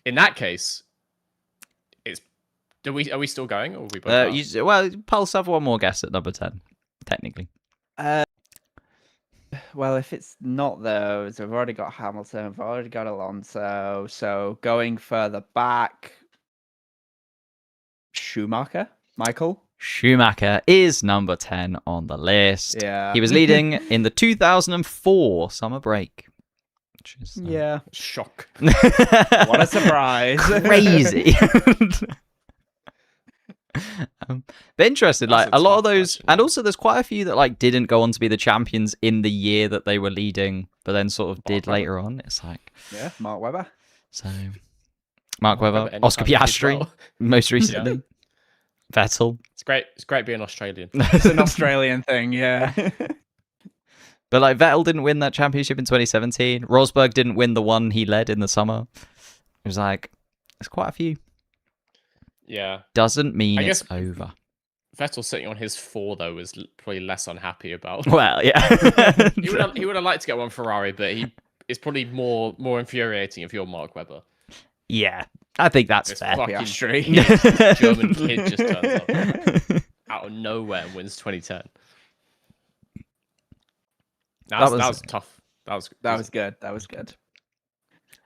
In that case, are we still going, or are we both well, Pulse have one more guess at number 10, technically. Well, if it's not those, we've already got Hamilton, we've already got Alonso. So going further back, Michael Schumacher is number 10 on the list. Yeah. He was leading in the 2004 summer break. Which is, yeah. Shock. What a surprise. Crazy. But interested, like a lot of those, question. and also there's quite a few that like didn't go on to be the champions in the year that they were leading, but then sort of did later on. It's like, yeah, Mark Webber. So Mark Webber, anytime Oscar he did Piastri, well. most recently, Vettel. It's great. It's great being Australian. It's an Australian thing, yeah. But like Vettel didn't win that championship in 2017. Rosberg didn't win the one he led in the summer. It was like, there's quite a few. Yeah. Doesn't mean I it's guess over. Vettel sitting on his 4 though is probably less unhappy about. Well, yeah. he would have liked to get one Ferrari, but it's probably more infuriating if you're Mark Webber. Yeah, I think that's This fair. fucking Piastri. German kid just turns up out of nowhere and wins 2010. That was tough. That was good. That was good.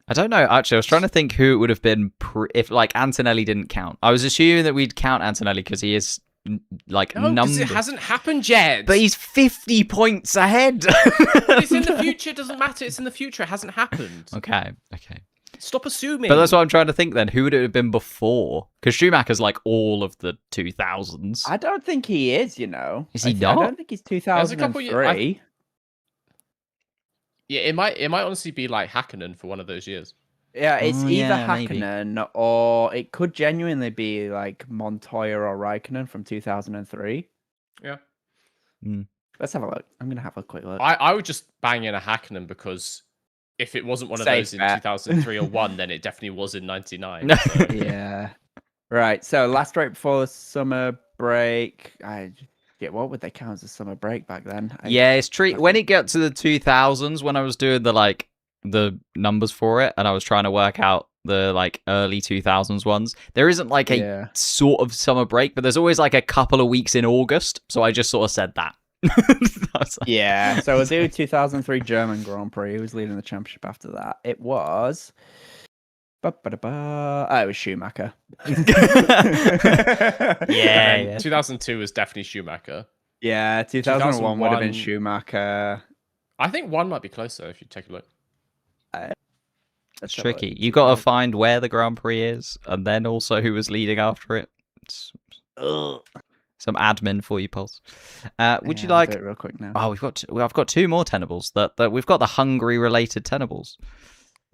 I don't know. Actually, I was trying to think who it would have been if like Antonelli didn't count. I was assuming that we'd count Antonelli because he is like because it hasn't happened yet. But he's 50 points ahead. But it's in the future. It doesn't matter. It's in the future. It hasn't happened. Okay. Stop assuming. But that's what I'm trying to think then. Who would it have been before? Because Schumacher's like all of the 2000s. I don't think he is, you know. Is he I not? don't think he's 2003. Yeah, it might honestly be like Hakkinen for one of those years. Yeah, it's either yeah, maybe. Hakkinen or it could genuinely be like Montoya or Raikkonen from 2003. Yeah. Let's have a look. I'm going to have a quick look. I would just bang in a Hakkinen because if it wasn't one of those in 2003 or 1, then it definitely was in 99. So. Yeah. Right. So last race before the summer break. What would they count as a summer break back then? Yeah, it's true. When it got to the 2000s, when I was doing the numbers for it, and I was trying to work out the like early 2000s ones, there isn't like a sort of summer break, but there's always like a couple of weeks in August. So I just sort of said that. Yeah. So we'll do 2003 German Grand Prix. Who was leading the championship after that? It was. Oh, it was Schumacher. Yeah. 2002 was definitely Schumacher. Yeah, 2001 would have been Schumacher. I think 1 might be closer if you take a look. It's tricky. You got to find where the Grand Prix is, and then also who was leading after it. Some admin for you, Pulse. Would you like? Do it real quick now. Oh, I've got 2 more tenables. That we've got the Hungary related tenables.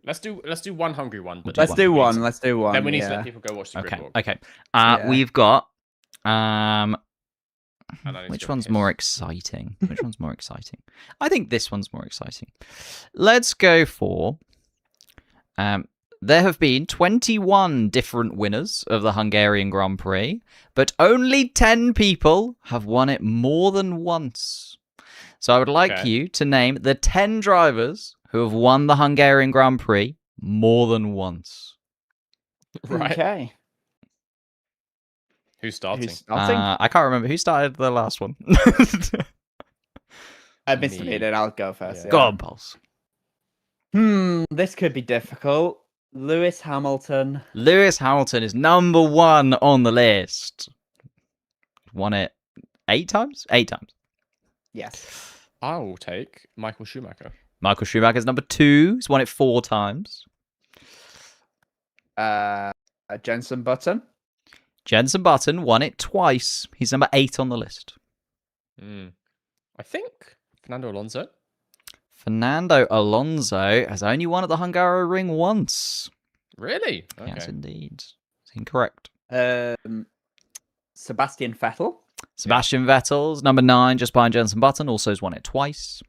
Let's do one Hungary one. But Let's do one. Then we need to let people go watch the grid walk. Okay. We've got which one's more exciting? Which one's more exciting? I think this one's more exciting. Let's go for there have been 21 different winners of the Hungarian Grand Prix, but only 10 people have won it more than once. So I would like you to name the 10 drivers who have won the Hungarian Grand Prix more than once. Right. Okay. Who's starting? I can't remember who started the last one. I misleaded. I'll go first. Yeah. Go on, Pulse. This could be difficult. Lewis Hamilton. Lewis Hamilton is number 1 on the list. Won it 8 times? 8 times. Yes. I will take Michael Schumacher. Michael Schumacher is number 2. He's won it 4 times. Jenson Button. Jenson Button won it twice. He's number 8 on the list. I think Fernando Alonso. Fernando Alonso has only won at the Hungaroring once. Really? Okay. Yes, indeed. It's incorrect. Sebastian Vettel. Sebastian Vettel's number 9, just behind Jenson Button. Also has won it twice.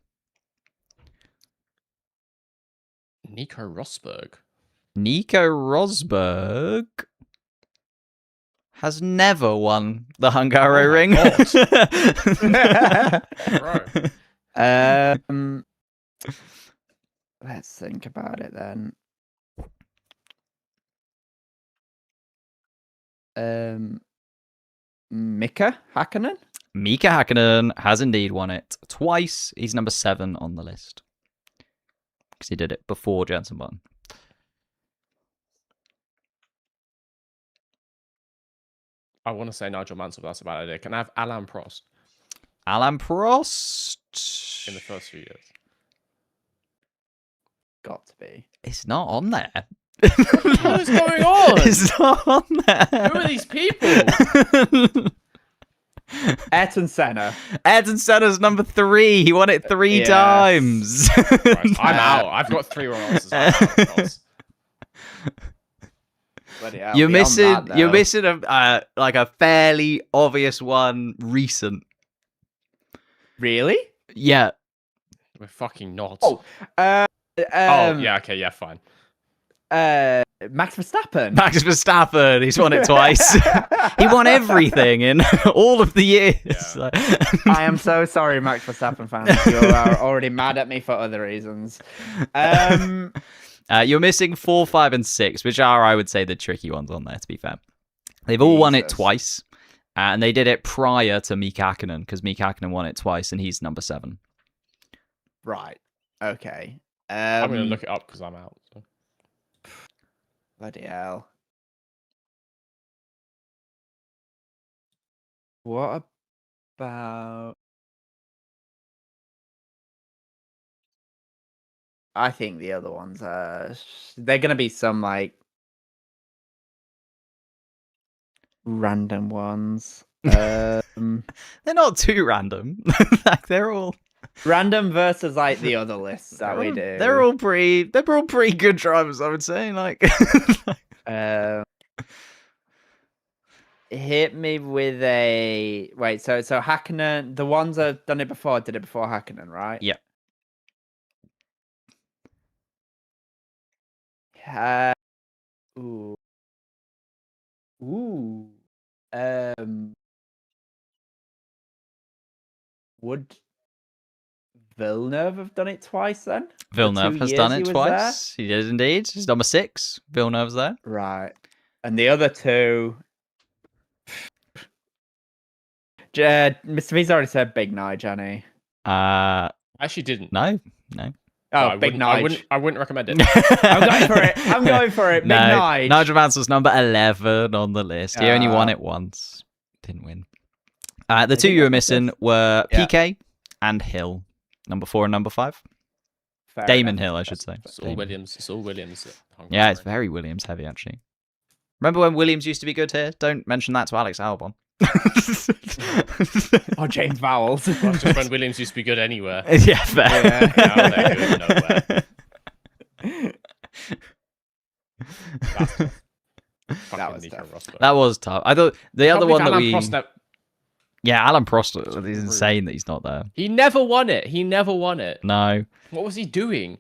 Nico Rosberg. Nico Rosberg has never won the Hungaroring. Right. Let's think about it then. Mika Hakkinen? Mika Hakkinen has indeed won it twice. He's number 7 on the list. Because he did it before Jenson Button. I want to say Nigel Mansell, but that's a bad idea. Can I have Alain Prost? Alain Prost? In the first few years. Got to be. It's not on there. What is going on? It's not on there. Who are these people? Ayrton Senna. Ayrton Senna's number 3. He won it 3 times. Right, I'm out. I've got 3 wrong answers. You're missing a like a fairly obvious one recent. Really? Yeah. We're fucking not. Oh, yeah, okay, yeah, fine. Max Verstappen. Max Verstappen, he's won it twice. He won everything in all of the years. Yeah. I am so sorry, Max Verstappen fans. You are already mad at me for other reasons. You're missing 4, 5, and 6, which are, I would say, the tricky ones on there, to be fair. They've all won it twice, and they did it prior to Mika Hakkinen, because Mika Hakkinen won it twice, and he's number 7. Right. Okay. I'm going to look it up because I'm out. So. Bloody hell. What about... I think the other ones are... They're going to be some, like... random ones. They're not too random. Like, they're all... Random versus, like, the other lists that we do. They're all pretty good drivers, I would say. Like... Hit me with a... Wait, so Hakkinen... The ones that have done it before did it before Hakkinen, right? Yeah. Ooh. Would Villeneuve have done it twice then? Villeneuve has done it twice. He did indeed. He's number 6. Villeneuve's there. Right. And the other two... Mr. V's already said Big Nige, Johnny. Actually didn't. No. Oh, Big Nige. I wouldn't recommend it. I'm going for it. Big Nige. Nigel Mansell's number 11 on the list. He only won it once. Didn't win. The 2 you were missing were PK and Hill. Number 4 and number 5. Damon Hill, I should say. It's all Williams. It's all Williams. Yeah, it's very Williams heavy, actually. Remember when Williams used to be good here? Don't mention that to Alex Albon. Or James Vowles. Well, just when Williams used to be good anywhere. Yeah, fair. Yeah. Now they're good nowhere. That was tough. I thought the other one that we... Prost Yeah, Alain Prost is insane that he's not there. He never won it. No. What was he doing?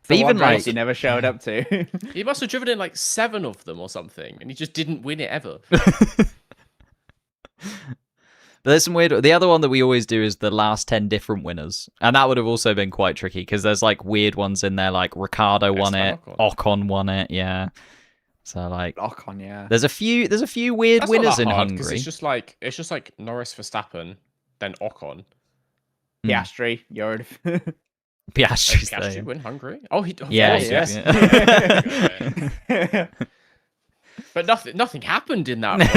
But even like he never showed up to. He must have driven in like 7 of them or something, and he just didn't win it ever. But there's some weird... The other one that we always do is the last 10 different winners. And that would have also been quite tricky, because there's like weird ones in there, like Ricciardo won it, Ocon won it, yeah. So like Ocon, yeah. There's a few weird That's winners not that in hard, Hungary. It's just like Norris, Verstappen, then Ocon. Piastri, Yord. Piastri's Did Piastri there. win Hungary? Oh, he yeah, yes. Yeah. But nothing happened in that one.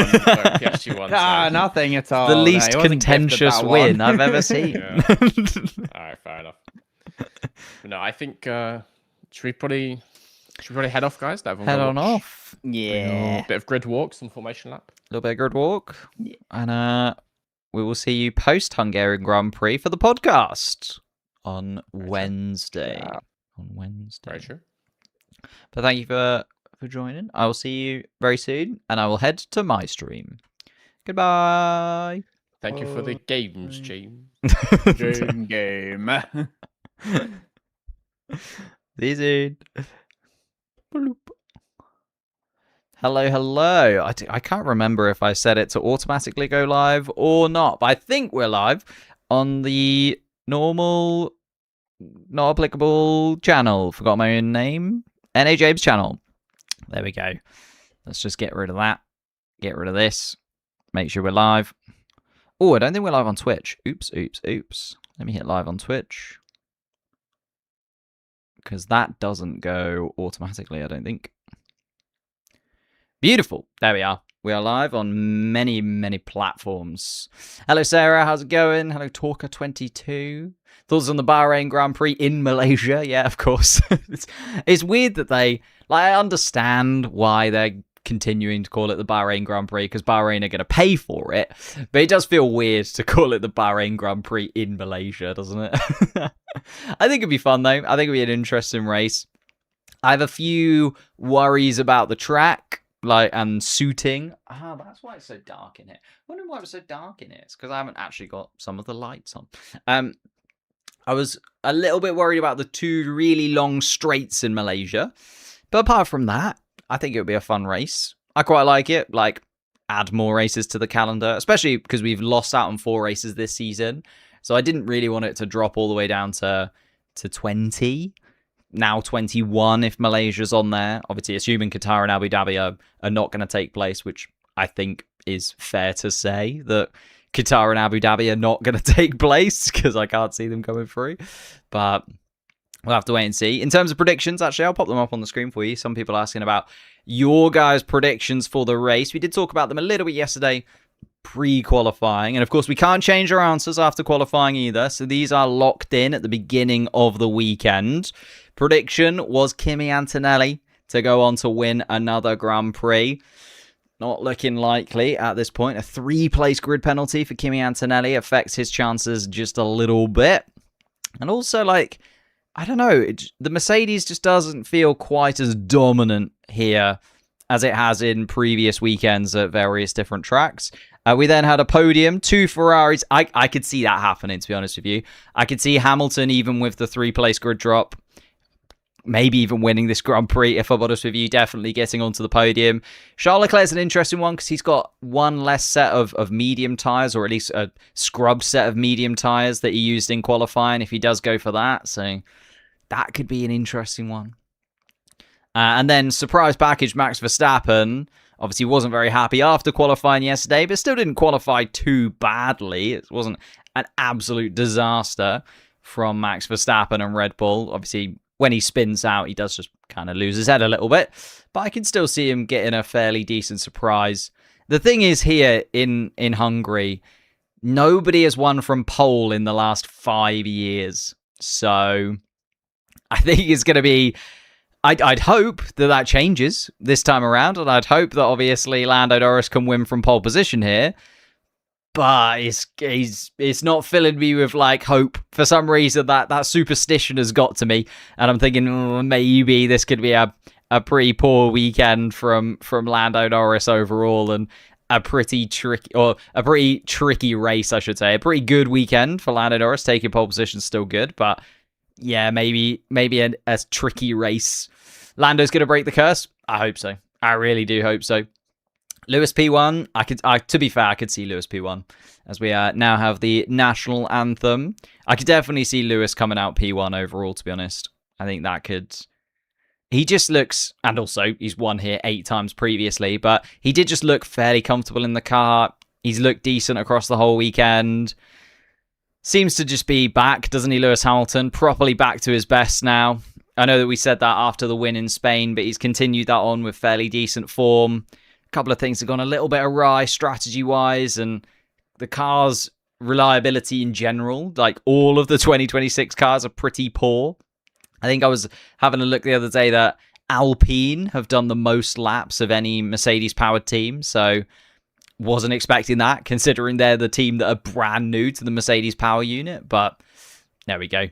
Piastri won. Ah, nothing at all. The least contentious win I've ever seen. Yeah. All right, fair enough. But no, I think should we probably head off, guys? Head on off. Yeah. A bit of grid walks and formation lap. A little bit of grid walk. Yeah. And we will see you post Hungarian Grand Prix for the podcast on Wednesday. Yeah. On Wednesday. Very true. But thank you for joining. I will see you very soon, and I will head to my stream. Goodbye. Thank you for the games, James. Game. See you soon. Hello. I can't remember if I set it to automatically go live or not, but I think we're live on the normal not applicable channel. Forgot my own name. NA James channel. There we go. Let's just get rid of that. Get rid of this. Make sure we're live. Oh, I don't think we're live on Twitch. Oops. Let me hit live on Twitch. Because that doesn't go automatically, I don't think. Beautiful. There we are. We are live on many, many platforms. Hello, Sarah. How's it going? Hello, Talker22. Thoughts on the Bahrain Grand Prix in Malaysia? Yeah, of course. It's weird that they... I understand why they're continuing to call it the Bahrain Grand Prix, because Bahrain are going to pay for it. But it does feel weird to call it the Bahrain Grand Prix in Malaysia, doesn't it? I think it'd be fun, though. I think it'd be an interesting race. I have a few worries about the track. And suiting. That's why it's so dark in here. I wonder why it was so dark in here. It's because I haven't actually got some of the lights on. I was a little bit worried about the 2 really long straights in Malaysia. But apart from that, I think it would be a fun race. I quite like it. Add more races to the calendar, especially because we've lost out on 4 races this season. So I didn't really want it to drop all the way down to 20. Now 21 if Malaysia's on there. Obviously, assuming Qatar and Abu Dhabi are not going to take place, which I think is fair to say that Qatar and Abu Dhabi are not going to take place because I can't see them coming through. But we'll have to wait and see. In terms of predictions, actually, I'll pop them up on the screen for you. Some people asking about your guys' predictions for the race. We did talk about them a little bit yesterday, pre-qualifying. And of course, we can't change our answers after qualifying either. So these are locked in at the beginning of the weekend. Prediction was Kimi Antonelli to go on to win another Grand Prix. Not looking likely at this point. A 3-place grid penalty for Kimi Antonelli affects his chances just a little bit. And also, I don't know, the Mercedes just doesn't feel quite as dominant here as it has in previous weekends at various different tracks. We then had a podium, 2 Ferraris. I could see that happening, to be honest with you. I could see Hamilton, even with the 3-place grid drop, maybe even winning this Grand Prix, if I'm honest with you, definitely getting onto the podium. Charles Leclerc's an interesting one because he's got one less set of medium tyres, or at least a scrubbed set of medium tyres that he used in qualifying if he does go for that. So that could be an interesting one. And then surprise package Max Verstappen. Obviously wasn't very happy after qualifying yesterday, but still didn't qualify too badly. It wasn't an absolute disaster from Max Verstappen and Red Bull. Obviously, when he spins out, he does just kind of lose his head a little bit. But I can still see him getting a fairly decent surprise. The thing is here in Hungary, nobody has won from pole in the last 5 years. So I think it's going to be... I'd hope that changes this time around. And I'd hope that obviously Lando Norris can win from pole position here. But it's not filling me with hope. For some reason, that superstition has got to me, and I'm thinking maybe this could be a pretty poor weekend from Lando Norris overall, and a pretty tricky race, I should say. A pretty good weekend for Lando Norris. Taking pole position still good, but yeah, maybe a tricky race. Lando's going to break the curse. I hope so. I really do hope so. Lewis P1, to be fair, I could see Lewis P1 as we now have the national anthem. I could definitely see Lewis coming out P1 overall, to be honest. I think that could... He just looks, and also he's won here 8 times previously, but he did just look fairly comfortable in the car. He's looked decent across the whole weekend. Seems to just be back, doesn't he, Lewis Hamilton? Properly back to his best now. I know that we said that after the win in Spain, but he's continued that on with fairly decent form. Couple of things have gone a little bit awry strategy-wise, and the car's reliability in general, all of the 2026 cars are pretty poor. I think I was having a look the other day that Alpine have done the most laps of any Mercedes-powered team, so wasn't expecting that, considering they're the team that are brand new to the Mercedes power unit, but there we go.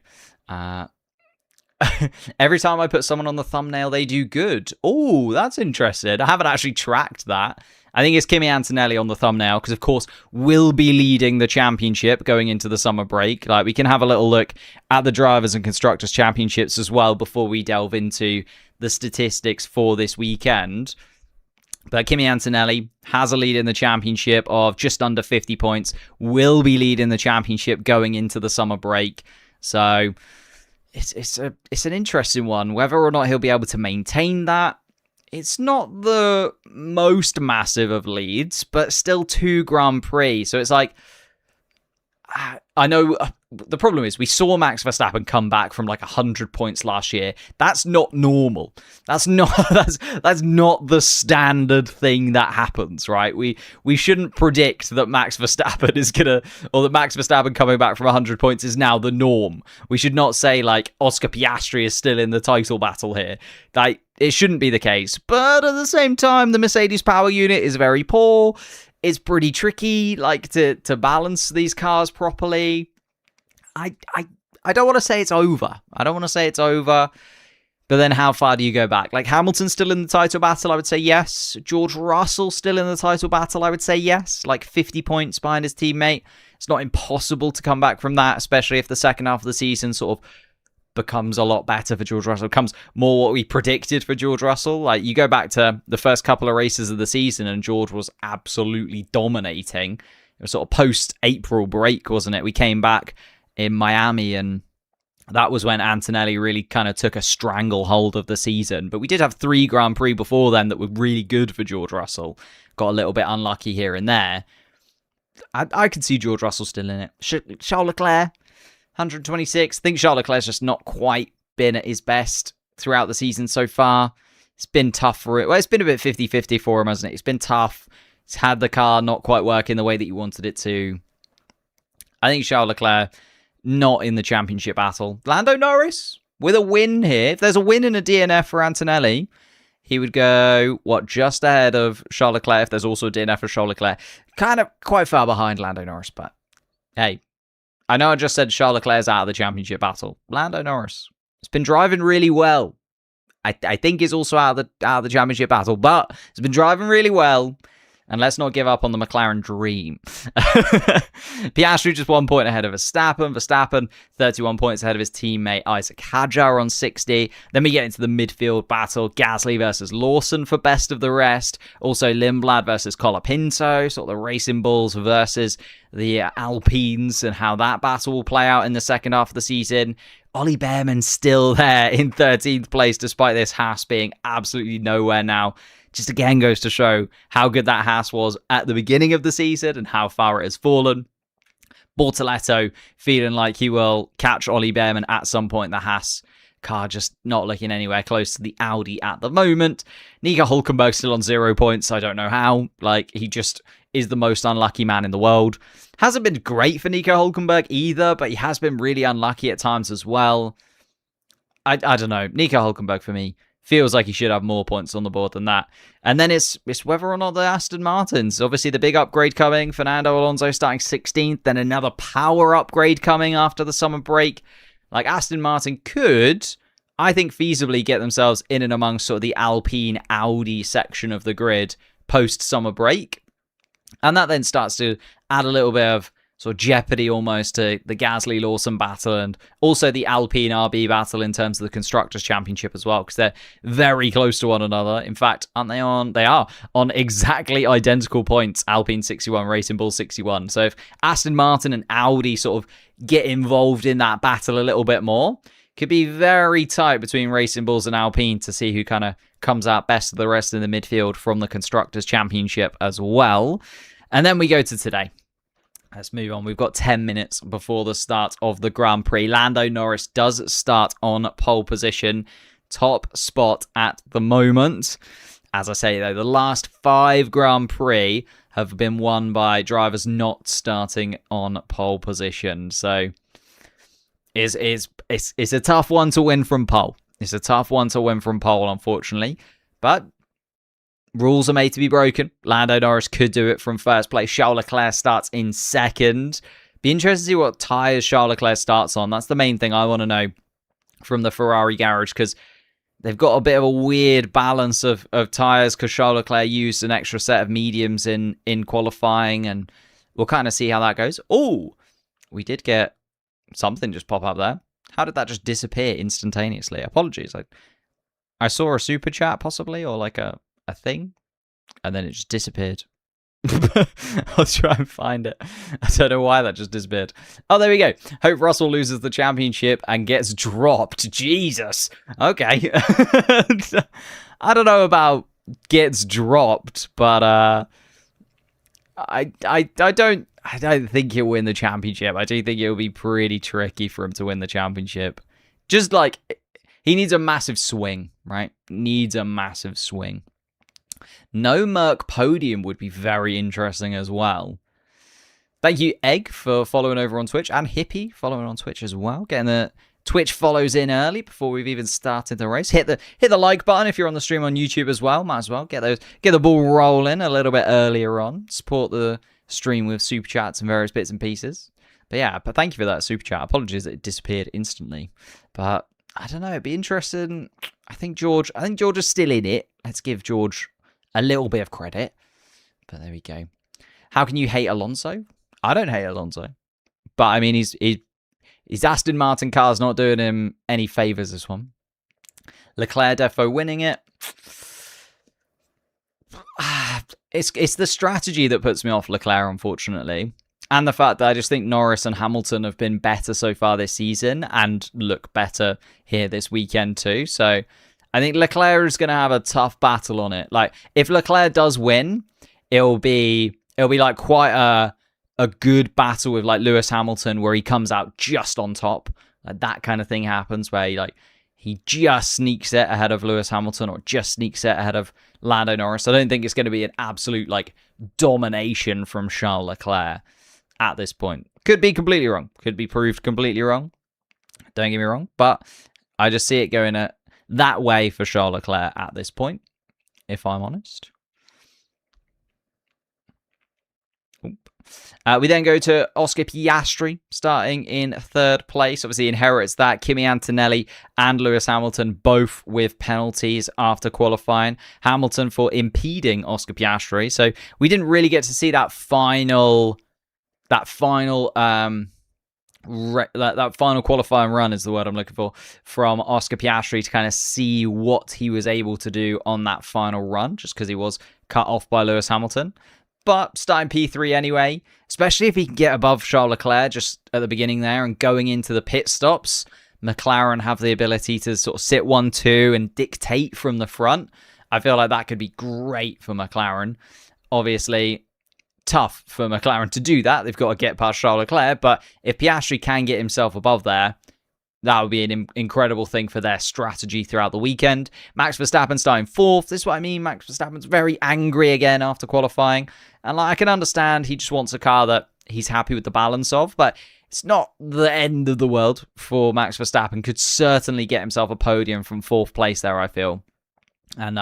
Every time I put someone on the thumbnail, they do good. Oh, that's interesting. I haven't actually tracked that. I think it's Kimi Antonelli on the thumbnail because, of course, we'll be leading the championship going into the summer break. We can have a little look at the Drivers and Constructors Championships as well before we delve into the statistics for this weekend. But Kimi Antonelli has a lead in the championship of just under 50 points, will be leading the championship going into the summer break. So... it's an interesting one. Whether or not he'll be able to maintain that. It's not the most massive of leads, but still 2 Grand Prix. So it's like, I know the problem is we saw Max Verstappen come back from like 100 points last year. That's not normal. That's not the standard thing that happens, right? We shouldn't predict that Max Verstappen that Max Verstappen coming back from 100 points is now the norm. We should not say like Oscar Piastri is still in the title battle here. Like, it shouldn't be the case. But at the same time, the Mercedes power unit is very poor. It's pretty tricky, like, to balance these cars properly. I don't want to say it's over. But then how far do you go back? Like, Hamilton's still in the title battle, I would say yes. George Russell still in the title battle, I would say yes. Like 50 points behind his teammate. It's not impossible to come back from that, especially if the second half of the season sort of becomes a lot better for George Russell. It becomes more what we predicted for George Russell. Like, you go back to the first couple of races of the season and George was absolutely dominating. It was sort of post-April break, wasn't it? We came back in Miami and that was when Antonelli really kind of took a stranglehold of the season. But we did have 3 Grand Prix before then that were really good for George Russell. Got a little bit unlucky here and there. I could see George Russell still in it. Charles Leclerc, 126. I think Charles Leclerc's just not quite been at his best throughout the season so far. It's been tough for it. Well, it's been a bit 50-50 for him, hasn't it? It's been tough. He's had the car not quite working the way that you wanted it to. I think Charles Leclerc, not in the championship battle. Lando Norris, with a win here. If there's a win and a DNF for Antonelli, he would go, just ahead of Charles Leclerc. If there's also a DNF for Charles Leclerc, kind of quite far behind Lando Norris, but hey, I know I just said Charles Leclerc's out of the championship battle. Lando Norris has been driving really well. I think he's also out of the championship battle, but he's been driving really well. And let's not give up on the McLaren dream. Piastri just 1 point ahead of Verstappen 31 points ahead of his teammate Isaac Hadjar on 60. Then we get into the midfield battle. Gasly versus Lawson for best of the rest. Also Lindblad versus Colapinto. Sort of the Racing Bulls versus the Alpines and how that battle will play out in the second half of the season. Ollie Behrman still there in 13th place despite this Haas being absolutely nowhere now. Just again goes to show how good that Haas was at the beginning of the season and how far it has fallen. Bortoletto feeling like he will catch Ollie Behrman at some point. The Haas car just not looking anywhere close to the Audi at the moment. Nico Hülkenberg still on 0 points. I don't know how. Like, he just is the most unlucky man in the world. Hasn't been great for Nico Hülkenberg either, but he has been really unlucky at times as well. I don't know. Nico Hülkenberg for me feels like he should have more points on the board than that. And then it's whether or not the Aston Martins. Obviously, the big upgrade coming. Fernando Alonso starting 16th. Then another power upgrade coming after the summer break. Like, Aston Martin could, I think, feasibly get themselves in and amongst sort of the Alpine Audi section of the grid post-summer break. And that then starts to add a little bit of sort of jeopardy almost to the Gasly-Lawson battle and also the Alpine RB battle in terms of the Constructors' Championship as well, because they're very close to one another. In fact, aren't they on? They are on exactly identical points, Alpine 61, Racing Bull 61. So if Aston Martin and Audi sort of get involved in that battle a little bit more, could be very tight between Racing Bulls and Alpine to see who kind of comes out best of the rest in the midfield from the Constructors' Championship as well. And then we go to today. Let's move on. We've got 10 minutes before the start of the Grand Prix. Lando Norris does start on pole position. Top spot at the moment. As I say, though, the last 5 Grand Prix have been won by drivers not starting on pole position. So it's a tough one to win from pole. It's a tough one to win from pole, unfortunately. But rules are made to be broken. Lando Norris could do it from first place. Charles Leclerc starts in second. Be interested to see what tyres Charles Leclerc starts on. That's the main thing I want to know from the Ferrari garage, because they've got a bit of a weird balance of tyres, because Charles Leclerc used an extra set of mediums in qualifying, and we'll kind of see how that goes. Oh, we did get something just pop up there. How did that just disappear instantaneously? Apologies. I saw a super chat possibly, or like a thing, and then it just disappeared. I'll try and find it. I don't know why that just disappeared. Oh, there we go. Hope Russell loses the championship and gets dropped. Jesus. Okay. I don't know about gets dropped, but I don't think he'll win the championship. I do think it'll be pretty tricky for him to win the championship. Just like, he needs a massive swing, right? Needs a massive swing. No Merc podium would be very interesting as well. Thank you, Egg, for following over on Twitch, and Hippie following on Twitch as well. Getting the Twitch follows in early before we've even started the race. Hit the like button if you're on the stream on YouTube as well. Might as well get the ball rolling a little bit earlier on. Support the stream with super chats and various bits and pieces. But yeah, but thank you for that super chat. Apologies that it disappeared instantly. But I don't know, it'd be interesting. I think George is still in it. Let's give George a little bit of credit. But there we go. How can you hate Alonso? I don't hate Alonso. But I mean, his Aston Martin car's not doing him any favours this one. Leclerc defo winning it. It's the strategy that puts me off Leclerc, unfortunately. And the fact that I just think Norris and Hamilton have been better so far this season and look better here this weekend too. So I think Leclerc is going to have a tough battle on it. Like, if Leclerc does win, it'll be like quite a good battle with like Lewis Hamilton, where he comes out just on top. Like, that kind of thing happens where he just sneaks it ahead of Lewis Hamilton, or just sneaks it ahead of Lando Norris. I don't think it's going to be an absolute like domination from Charles Leclerc at this point. Could be completely wrong. Could be proved completely wrong. Don't get me wrong, but I just see it going that way for Charles Leclerc at this point, if I'm honest. We then go to Oscar Piastri, starting in third place. Obviously inherits that. Kimi Antonelli and Lewis Hamilton both with penalties after qualifying. Hamilton for impeding Oscar Piastri. So we didn't really get to see that final qualifying run is the word I'm looking for, from Oscar Piastri, to kind of see what he was able to do on that final run, just because he was cut off by Lewis Hamilton. But starting P3 anyway, especially if he can get above Charles Leclerc just at the beginning there and going into the pit stops, McLaren have the ability to sort of sit 1-2 and dictate from the front. I feel like that could be great for McLaren. Obviously, tough for McLaren to do that. They've got to get past Charles Leclerc, but if Piastri can get himself above there, that would be an incredible thing for their strategy throughout the weekend. Max Verstappen starting fourth. This is what I mean. Max Verstappen's very angry again after qualifying. And I can understand he just wants a car that he's happy with the balance of, but it's not the end of the world for Max Verstappen. Could certainly get himself a podium from fourth place there, I feel. And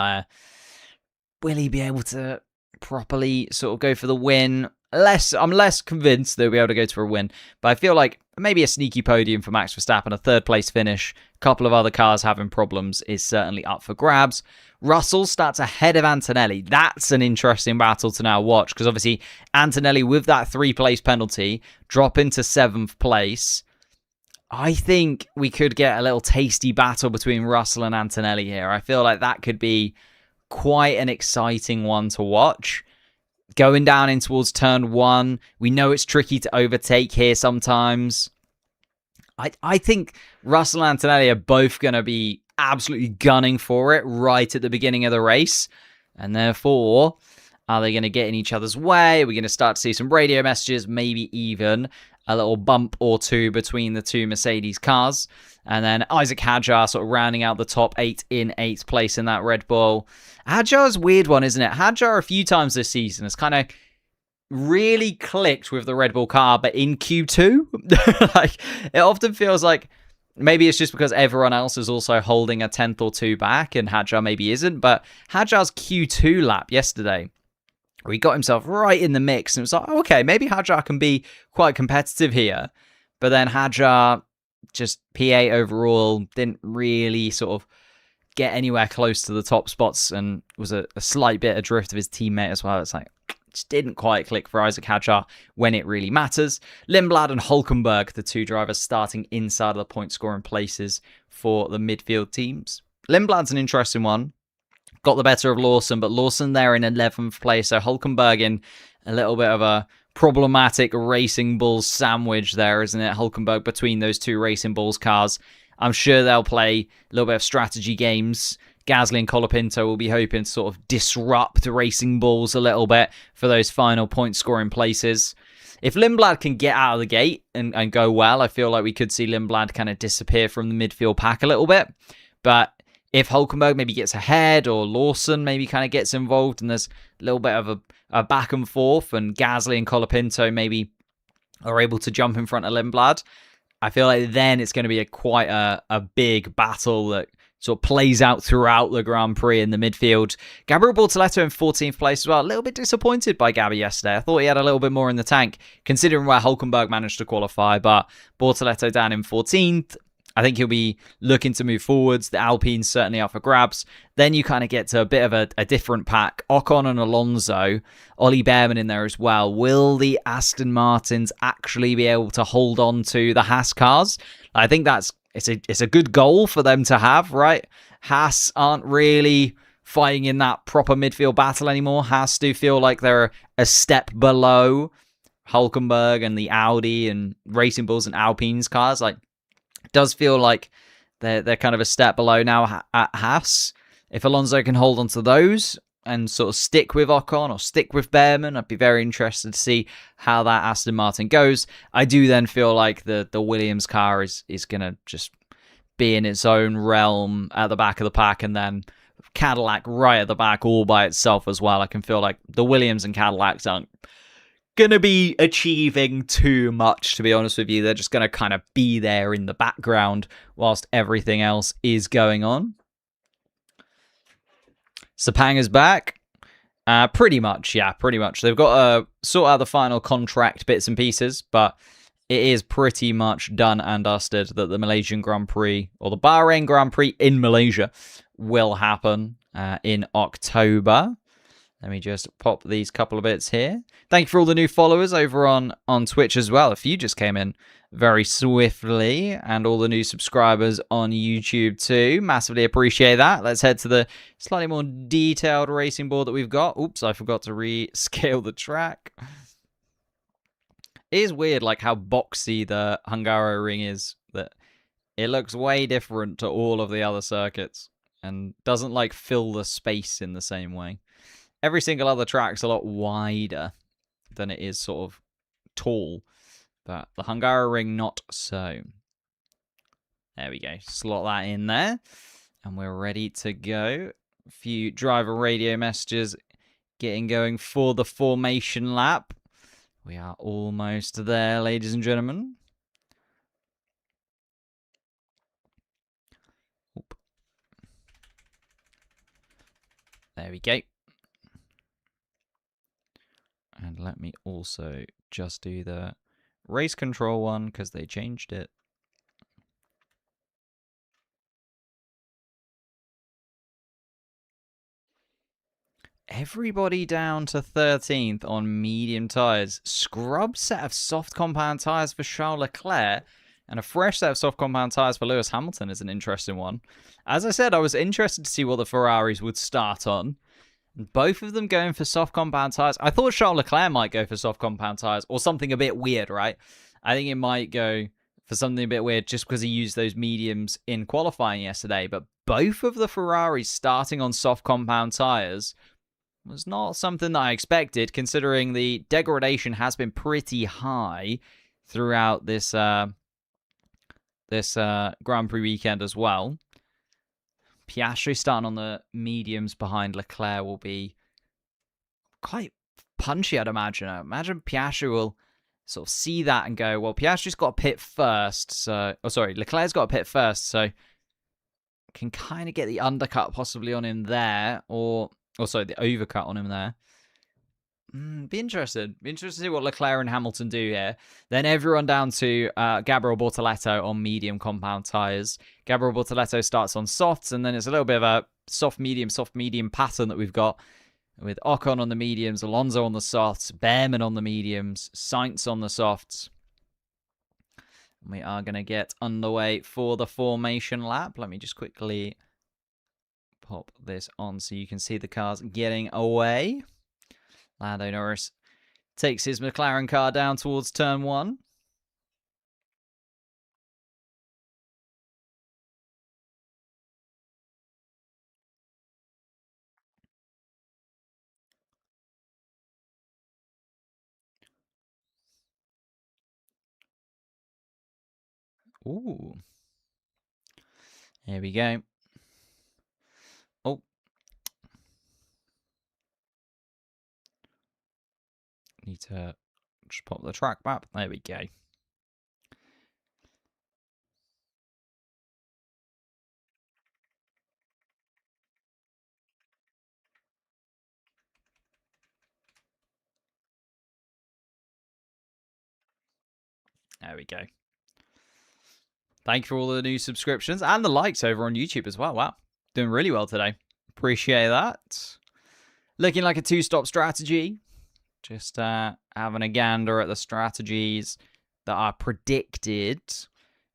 will he be able to properly sort of go for the win? I'm less convinced they'll be able to go for a win, but I feel like maybe a sneaky podium for Max Verstappen, a third place finish, a couple of other cars having problems is certainly up for grabs. Russell starts ahead of Antonelli. That's an interesting battle to now watch, because obviously Antonelli, with that 3-place penalty, drop into 7th place. I think we could get a little tasty battle between Russell and Antonelli here. I feel like that could be quite an exciting one to watch. Going down in towards turn 1, we know it's tricky to overtake here sometimes. I think Russell and Antonelli are both going to be absolutely gunning for it right at the beginning of the race. And therefore, are they going to get in each other's way? Are we going to start to see some radio messages, maybe even a little bump or two between the two Mercedes cars? And then Isaac Hadjar sort of rounding out the top 8 in 8th place in that Red Bull. Hadjar's a weird one, isn't it? Hadjar a few times this season has kind of really clicked with the Red Bull car, but in Q2, like, it often feels like maybe it's just because everyone else is also holding a 10th or 2 back and Hadjar maybe isn't, but Hadjar's Q2 lap yesterday, he got himself right in the mix and it was like, okay, maybe Hadjar can be quite competitive here. But then Hadjar, just P8 overall, didn't really sort of get anywhere close to the top spots and was a slight bit adrift of his teammate as well. It's like, just didn't quite click for Isaac Hadjar when it really matters. Lindblad and Hulkenberg, the 2 drivers starting inside of the point scoring places for the midfield teams. Lindblad's an interesting one. got the better of Lawson, but Lawson there in 11th place. So Hulkenberg in a little bit of a problematic Racing Bulls sandwich there, isn't it? Hulkenberg between those two Racing Bulls cars. I'm sure they'll play a little bit of strategy games. Gasly and Colapinto will be hoping to sort of disrupt Racing Bulls a little bit for those final point-scoring places. If Lindblad can get out of the gate and go well, I feel like we could see Lindblad kind of disappear from the midfield pack a little bit. But if Hulkenberg maybe gets ahead or Lawson maybe kind of gets involved and there's a little bit of a back and forth and Gasly and Colapinto maybe are able to jump in front of Lindblad, I feel like then it's going to be quite a big battle that sort of plays out throughout the Grand Prix in the midfield. Gabriel Bortoleto in 14th place as well. A little bit disappointed by Gabby yesterday. I thought he had a little bit more in the tank, considering where Hulkenberg managed to qualify. But Bortoleto down in 14th. I think he'll be looking to move forwards. The Alpine's certainly up for grabs. Then you kind of get to a bit of a different pack. Ocon and Alonso. Ollie Bearman in there as well. Will the Aston Martins actually be able to hold on to the Haas cars? I think it's a good goal for them to have, right? Haas aren't really fighting in that proper midfield battle anymore. Haas do feel like they're a step below Hulkenberg and the Audi and Racing Bulls and Alpine's cars. Like, it does feel like they're kind of a step below now at Haas. If Alonso can hold on to those and sort of stick with Ocon or stick with Bearman, I'd be very interested to see how that Aston Martin goes. I do then feel like the Williams car is going to just be in its own realm at the back of the pack, and then Cadillac right at the back all by itself as well. I can feel like the Williams and Cadillacs aren't going to be achieving too much, to be honest with you. They're just going to kind of be there in the background whilst everything else is going on. Sepanga's back. Pretty much. They've got to sort out the final contract bits and pieces, but it is pretty much done and dusted that the Malaysian Grand Prix, or the Bahrain Grand Prix in Malaysia, will happen in October. Let me just pop these couple of bits here. Thank you for all the new followers over on Twitch as well. If you just came in very swiftly, and all the new subscribers on YouTube too. Massively appreciate that. Let's head to the slightly more detailed racing board that we've got. Oops, I forgot to rescale the track. It is weird like how boxy the Hungaroring is. That it looks way different to all of the other circuits and doesn't like fill the space in the same way. Every single other track's a lot wider than it is sort of tall. But the Hungaroring, not so. There we go. Slot that in there. And we're ready to go. A few driver radio messages getting going for the formation lap. We are almost there, ladies and gentlemen. Oop. There we go. And let me also just do the race control one because they changed it. Everybody down to 13th on medium tyres. Scrub set of soft compound tyres for Charles Leclerc and a fresh set of soft compound tyres for Lewis Hamilton is an interesting one. As I said, I was interested to see what the Ferraris would start on. Both of them going for soft compound tyres. I thought Charles Leclerc might go for soft compound tyres or something a bit weird, right? I think it might go for something a bit weird just because he used those mediums in qualifying yesterday. But both of the Ferraris starting on soft compound tyres was not something that I expected, considering the degradation has been pretty high throughout this Grand Prix weekend as well. Piastri starting on the mediums behind Leclerc will be quite punchy, I'd imagine. I imagine Piastri will sort of see that and go, well, Piastri's got to pit first, so... Oh, sorry, Leclerc's got to pit first, so can kind of get the undercut possibly on him there, or sorry, the overcut on him there. Be interested. Be interested to see what Leclerc and Hamilton do here. Then everyone down to Gabriel Bortoleto on medium compound tyres. Gabriel Bortoleto starts on softs, and then it's a little bit of a soft medium pattern that we've got with Ocon on the mediums, Alonso on the softs, Bearman on the mediums, Sainz on the softs. We are going to get underway for the formation lap. Let me just quickly pop this on so you can see the cars getting away. Lando Norris takes his McLaren car down towards turn 1. Ooh. Here we go. Oh. Need to just pop the track map. There we go. There we go. Thank you for all the new subscriptions and the likes over on YouTube as well. Wow. Doing really well today. Appreciate that. Looking like a 2-stop strategy. Just having a gander at the strategies that are predicted.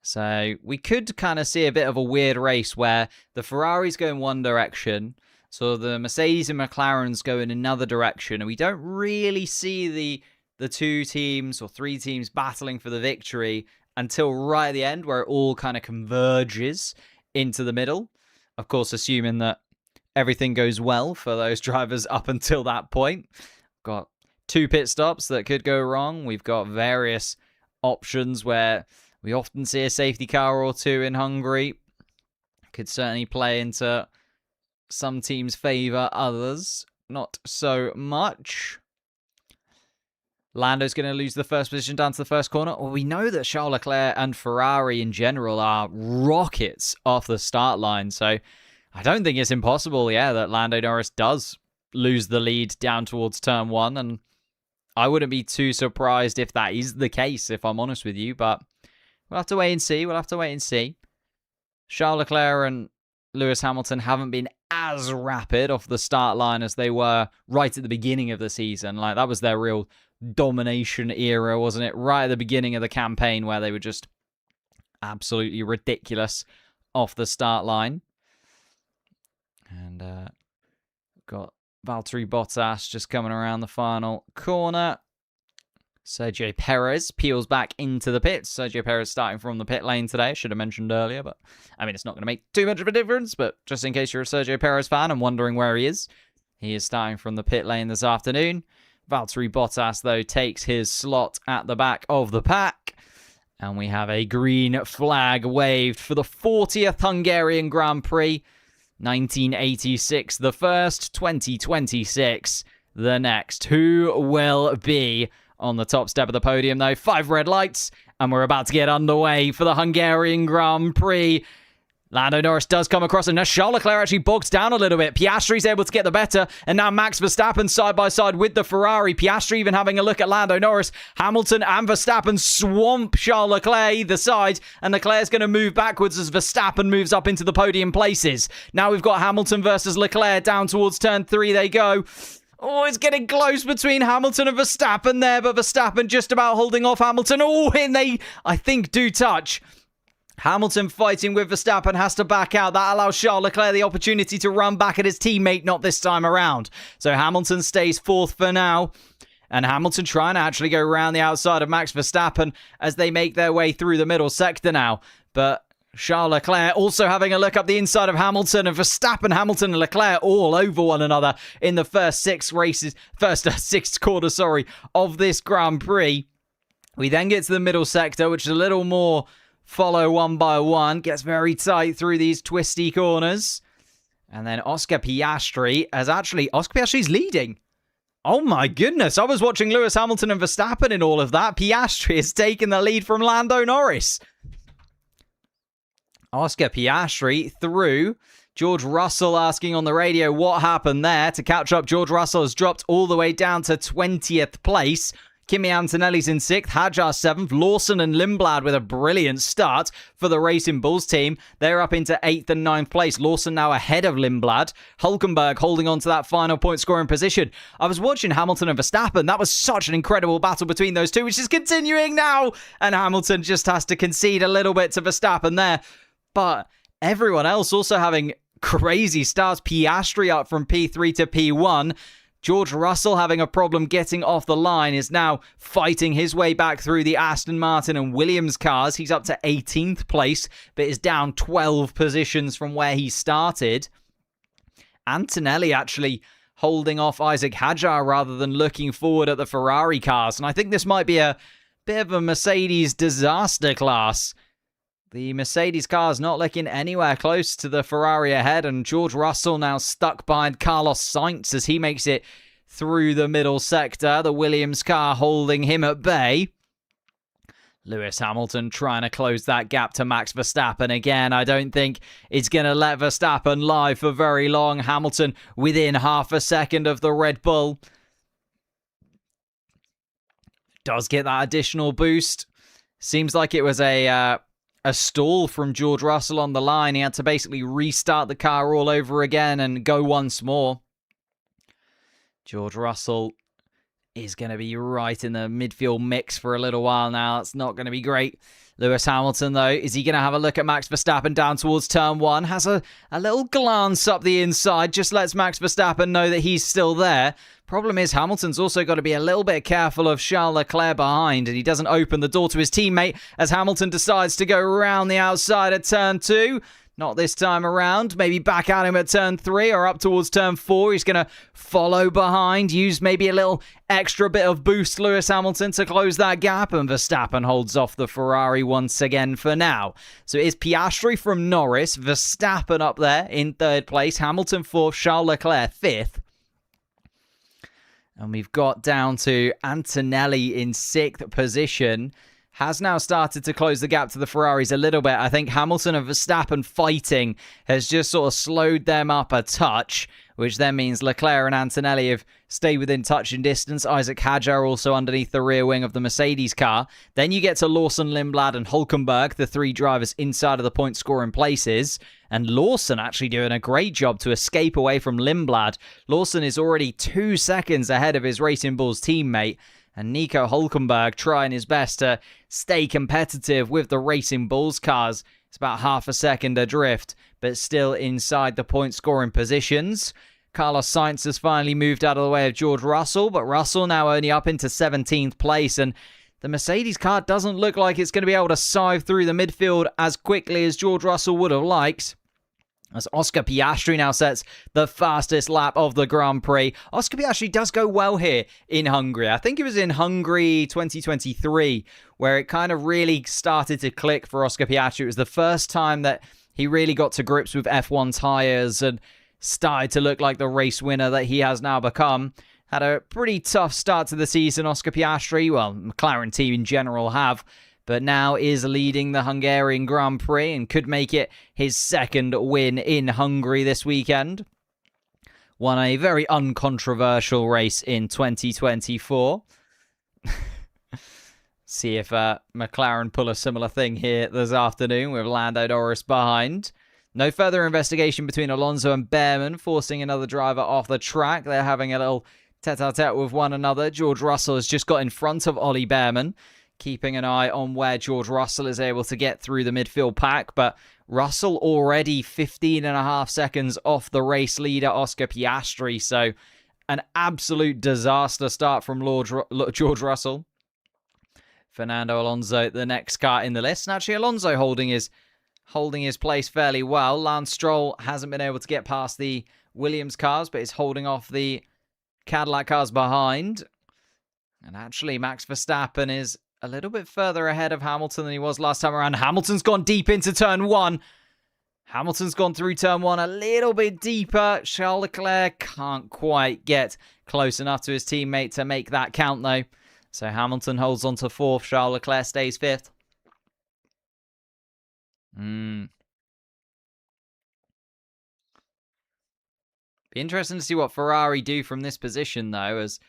So we could kind of see a bit of a weird race where the Ferraris go in one direction, so the Mercedes and McLarens go in another direction, and we don't really see the 2 teams or 3 teams battling for the victory until right at the end, where it all kind of converges into the middle. Of course, assuming that everything goes well for those drivers up until that point. Got 2 pit stops that could go wrong. We've got various options where we often see a safety car or 2 in Hungary. Could certainly play into some teams' favour, others not so much. Lando's going to lose the first position down to the first corner. Well, we know that Charles Leclerc and Ferrari in general are rockets off the start line. So I don't think it's impossible, that Lando Norris does lose the lead down towards turn 1. And I wouldn't be too surprised if that is the case, if I'm honest with you. But we'll have to wait and see. Charles Leclerc and Lewis Hamilton haven't been as rapid off the start line as they were right at the beginning of the season. Like, that was their real domination era, wasn't it? Right at the beginning of the campaign, where they were just absolutely ridiculous off the start line. And got Valtteri Bottas just coming around the final corner. Sergio Perez peels back into the pits. Sergio Perez starting from the pit lane today. Should have mentioned earlier, but I mean, it's not going to make too much of a difference. But just in case you're a Sergio Perez fan and wondering where he is starting from the pit lane this afternoon. Valtteri Bottas, though, takes his slot at the back of the pack. And we have a green flag waved for the 40th Hungarian Grand Prix. 1986 the first, 2026 the next. Who will be on the top step of the podium, though? 5 red lights, and we're about to get underway for the Hungarian Grand Prix. Lando Norris does come across, and now Charles Leclerc actually bogs down a little bit. Piastri's able to get the better, and now Max Verstappen side by side with the Ferrari. Piastri even having a look at Lando Norris. Hamilton and Verstappen swamp Charles Leclerc either side, and Leclerc's going to move backwards as Verstappen moves up into the podium places. Now we've got Hamilton versus Leclerc down towards turn 3 they go. Oh, it's getting close between Hamilton and Verstappen there, but Verstappen just about holding off Hamilton. Oh, and they, I think, do touch. Hamilton fighting with Verstappen, has to back out. That allows Charles Leclerc the opportunity to run back at his teammate, not this time around. So Hamilton stays 4th for now. And Hamilton trying to actually go around the outside of Max Verstappen as they make their way through the middle sector now. But Charles Leclerc also having a look up the inside of Hamilton, and Verstappen, Hamilton and Leclerc all over one another in the first 6 quarters, of this Grand Prix. We then get to the middle sector, which is a little more follow one by one. Gets very tight through these twisty corners. And then Oscar Piastri's leading. Oh my goodness. I was watching Lewis Hamilton and Verstappen in all of that. Piastri has taken the lead from Lando Norris. Oscar Piastri through. George Russell asking on the radio what happened there. To catch up, George Russell has dropped all the way down to 20th place. Kimi Antonelli's in 6th, Hadjar 7th, Lawson and Lindblad with a brilliant start for the Racing Bulls team. They're up into 8th and 9th place. Lawson now ahead of Lindblad. Hulkenberg holding on to that final point scoring position. I was watching Hamilton and Verstappen. That was such an incredible battle between those two, which is continuing now. And Hamilton just has to concede a little bit to Verstappen there. But everyone else also having crazy starts. Piastri up from P3 to P1. George Russell having a problem getting off the line is now fighting his way back through the Aston Martin and Williams cars. He's up to 18th place, but is down 12 positions from where he started. Antonelli actually holding off Isaac Hadjar rather than looking forward at the Ferrari cars. And I think this might be a bit of a Mercedes disaster class. The Mercedes car's not looking anywhere close to the Ferrari ahead, and George Russell now stuck behind Carlos Sainz as he makes it through the middle sector. The Williams car holding him at bay. Lewis Hamilton trying to close that gap to Max Verstappen again. I don't think it's going to let Verstappen lie for very long. Hamilton within half a second of the Red Bull. Does get that additional boost. Seems like it was a stall from George Russell on the line. He had to basically restart the car all over again and go once more. George Russell is going to be right in the midfield mix for a little while now. It's not going to be great. Lewis Hamilton, though, is he going to have a look at Max Verstappen down towards turn one? Has a little glance up the inside, just lets Max Verstappen know that he's still there. Problem is, Hamilton's also got to be a little bit careful of Charles Leclerc behind, and he doesn't open the door to his teammate as Hamilton decides to go around the outside at turn two. Not this time around. Maybe back at him at turn 3 or up towards turn 4. He's going to follow behind, use maybe a little extra bit of boost, Lewis Hamilton, to close that gap. And Verstappen holds off the Ferrari once again for now. So it is Piastri from Norris, Verstappen up there in 3rd place, Hamilton 4th, Charles Leclerc 5th. And we've got down to Antonelli in 6th position. Has now started to close the gap to the Ferraris a little bit. I think Hamilton and Verstappen fighting has just sort of slowed them up a touch, which then means Leclerc and Antonelli have stayed within touching distance. Isaac Hadjar also underneath the rear wing of the Mercedes car. Then you get to Lawson, Lindblad and Hülkenberg, the 3 drivers inside of the point scoring places. And Lawson actually doing a great job to escape away from Lindblad. Lawson is already 2 seconds ahead of his Racing Bulls teammate. And Nico Hülkenberg trying his best to stay competitive with the Racing Bulls cars. It's about half a second adrift, but still inside the point-scoring positions. Carlos Sainz has finally moved out of the way of George Russell, but Russell now only up into 17th place, and the Mercedes car doesn't look like it's going to be able to sieve through the midfield as quickly as George Russell would have liked. As Oscar Piastri now sets the fastest lap of the Grand Prix. Oscar Piastri does go well here in Hungary. I think it was in Hungary 2023 where it kind of really started to click for Oscar Piastri. It was the first time that he really got to grips with F1 tyres and started to look like the race winner that he has now become. Had a pretty tough start to the season, Oscar Piastri. Well, McLaren team in general have. But now is leading the Hungarian Grand Prix and could make it his 2nd win in Hungary this weekend. Won a very uncontroversial race in 2024. See if McLaren pull a similar thing here this afternoon with Lando Norris behind. No further investigation between Alonso and Behrman, forcing another driver off the track. They're having a little tete-a-tete with one another. George Russell has just got in front of Ollie Behrman, keeping an eye on where George Russell is able to get through the midfield pack. But Russell already 15.5 seconds off the race leader, Oscar Piastri. So an absolute disaster start from George Russell. Fernando Alonso, the next car in the list. And actually, Alonso holding his place fairly well. Lance Stroll hasn't been able to get past the Williams cars, but is holding off the Cadillac cars behind. And actually, Max Verstappen is a little bit further ahead of Hamilton than he was last time around. Hamilton's gone deep into turn 1. Hamilton's gone through turn 1 a little bit deeper. Charles Leclerc can't quite get close enough to his teammate to make that count, though. So Hamilton holds on to 4th. Charles Leclerc stays 5th. Be interesting to see what Ferrari do from this position, though, as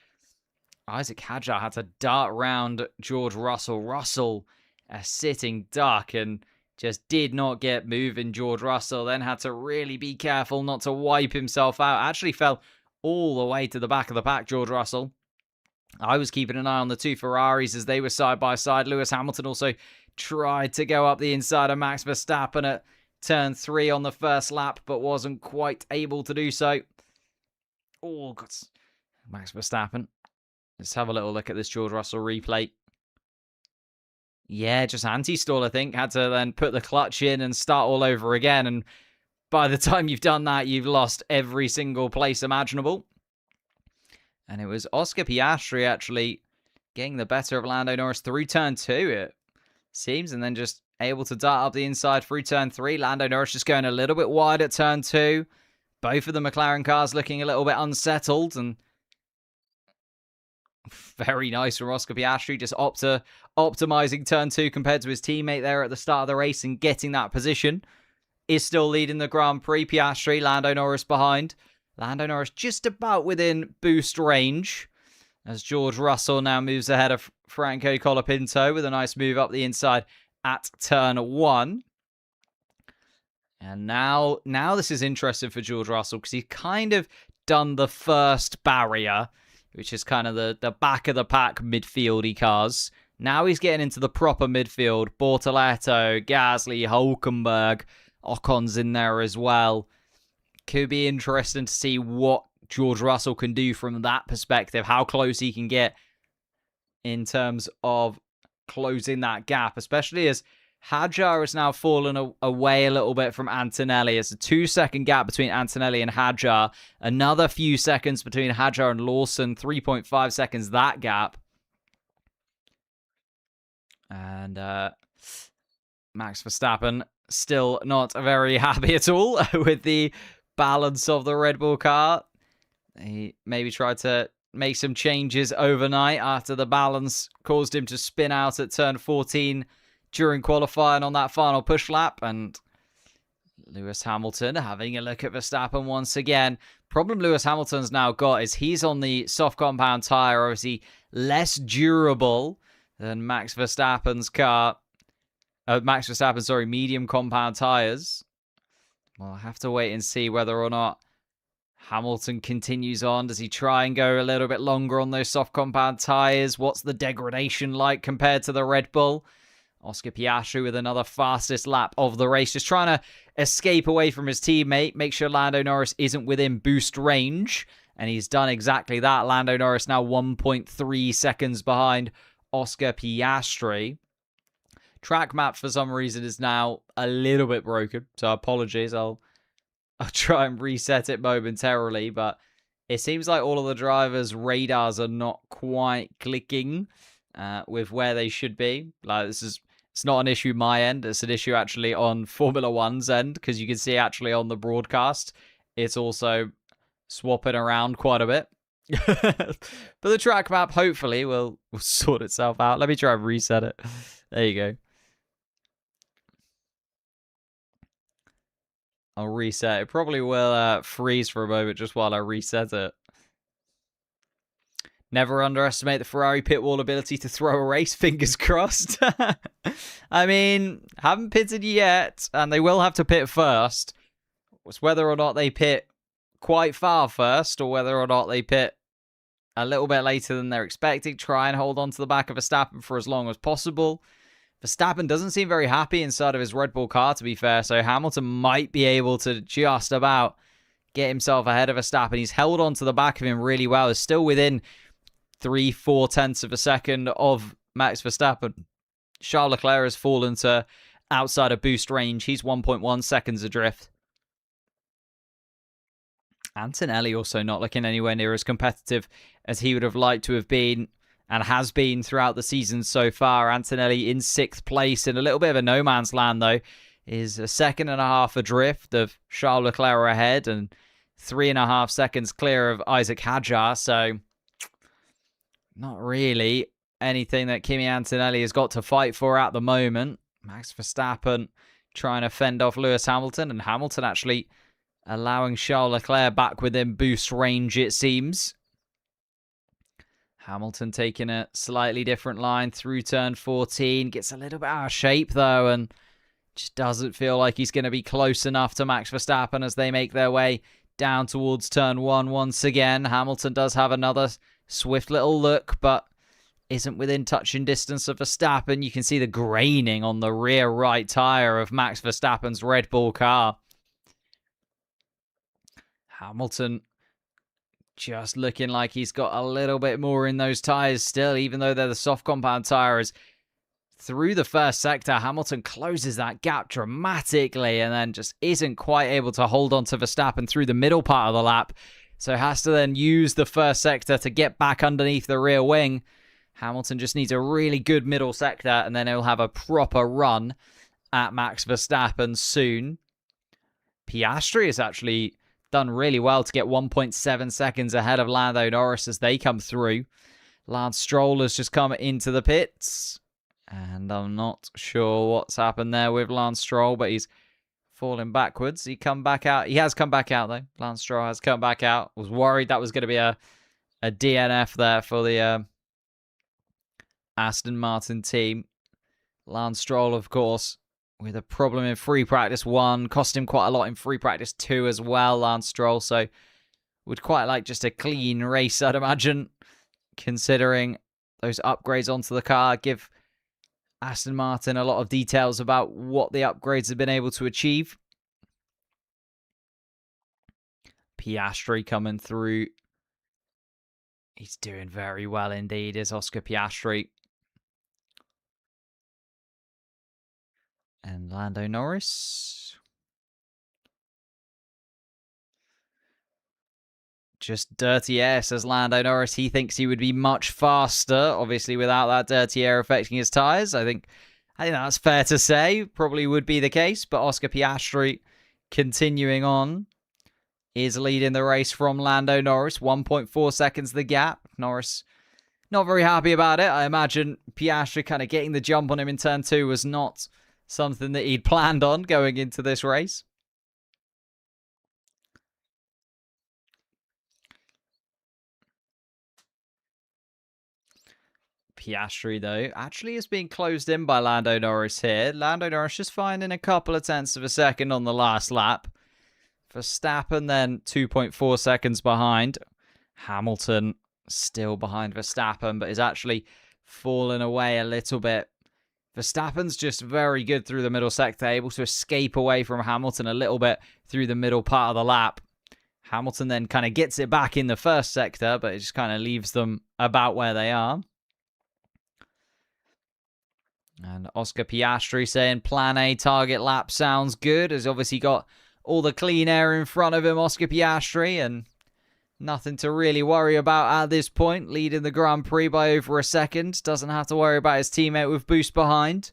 Isaac Hadjar had to dart round George Russell. Russell, a sitting duck, and just did not get moving. George Russell then had to really be careful not to wipe himself out. Actually fell all the way to the back of the pack, George Russell. I was keeping an eye on the 2 Ferraris as they were side by side. Lewis Hamilton also tried to go up the inside of Max Verstappen at turn 3 on the first lap, but wasn't quite able to do so. Oh, God. Max Verstappen. Let's have a little look at this George Russell replay. Yeah, just anti-stall, I think. Had to then put the clutch in and start all over again. And by the time you've done that, you've lost every single place imaginable. And it was Oscar Piastri actually getting the better of Lando Norris through turn 2, it seems, and then just able to dart up the inside through turn 3. Lando Norris just going a little bit wide at turn 2. Both of the McLaren cars looking a little bit unsettled, and very nice from Oscar Piastri, just optimizing turn 2 compared to his teammate there at the start of the race and getting that position. Is still leading the Grand Prix. Piastri, Lando Norris behind. Lando Norris just about within boost range, as George Russell now moves ahead of Franco Colapinto with a nice move up the inside at turn 1. And now this is interesting for George Russell, because he's kind of done the first barrier, which is kind of the back of the pack midfieldy cars. Now he's getting into the proper midfield. Bortoletto, Gasly, Hulkenberg, Ocon's in there as well. Could be interesting to see what George Russell can do from that perspective, how close he can get in terms of closing that gap, especially as Hadjar has now fallen away a little bit from Antonelli. It's a 2-second gap between Antonelli and Hadjar. Another few seconds between Hadjar and Lawson. 3.5 seconds, that gap. And Max Verstappen still not very happy at all with the balance of the Red Bull car. He maybe tried to make some changes overnight after the balance caused him to spin out at turn 14 during qualifying on that final push lap. And Lewis Hamilton having a look at Verstappen once again. Problem Lewis Hamilton's now got is he's on the soft compound tyre, obviously less durable than Max Verstappen's car. Medium compound tyres. Well, I'll have to wait and see whether or not Hamilton continues on. Does he try and go a little bit longer on those soft compound tyres? What's the degradation like compared to the Red Bull? Oscar Piastri with another fastest lap of the race, just trying to escape away from his teammate, make sure Lando Norris isn't within boost range, and he's done exactly that. Lando Norris now 1.3 seconds behind Oscar Piastri. Track map for some reason is now a little bit broken, so apologies. I'll try and reset it momentarily, but it seems like all of the drivers' radars are not quite clicking with where they should be. Like, it's not an issue my end. It's an issue actually on Formula One's end, because you can see actually on the broadcast, it's also swapping around quite a bit. But the track map hopefully will sort itself out. Let me try and reset it. There you go. I'll reset. It probably will freeze for a moment just while I reset it. Never underestimate the Ferrari pit wall ability to throw a race, fingers crossed. I mean, haven't pitted yet, and they will have to pit first. It's whether or not they pit quite far first, or whether or not they pit a little bit later than they're expecting. Try and hold on to the back of Verstappen for as long as possible. Verstappen doesn't seem very happy inside of his Red Bull car, to be fair, so Hamilton might be able to just about get himself ahead of Verstappen. He's held on to the back of him really well. He's still within 3/4 tenths of a second of Max Verstappen. Charles Leclerc has fallen to outside of boost range. He's 1.1 seconds adrift. Antonelli also not looking anywhere near as competitive as he would have liked to have been, and has been throughout the season so far. Antonelli in 6th place in a little bit of a no man's land, though. Is a 1.5 seconds adrift of Charles Leclerc ahead, and 3.5 seconds clear of Isaac Hadjar. So, not really anything that Kimi Antonelli has got to fight for at the moment. Max Verstappen trying to fend off Lewis Hamilton, and Hamilton actually allowing Charles Leclerc back within boost range, it seems. Hamilton taking a slightly different line through turn 14. Gets a little bit out of shape, though, and just doesn't feel like he's going to be close enough to Max Verstappen as they make their way down towards turn 1 once again. Hamilton does have another swift little look, but isn't within touching distance of Verstappen. You can see the graining on the rear right tyre of Max Verstappen's Red Bull car. Hamilton just looking like he's got a little bit more in those tyres still, even though they're the soft compound tyres. Through the first sector, Hamilton closes that gap dramatically and then just isn't quite able to hold on to Verstappen through the middle part of the lap. So has to then use the first sector to get back underneath the rear wing. Hamilton just needs a really good middle sector and then he'll have a proper run at Max Verstappen soon. Piastri has actually done really well to get 1.7 seconds ahead of Lando Norris as they come through. Lance Stroll has just come into the pits. And I'm not sure what's happened there with Lance Stroll, but he's falling backwards. He come back out. He has come back out, though. Lance Stroll has come back out. Was worried that was going to be a DNF there for the Aston Martin team. Lance Stroll, of course, with a problem in free practice 1. Cost him quite a lot in free practice 2 as well, Lance Stroll. So would quite like just a clean race, I'd imagine, considering those upgrades onto the car. Give Aston Martin a lot of details about what the upgrades have been able to achieve. Piastri coming through. He's doing very well indeed, is Oscar Piastri. And Lando Norris. Just dirty air, says Lando Norris. He thinks he would be much faster, obviously without that dirty air affecting his tyres. I think that's fair to say. Probably would be the case. But Oscar Piastri, continuing on, is leading the race from Lando Norris. 1.4 seconds the gap. Norris not very happy about it. I imagine Piastri kind of getting the jump on him in turn 2 was not something that he'd planned on going into this race. Piastri, though, actually is being closed in by Lando Norris here. Lando Norris just finding a couple of tenths of a second on the last lap. Verstappen then 2.4 seconds behind. Hamilton still behind Verstappen, but is actually falling away a little bit. Verstappen's just very good through the middle sector, able to escape away from Hamilton a little bit through the middle part of the lap. Hamilton then kind of gets it back in the first sector, but it just kind of leaves them about where they are. And Oscar Piastri saying plan A target lap sounds good. Has obviously got all the clean air in front of him, Oscar Piastri, and nothing to really worry about at this point. Leading the Grand Prix by over a second. Doesn't have to worry about his teammate with boost behind.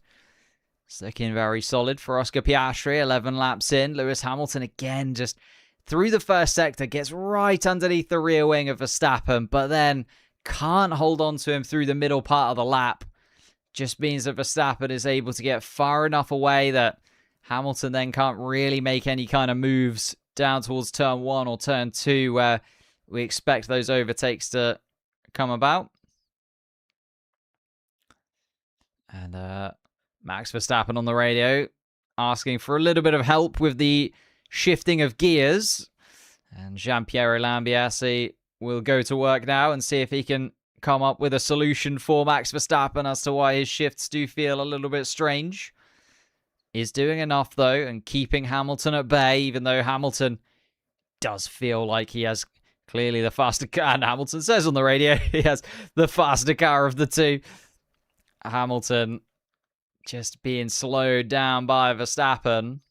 It's looking very solid for Oscar Piastri. 11 laps in. Lewis Hamilton again just through the first sector. Gets right underneath the rear wing of Verstappen, but then can't hold on to him through the middle part of the lap. Just means that Verstappen is able to get far enough away that Hamilton then can't really make any kind of moves down towards turn 1 or turn 2 where we expect those overtakes to come about. And Max Verstappen on the radio asking for a little bit of help with the shifting of gears. And Gianpiero Lambiase will go to work now and see if he can come up with a solution for Max Verstappen as to why his shifts do feel a little bit strange. Is doing enough, though, and keeping Hamilton at bay, even though Hamilton does feel like he has clearly the faster car. And Hamilton says on the radio he has the faster car of the two. Hamilton just being slowed down by Verstappen.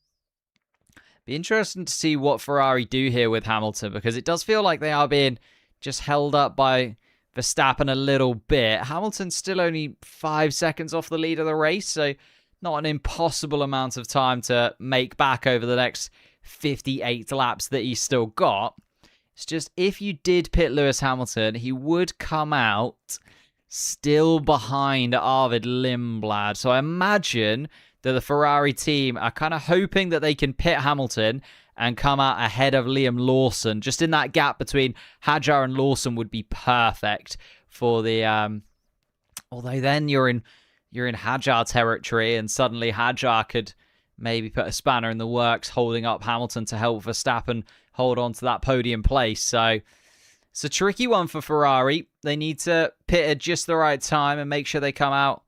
Be interesting to see what Ferrari do here with Hamilton, because it does feel like they are being just held up by Verstappen a little bit. Hamilton's still only 5 seconds off the lead of the race, so not an impossible amount of time to make back over the next 58 laps that he's still got. It's just if you did pit Lewis Hamilton, he would come out still behind Arvid Lindblad. So I imagine that the Ferrari team are kind of hoping that they can pit Hamilton and come out ahead of Liam Lawson. Just in that gap between Hadjar and Lawson would be perfect for the... although then you're in Hadjar territory, and suddenly Hadjar could maybe put a spanner in the works, holding up Hamilton to help Verstappen hold on to that podium place. So It's a tricky one for Ferrari. They need to pit at just the right time and make sure they come out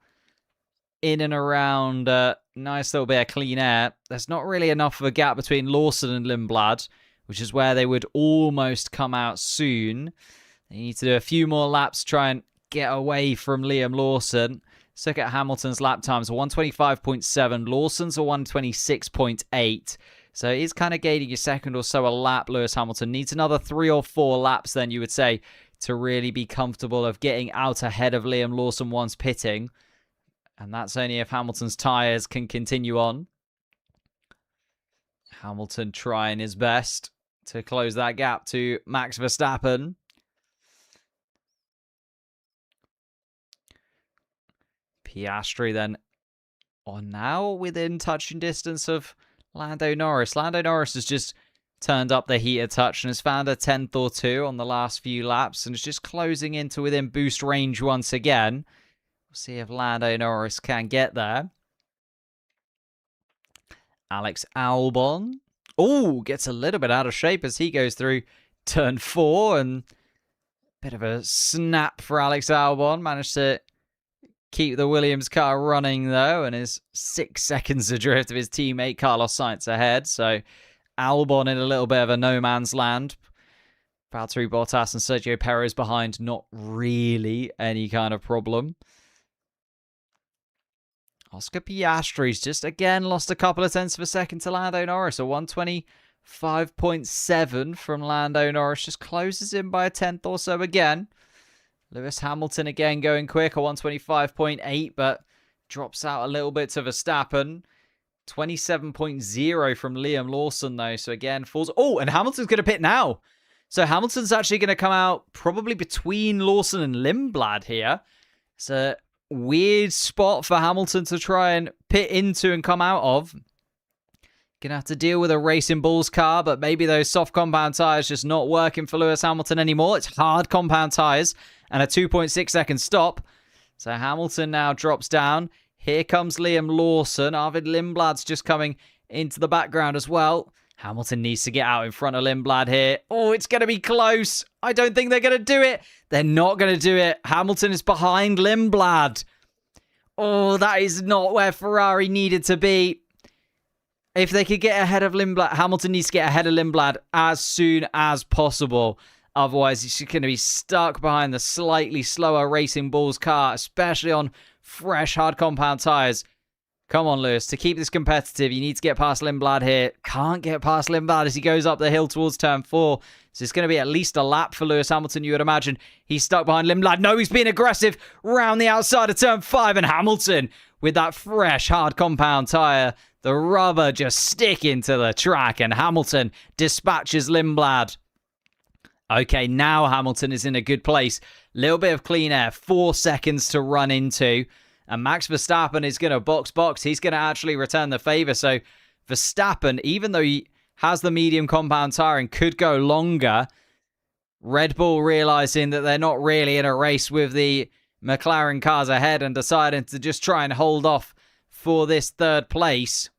in and around nice little bit of clean air. There's not really enough of a gap between Lawson and Lindblad, which is where they would almost come out soon. They need to do a few more laps to try and get away from Liam Lawson. Let's look at Hamilton's lap times. 125.7. Lawson's a 126.8. So he's kind of gaining a second or so a lap. Lewis Hamilton needs another 3 or 4 laps, then you would say, to really be comfortable of getting out ahead of Liam Lawson once pitting. And that's only if Hamilton's tyres can continue on. Hamilton trying his best to close that gap to Max Verstappen. Piastri then on now within touching distance of Lando Norris. Lando Norris has just turned up the heat a touch and has found a 10th or 2 on the last few laps and is just closing into within boost range once again. We'll see if Lando Norris can get there. Alex Albon. Oh, gets a little bit out of shape as he goes through turn 4 and bit of a snap for Alex Albon. Managed to keep the Williams car running, though, and is 6 seconds adrift of his teammate Carlos Sainz ahead. So Albon in a little bit of a no man's land. Valtteri Bottas and Sergio Perez behind, not really any kind of problem. Oscar Piastri's just again lost a couple of tenths of a second to Lando Norris. A 125.7 from Lando Norris just closes in by a 10th or so again. Lewis Hamilton again going quick, a 125.8, but drops out a little bit to Verstappen. 27.0 from Liam Lawson, though. So again, falls. Oh, and Hamilton's going to pit now. So Hamilton's actually going to come out probably between Lawson and Lindblad here. It's a weird spot for Hamilton to try and pit into and come out of. Gonna have to deal with a Racing Bulls car, but maybe those soft compound tyres just not working for Lewis Hamilton anymore. It's hard compound tyres and a 2.6 second stop. So Hamilton now drops down. Here comes Liam Lawson. Arvid Lindblad's just coming into the background as well. Hamilton needs to get out in front of Lindblad here. Oh, it's going to be close. I don't think they're going to do it. They're not going to do it. Hamilton is behind Lindblad. Oh, that is not where Ferrari needed to be. If they could get ahead of Lindblad, Hamilton needs to get ahead of Lindblad as soon as possible. Otherwise, he's going to be stuck behind the slightly slower Racing Bulls car, especially on fresh hard compound tyres. Come on, Lewis. To keep this competitive, you need to get past Lindblad here. Can't get past Lindblad as he goes up the hill towards turn 4. So it's going to be at least a lap for Lewis Hamilton, you would imagine. He's stuck behind Lindblad. No, he's being aggressive round the outside of turn 5. And Hamilton, with that fresh hard compound tyre, the rubber just sticking to the track. And Hamilton dispatches Lindblad. Okay, now Hamilton is in a good place. Little bit of clean air. 4 seconds to run into. And Max Verstappen is going to box. He's going to actually return the favour. So Verstappen, even though he has the medium compound tyre and could go longer, Red Bull realising that they're not really in a race with the McLaren cars ahead and deciding to just try and hold off for this 3rd place.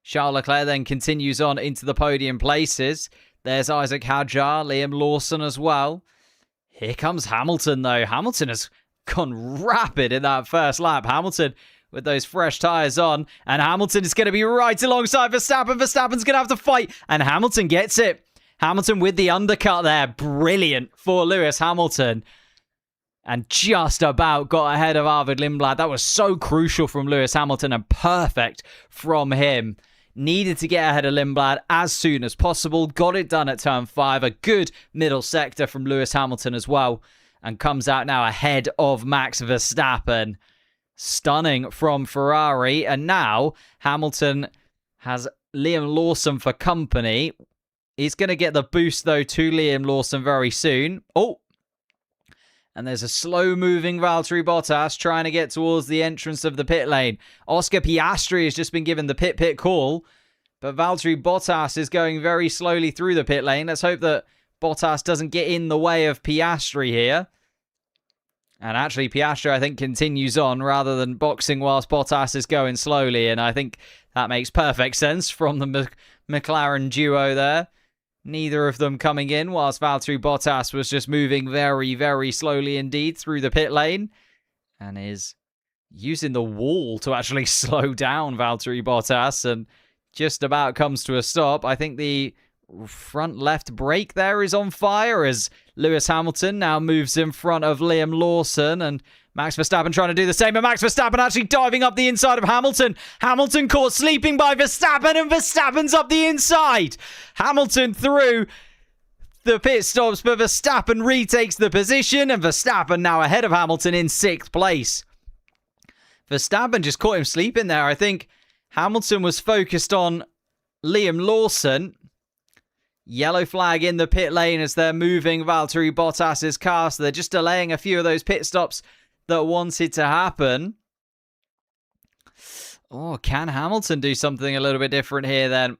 Charles Leclerc then continues on into the podium places. There's Isaac Hadjar, Liam Lawson as well. Here comes Hamilton, though. Hamilton has gone rapid in that first lap. Hamilton with those fresh tyres on. And Hamilton is going to be right alongside Verstappen. Verstappen's going to have to fight. And Hamilton gets it. Hamilton with the undercut there. Brilliant for Lewis Hamilton. And just about got ahead of Arvid Lindblad. That was so crucial from Lewis Hamilton and perfect from him. Needed to get ahead of Lindblad as soon as possible. Got it done at turn 5. A good middle sector from Lewis Hamilton as well. And comes out now ahead of Max Verstappen. Stunning from Ferrari. And now Hamilton has Liam Lawson for company. He's going to get the boost, though, to Liam Lawson very soon. Oh! And there's a slow-moving Valtteri Bottas trying to get towards the entrance of the pit lane. Oscar Piastri has just been given the pit call. But Valtteri Bottas is going very slowly through the pit lane. Let's hope that Bottas doesn't get in the way of Piastri here. And actually, Piastri, I think, continues on rather than boxing whilst Bottas is going slowly. And I think that makes perfect sense from the McLaren duo there. Neither of them coming in, whilst Valtteri Bottas was just moving very, very slowly indeed through the pit lane. And is using the wall to actually slow down Valtteri Bottas and just about comes to a stop. I think the front left brake there is on fire as Lewis Hamilton now moves in front of Liam Lawson and Max Verstappen trying to do the same, and Max Verstappen actually diving up the inside of Hamilton. Hamilton caught sleeping by Verstappen, and Verstappen's up the inside. Hamilton through the pit stops, but Verstappen retakes the position, and Verstappen now ahead of Hamilton in 6th place. Verstappen just caught him sleeping there. I think Hamilton was focused on Liam Lawson. Yellow flag in the pit lane as they're moving Valtteri Bottas's car, so they're just delaying a few of those pit stops that wanted to happen. Oh, can Hamilton do something a little bit different here then?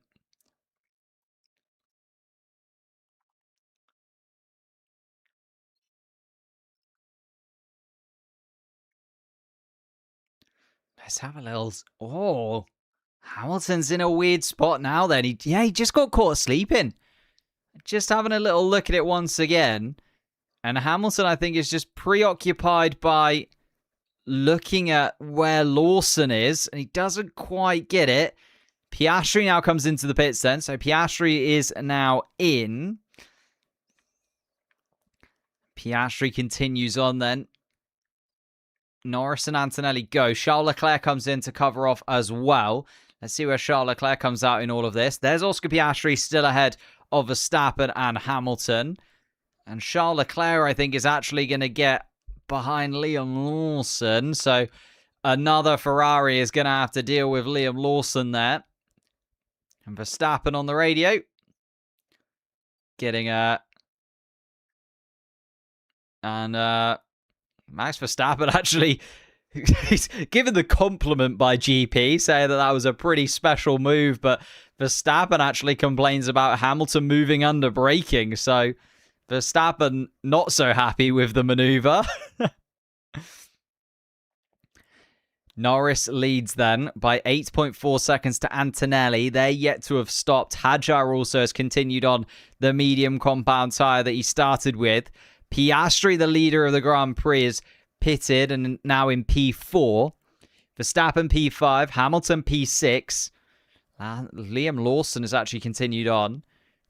Let's have a little... Oh, Hamilton's in a weird spot now then. He just got caught sleeping. Just having a little look at it once again. And Hamilton, I think, is just preoccupied by looking at where Lawson is. And he doesn't quite get it. Piastri now comes into the pits then. So Piastri is now in. Piastri continues on then. Norris and Antonelli go. Charles Leclerc comes in to cover off as well. Let's see where Charles Leclerc comes out in all of this. There's Oscar Piastri still ahead of Verstappen and Hamilton. And Charles Leclerc, I think, is actually going to get behind Liam Lawson. So another Ferrari is going to have to deal with Liam Lawson there. And Verstappen on the radio. Getting a... And Max Verstappen actually... He's given the compliment by GP, saying that was a pretty special move. But Verstappen actually complains about Hamilton moving under braking. So... Verstappen not so happy with the maneuver. Norris leads then by 8.4 seconds to Antonelli. They're yet to have stopped. Hadjar also has continued on the medium compound tyre that he started with. Piastri, the leader of the Grand Prix, is pitted and now in P4. Verstappen P5, Hamilton P6. Liam Lawson has actually continued on.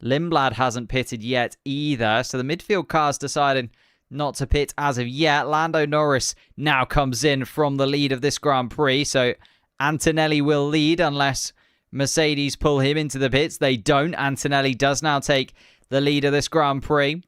Lindblad hasn't pitted yet either, so the midfield car's deciding not to pit as of yet. Lando Norris now comes in from the lead of this Grand Prix, so Antonelli will lead unless Mercedes pull him into the pits. They don't. Antonelli does now take the lead of this Grand Prix.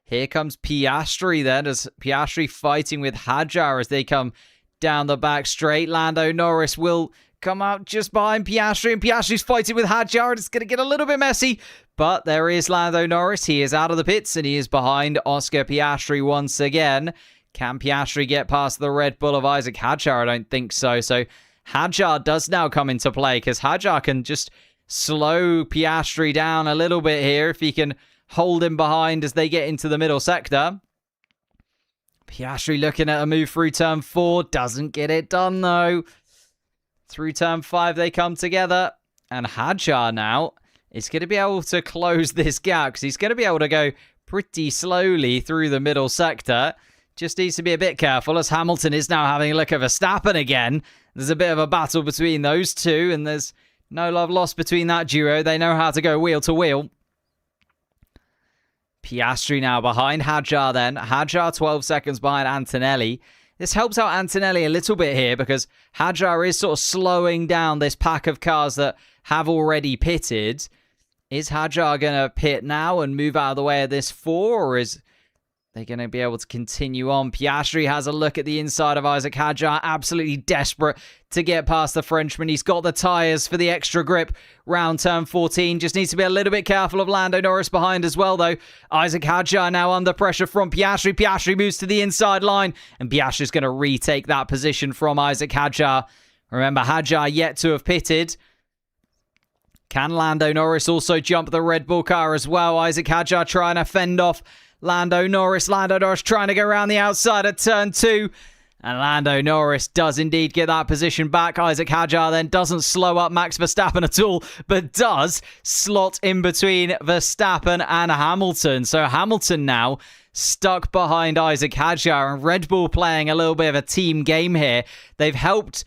Here comes Piastri then, as Piastri fighting with Hadjar as they come down the back straight. Lando Norris will come out just behind Piastri, and Piastri's fighting with Hadjar. It's going to get a little bit messy, but there is Lando Norris. He is out of the pits, and he is behind Oscar Piastri once again. Can Piastri get past the Red Bull of Isaac Hadjar? I don't think so. So Hadjar does now come into play, because Hadjar can just slow Piastri down a little bit here if he can hold him behind as they get into the middle sector. Piastri looking at a move through turn 4. Doesn't get it done, though. Through turn 5, they come together. And Hadjar now is going to be able to close this gap, because he's going to be able to go pretty slowly through the middle sector. Just needs to be a bit careful, as Hamilton is now having a look at Verstappen again. There's a bit of a battle between those two, and there's no love lost between that duo. They know how to go wheel to wheel. Piastri now behind Hadjar then. Hadjar 12 seconds behind Antonelli. This helps out Antonelli a little bit here, because Hadjar is sort of slowing down this pack of cars that have already pitted. Is Hadjar going to pit now and move out of the way of this 4, or is they going to be able to continue on? Piastri has a look at the inside of Isaac Hadjar, absolutely desperate to get past the Frenchman. He's got the tyres for the extra grip round turn 14. Just needs to be a little bit careful of Lando Norris behind as well, though. Isaac Hadjar now under pressure from Piastri. Piastri moves to the inside line, and Piastri's going to retake that position from Isaac Hadjar. Remember, Hadjar yet to have pitted. Can Lando Norris also jump the Red Bull car as well? Isaac Hadjar trying to fend off Lando Norris. Lando Norris trying to go around the outside at turn 2. And Lando Norris does indeed get that position back. Isaac Hadjar then doesn't slow up Max Verstappen at all, but does slot in between Verstappen and Hamilton. So Hamilton now stuck behind Isaac Hadjar, and Red Bull playing a little bit of a team game here. They've helped.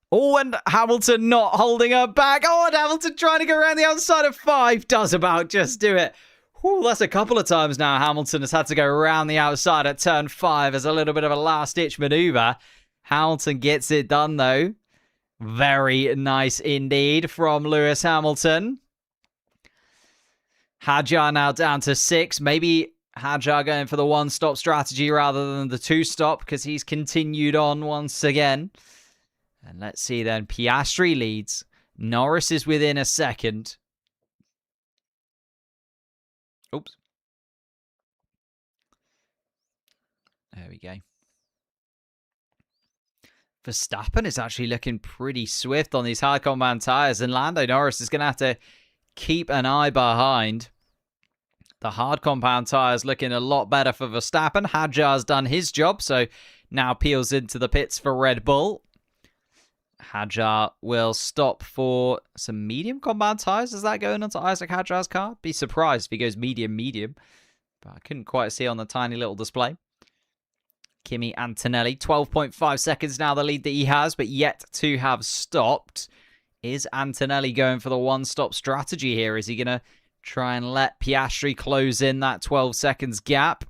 Oh, and Hamilton not holding her back. Oh, and Hamilton trying to go around the outside of 5. Does about just do it. Whew, that's a couple of times now Hamilton has had to go around the outside at turn 5 as a little bit of a last-ditch maneuver. Hamilton gets it done, though. Very nice indeed from Lewis Hamilton. Hadjar now down to 6. Maybe Hadjar going for the one-stop strategy rather than the two-stop because he's continued on once again. And let's see then. Piastri leads. Norris is within a second. Oops. There we go. Verstappen is actually looking pretty swift on these hard compound tyres, and Lando Norris is going to have to keep an eye behind. The hard compound tyres looking a lot better for Verstappen. Hadjar's done his job, so now peels into the pits for Red Bull. Hadjar will stop for some medium compound tyres. Is that going onto Isaac Hadjar's car? Be surprised if he goes medium. But I couldn't quite see on the tiny little display. Kimi Antonelli, 12.5 seconds now the lead that he has, but yet to have stopped. Is Antonelli going for the one-stop strategy here? Is he going to try and let Piastri close in that 12 seconds gap?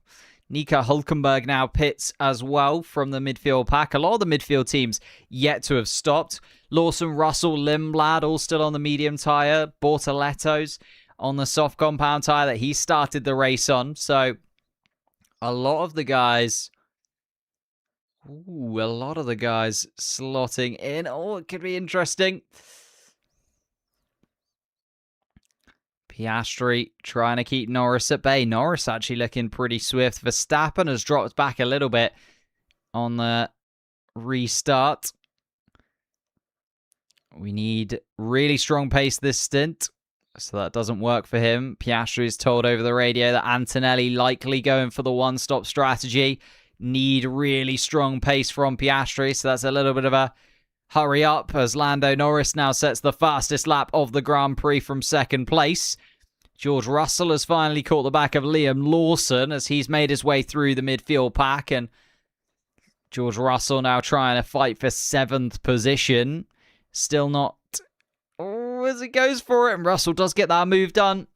Nico Hülkenberg now pits as well from the midfield pack. A lot of the midfield teams yet to have stopped. Lawson, Russell, Lindblad all still on the medium tyre. Bortoletto's on the soft compound tyre that he started the race on. So a lot of the guys... Ooh, a lot of the guys slotting in. Oh, it could be interesting. Piastri trying to keep Norris at bay. Norris actually looking pretty swift. Verstappen has dropped back a little bit on the restart. We need really strong pace this stint, so that doesn't work for him. Piastri is told over the radio that Antonelli likely going for the one-stop strategy. Need really strong pace from Piastri, so that's a little bit of a hurry up as Lando Norris now sets the fastest lap of the Grand Prix from second place. George Russell has finally caught the back of Liam Lawson as he's made his way through the midfield pack, and George Russell now trying to fight for 7th position. Still not... Oh, as it goes for it, and Russell does get that move done.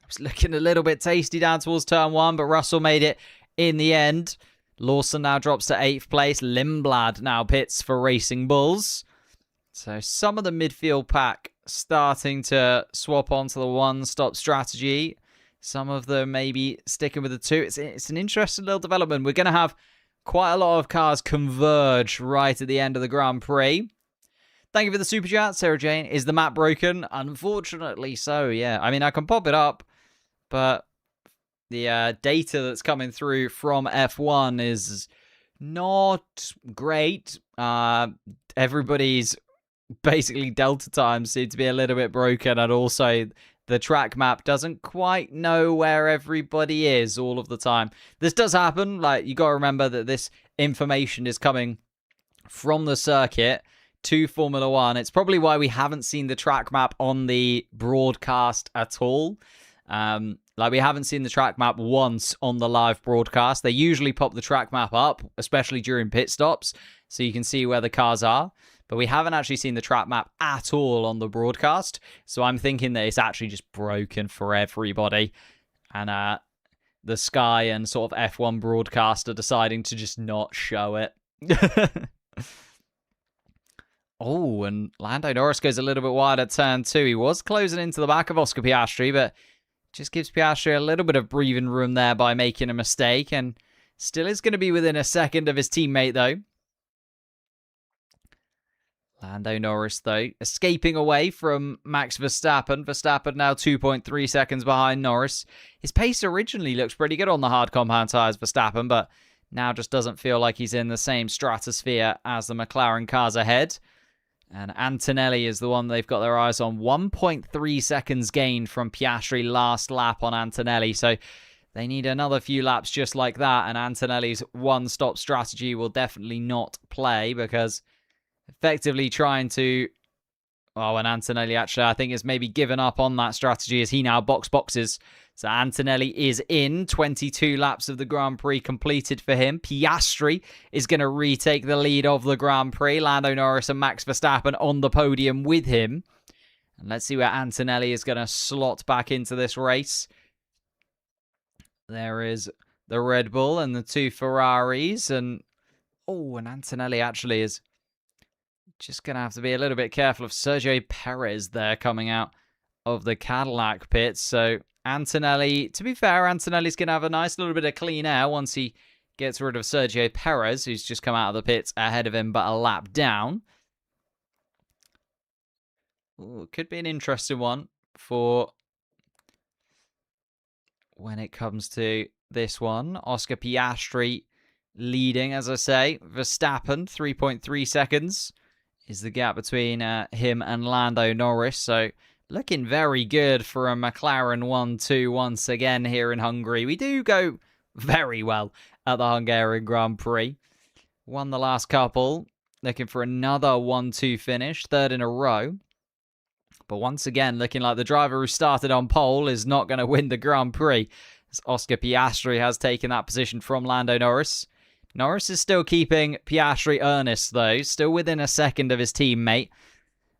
It was looking a little bit tasty down towards turn 1, but Russell made it in the end. Lawson now drops to 8th place. Lindblad now pits for Racing Bulls. So some of the midfield pack starting to swap onto the one-stop strategy. Some of them maybe sticking with the 2. It's an interesting little development. We're going to have quite a lot of cars converge right at the end of the Grand Prix. Thank you for the super chat, Sarah Jane. Is the map broken? Unfortunately so, yeah. I mean, I can pop it up, but the data that's coming through from F1 is not great. Everybody's basically delta times seem to be a little bit broken, and also the track map doesn't quite know where everybody is all of the time. This does happen. Like, you got to remember that this information is coming from the circuit to Formula One. It's probably why we haven't seen the track map on the broadcast at all. Like, we haven't seen the track map once on the live broadcast. They usually pop the track map up, especially during pit stops, so you can see where the cars are. But we haven't actually seen the track map at all on the broadcast. So I'm thinking that it's actually just broken for everybody. And the Sky and sort of F1 broadcast are deciding to just not show it. Oh, and Lando Norris goes a little bit wide at turn 2. He was closing into the back of Oscar Piastri, but just gives Piastri a little bit of breathing room there by making a mistake. And still is going to be within a second of his teammate, though. Lando Norris, though, escaping away from Max Verstappen. Verstappen now 2.3 seconds behind Norris. His pace originally looks pretty good on the hard compound tyres, Verstappen, but now just doesn't feel like he's in the same stratosphere as the McLaren cars ahead. And Antonelli is the one they've got their eyes on. 1.3 seconds gained from Piastri last lap on Antonelli. So They need another few laps just like that, and Antonelli's one-stop strategy will definitely not play, because effectively trying to... Oh, and Antonelli actually, I think, has maybe given up on that strategy as he now boxes. So Antonelli is in. 22 laps of the Grand Prix completed for him. Piastri is going to retake the lead of the Grand Prix. Lando Norris and Max Verstappen on the podium with him. And let's see where Antonelli is going to slot back into this race. There is the Red Bull and the 2 Ferraris. And Antonelli actually is just going to have to be a little bit careful of Sergio Perez there coming out of the Cadillac pits. So Antonelli, to be fair, Antonelli's going to have a nice little bit of clean air once he gets rid of Sergio Perez, who's just come out of the pits ahead of him but a lap down. Ooh, could be an interesting one for when it comes to this one. Oscar Piastri leading, as I say. Verstappen, 3.3 seconds is the gap between him and Lando Norris. So looking very good for a McLaren 1-2 once again here in Hungary. We do go very well at the Hungarian Grand Prix. Won the last couple. Looking for another 1-2 finish. Third in a row. But once again, looking like the driver who started on pole is not going to win the Grand Prix, as Oscar Piastri has taken that position from Lando Norris. Norris is still keeping Piastri earnest, though. Still within a second of his teammate.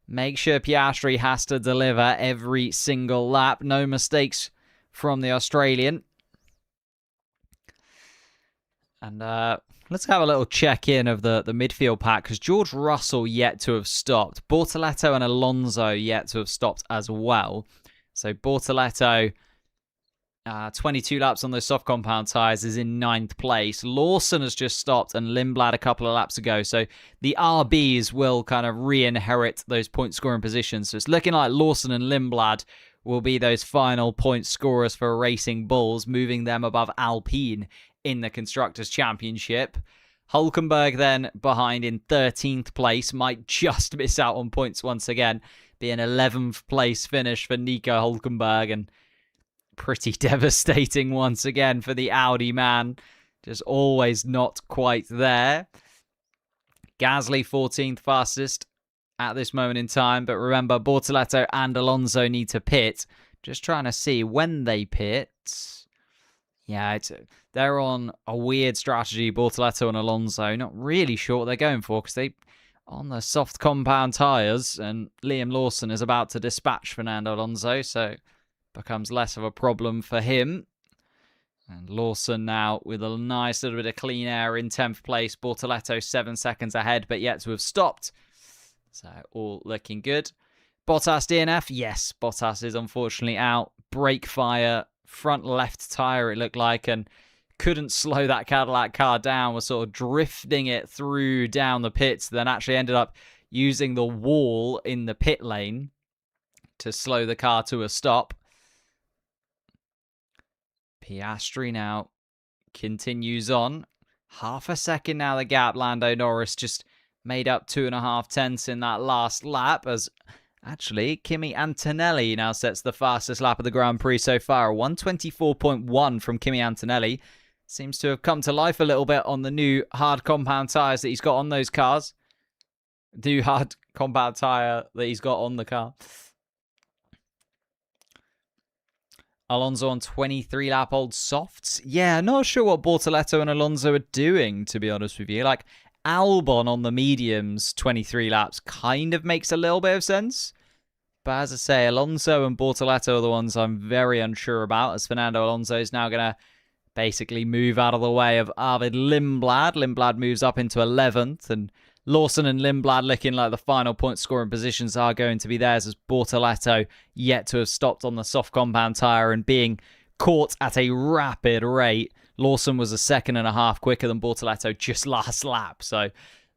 Make sure Piastri has to deliver every single lap. No mistakes from the Australian. And let's have a little check-in of the midfield pack, because George Russell yet to have stopped. Bortoleto and Alonso yet to have stopped as well. So Bortoleto, 22 laps on those soft compound tyres, is in 9th place. Lawson has just stopped, and Lindblad a couple of laps ago. So the RBs will kind of re-inherit those point-scoring positions. So it's looking like Lawson and Lindblad will be those final point scorers for Racing Bulls, moving them above Alpine in the Constructors' Championship. Hülkenberg then behind in 13th place, might just miss out on points once again. Be an 11th place finish for Nico Hülkenberg, and pretty devastating once again for the Audi man. Just always not quite there. Gasly 14th fastest at this moment in time, but remember, Bortoleto and Alonso need to pit. Just trying to see when they pit. Yeah, they're on a weird strategy, Bortoleto and Alonso. Not really sure what they're going for, because they on the soft compound tyres, and Liam Lawson is about to dispatch Fernando Alonso, so becomes less of a problem for him. And Lawson now with a nice little bit of clean air in 10th place. Bortoleto 7 seconds ahead, but yet to have stopped. So all looking good. Bottas DNF. Yes, Bottas is unfortunately out. Brake fire. Front left tyre, it looked like, and couldn't slow that Cadillac car down, was sort of drifting it through down the pits, then actually ended up using the wall in the pit lane to slow the car to a stop. Piastri now continues on. Half a second now the gap. Lando Norris just made up 2.5 tenths in that last lap, as actually, Kimi Antonelli now sets the fastest lap of the Grand Prix so far. 1:24.1 from Kimi Antonelli. Seems to have come to life a little bit on the new hard compound tyres that he's got on those cars. New hard compound tyre that he's got on the car. Alonso on 23-lap-old softs. Yeah, not sure what Bortoleto and Alonso are doing, to be honest with you. Like, Albon on the mediums, 23 laps, kind of makes a little bit of sense. But as I say, Alonso and Bortoleto are the ones I'm very unsure about, as Fernando Alonso is now going to basically move out of the way of Arvid Lindblad. Lindblad moves up into 11th, and Lawson and Lindblad looking like the final point scoring positions are going to be theirs, as Bortoleto yet to have stopped on the soft compound tyre and being caught at a rapid rate. Lawson was a 1.5 seconds quicker than Bortoleto just last lap. So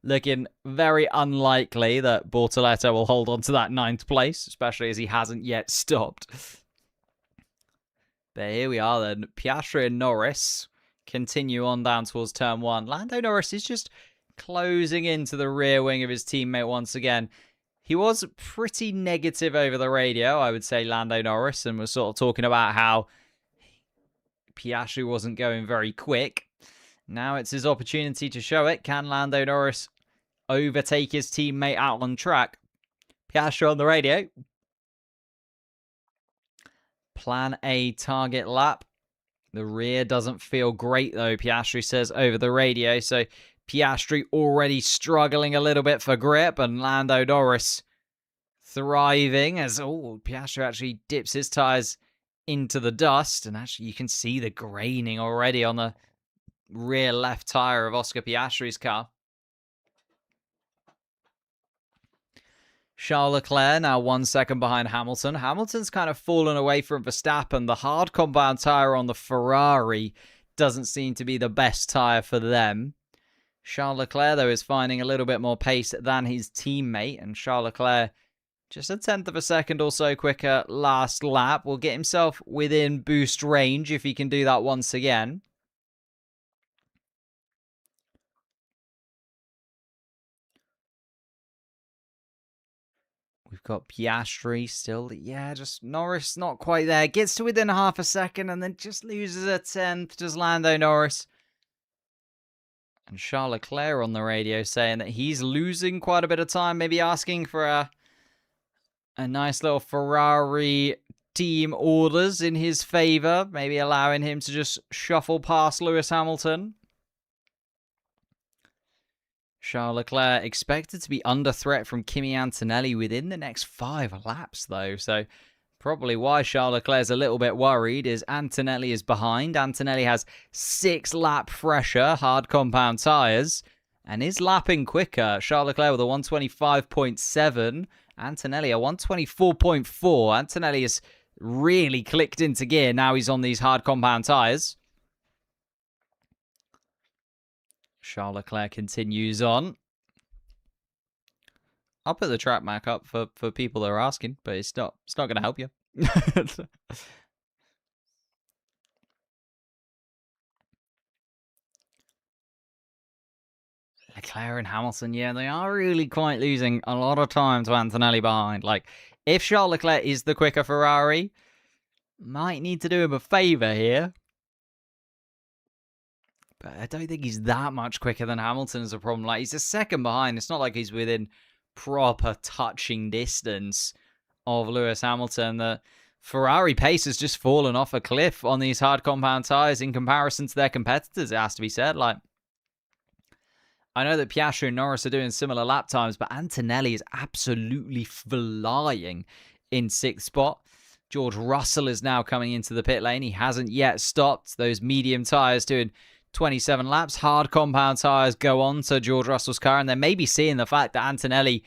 looking very unlikely that Bortoleto will hold on to that 9th place, especially as he hasn't yet stopped. But here we are then. Piastri and Norris continue on down towards turn 1. Lando Norris is just closing into the rear wing of his teammate once again. He was pretty negative over the radio, I would say, Lando Norris, and was sort of talking about how Piastri wasn't going very quick. Now it's his opportunity to show it. Can Lando Norris overtake his teammate out on track? Piastri on the radio. Plan a target lap. The rear doesn't feel great though, Piastri says over the radio. So Piastri already struggling a little bit for grip, and Lando Norris thriving as Piastri actually dips his tyres into the dust, and actually you can see the graining already on the rear left tyre of Oscar Piastri's car. Charles Leclerc now 1 second behind Hamilton. Hamilton's kind of fallen away from Verstappen. The hard compound tyre on the Ferrari doesn't seem to be the best tyre for them. Charles Leclerc, though, is finding a little bit more pace than his teammate, and Charles Leclerc just a tenth of a second or so quicker last lap. Will get himself within boost range if he can do that once again. We've got Piastri still. Yeah, just Norris not quite there. Gets to within half a second and then just loses a tenth. Just Lando Norris. And Charles Leclerc on the radio saying that he's losing quite a bit of time. Maybe asking for a nice little Ferrari team orders in his favour. Maybe allowing him to just shuffle past Lewis Hamilton. Charles Leclerc expected to be under threat from Kimi Antonelli within the next 5 laps, though. So probably why Charles Leclerc's a little bit worried is Antonelli is behind. Antonelli has 6 lap fresher hard compound tyres and is lapping quicker. Charles Leclerc with a 125.7. Antonelli a 124.4. Antonelli has really clicked into gear. Now he's on these hard compound tyres. Charles Leclerc continues on. I'll put the track back up for people that are asking, but it's not going to help you. Leclerc and Hamilton, yeah, they are really quite losing a lot of time to Antonelli behind. Like, if Charles Leclerc is the quicker Ferrari, might need to do him a favour here. But I don't think he's that much quicker than Hamilton is a problem. Like, he's a second behind. It's not like he's within proper touching distance of Lewis Hamilton. The Ferrari pace has just fallen off a cliff on these hard compound tyres in comparison to their competitors, it has to be said. Like, I know that Piastri and Norris are doing similar lap times, but Antonelli is absolutely flying in 6th spot. George Russell is now coming into the pit lane. He hasn't yet stopped. Those medium tyres doing 27 laps. Hard compound tyres go on to George Russell's car, and they're maybe seeing the fact that Antonelli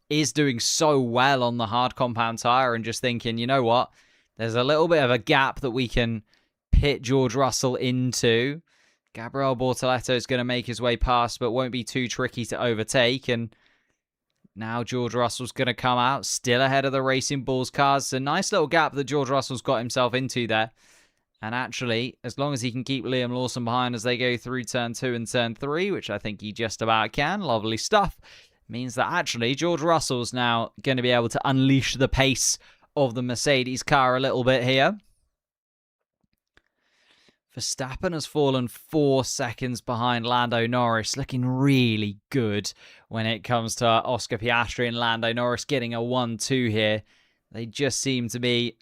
is doing so well on the hard compound tyre and just thinking, you know what, there's a little bit of a gap that we can pit George Russell into. Gabriel Bortoletto is going to make his way past, but won't be too tricky to overtake. And now George Russell's going to come out, still ahead of the Racing Bulls cars. It's a nice little gap that George Russell's got himself into there. And actually, as long as he can keep Liam Lawson behind as they go through turn 2 and turn 3, which I think he just about can, lovely stuff, means that actually George Russell's now going to be able to unleash the pace of the Mercedes car a little bit here. Verstappen has fallen 4 seconds behind Lando Norris, looking really good when it comes to Oscar Piastri and Lando Norris getting a 1-2 here. They just seem to be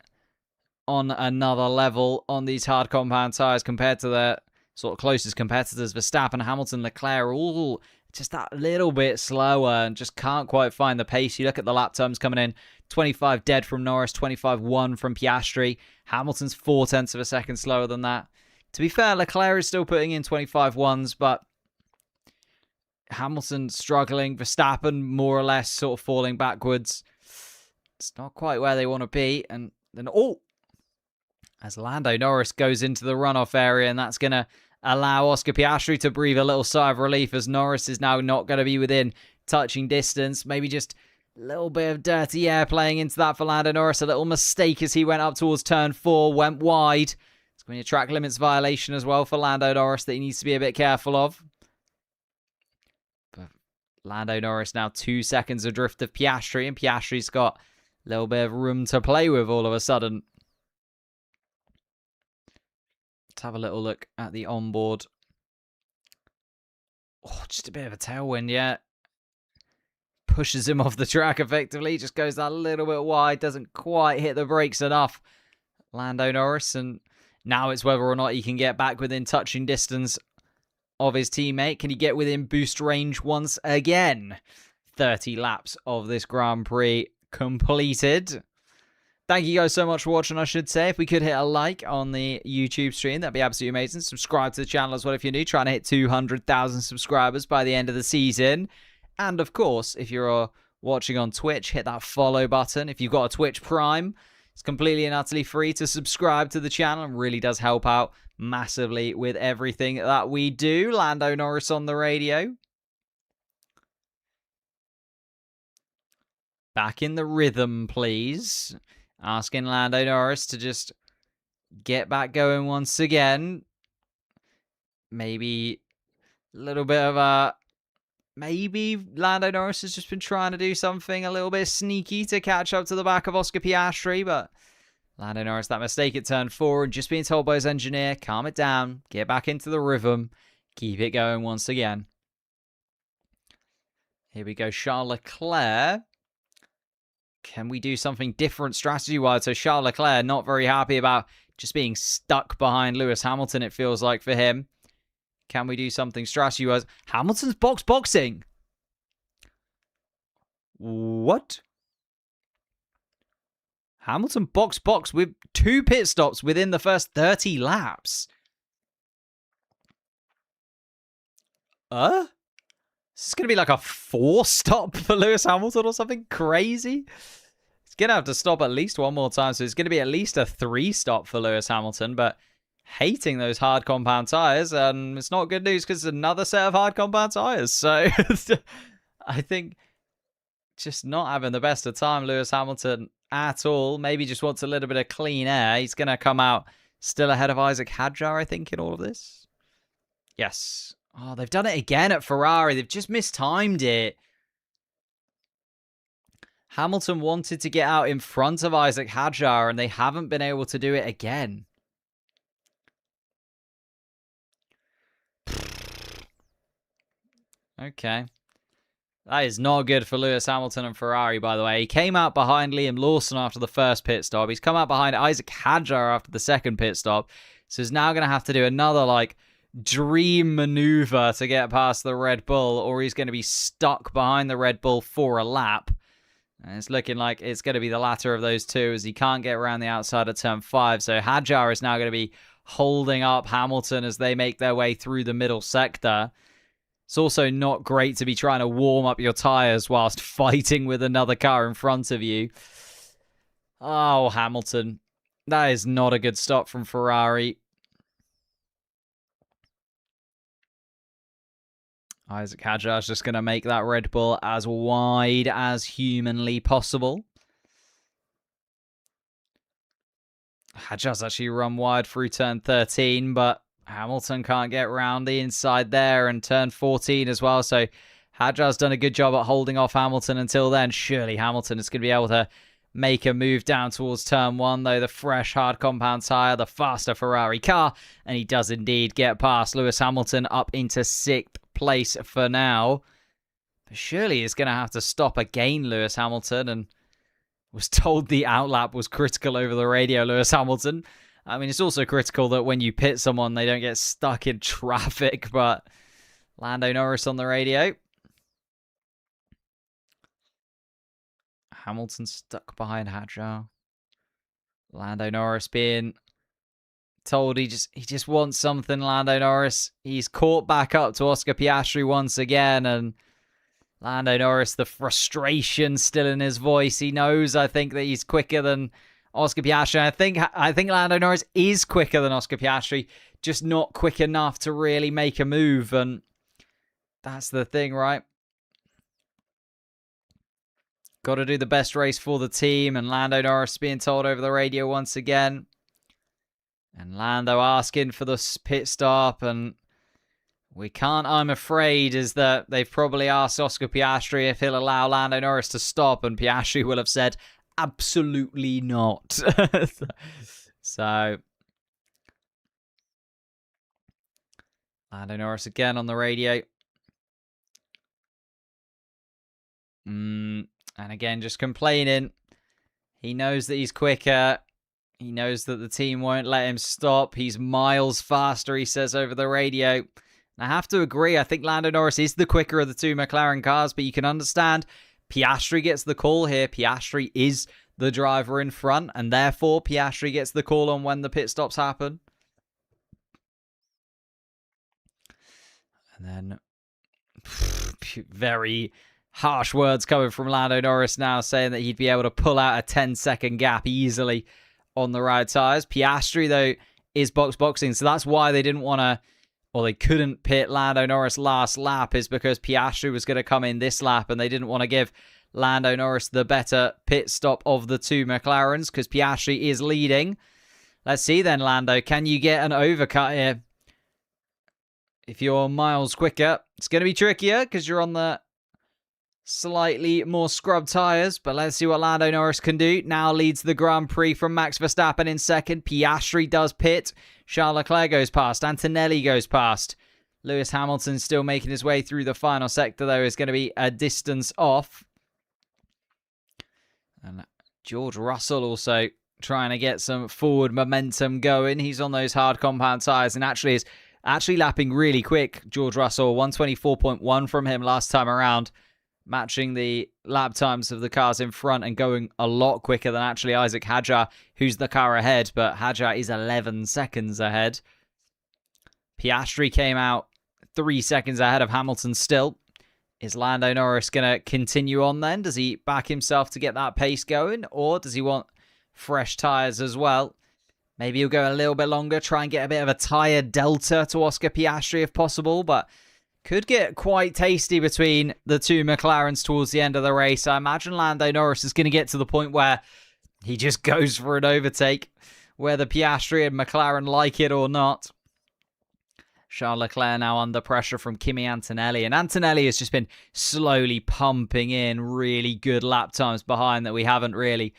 on another level on these hard compound tyres compared to their sort of closest competitors. Verstappen, Hamilton, Leclerc are all just that little bit slower and just can't quite find the pace. You look at the lap times coming in, 25 dead from Norris, 25.1 from Piastri. Hamilton's 0.4 of a second slower than that. To be fair, Leclerc is still putting in 25.1s, but Hamilton struggling. Verstappen more or less sort of falling backwards. It's not quite where they want to be. And then, as Lando Norris goes into the runoff area, and that's going to allow Oscar Piastri to breathe a little sigh of relief as Norris is now not going to be within touching distance. Maybe just a little bit of dirty air playing into that for Lando Norris. A little mistake as he went up towards turn 4, went wide. It's going to be a track limits violation as well for Lando Norris that he needs to be a bit careful of. But Lando Norris now 2 seconds adrift of Piastri, and Piastri's got a little bit of room to play with all of a sudden. Let's have a little look at the onboard. Oh, just a bit of a tailwind, yeah. Pushes him off the track effectively. Just goes that little bit wide. Doesn't quite hit the brakes enough. Lando Norris. And now it's whether or not he can get back within touching distance of his teammate. Can he get within boost range once again? 30 laps of this Grand Prix completed. Thank you guys so much for watching, I should say. If we could hit a like on the YouTube stream, that'd be absolutely amazing. Subscribe to the channel as well if you're new. Trying to hit 200,000 subscribers by the end of the season. And of course, if you're watching on Twitch, hit that follow button. If you've got a Twitch Prime, it's completely and utterly free to subscribe to the channel and really does help out massively with everything that we do. Lando Norris on the radio. Back in the rhythm, please. Asking Lando Norris to just get back going once again. Maybe a little bit of a... Maybe Lando Norris has just been trying to do something a little bit sneaky to catch up to the back of Oscar Piastri, but Lando Norris, that mistake at turn 4, and just being told by his engineer, calm it down, get back into the rhythm, keep it going once again. Here we go, Charles Leclerc. Can we do something different strategy-wise? So Charles Leclerc not very happy about just being stuck behind Lewis Hamilton, it feels like, for him. Can we do something strategy-wise? Hamilton's boxing. What? Hamilton box with 2 pit stops within the first 30 laps. This is going to be like a 4-stop for Lewis Hamilton or something crazy. He's going to have to stop at least one more time. So it's going to be at least a 3-stop for Lewis Hamilton. But hating those hard compound tyres. And it's not good news because it's another set of hard compound tyres. So I think just not having the best of time, Lewis Hamilton, at all. Maybe just wants a little bit of clean air. He's going to come out still ahead of Isaac Hadjar, I think, in all of this. Yes. Oh, they've done it again at Ferrari. They've just mistimed it. Hamilton wanted to get out in front of Isaac Hadjar, and they haven't been able to do it again. Okay. That is not good for Lewis Hamilton and Ferrari, by the way. He came out behind Liam Lawson after the first pit stop. He's come out behind Isaac Hadjar after the second pit stop. So he's now going to have to do another, like, dream maneuver to get past the Red Bull, or he's going to be stuck behind the Red Bull for a lap. And it's looking like it's going to be the latter of those two, as he can't get around the outside of turn 5. So Hadjar is now going to be holding up Hamilton as they make their way through the middle sector. It's also not great to be trying to warm up your tyres whilst fighting with another car in front of you. Oh, Hamilton. That is not a good stop from Ferrari. Isaac Hadjar is just going to make that Red Bull as wide as humanly possible. Hadjar's actually run wide through turn 13, but Hamilton can't get around the inside there, and turn 14 as well. So Hadjar's done a good job at holding off Hamilton until then. Surely Hamilton is going to be able to make a move down towards turn 1, though. The fresh hard compound tyre, the faster Ferrari car, and he does indeed get past Lewis Hamilton up into 6th place for now. But surely he's going to have to stop again, Lewis Hamilton, and was told the outlap was critical over the radio, Lewis Hamilton. I mean, it's also critical that when you pit someone, they don't get stuck in traffic, but Lando Norris on the radio. Hamilton stuck behind Hadjar. Lando Norris being told he just wants something, Lando Norris. He's caught back up to Oscar Piastri once again, and Lando Norris, the frustration still in his voice. He knows, I think, that he's quicker than Oscar Piastri. I think Lando Norris is quicker than Oscar Piastri, just not quick enough to really make a move, and that's the thing, right? Got to do the best race for the team, and Lando Norris being told over the radio once again. And Lando asking for the pit stop, and we can't, I'm afraid, is that they've probably asked Oscar Piastri if he'll allow Lando Norris to stop, and Piastri will have said, absolutely not. So, Lando Norris again on the radio. And again, just complaining. He knows that he's quicker. He knows that the team won't let him stop. He's miles faster, he says over the radio. And I have to agree. I think Lando Norris is the quicker of the two McLaren cars, but you can understand Piastri gets the call here. Piastri is the driver in front, and therefore Piastri gets the call on when the pit stops happen. And then very harsh words coming from Lando Norris now, saying that he'd be able to pull out a 10-second gap easily on the right tyres. Piastri, though, is boxing, so that's why they didn't want to, or they couldn't pit Lando Norris last lap, is because Piastri was going to come in this lap, and they didn't want to give Lando Norris the better pit stop of the two McLarens, because Piastri is leading. Let's see then, Lando, can you get an overcut here? If you're miles quicker, it's going to be trickier because you're on the slightly more scrubbed tyres, but let's see what Lando Norris can do. Now leads the Grand Prix from Max Verstappen in second. Piastri does pit. Charles Leclerc goes past. Antonelli goes past. Lewis Hamilton still making his way through the final sector, though, is going to be a distance off. And George Russell also trying to get some forward momentum going. He's on those hard compound tyres and actually is lapping really quick. George Russell, 124.1 from him last time around, matching the lap times of the cars in front and going a lot quicker than actually Isaac Hadjar, who's the car ahead, but Hadjar is 11 seconds ahead. Piastri came out 3 seconds ahead of Hamilton still. Is Lando Norris going to continue on then? Does he back himself to get that pace going, or does he want fresh tyres as well? Maybe he'll go a little bit longer, try and get a bit of a tyre delta to Oscar Piastri if possible, but could get quite tasty between the two McLarens towards the end of the race. I imagine Lando Norris is going to get to the point where he just goes for an overtake, whether Piastri and McLaren like it or not. Charles Leclerc now under pressure from Kimi Antonelli, and Antonelli has just been slowly pumping in really good lap times behind that we haven't really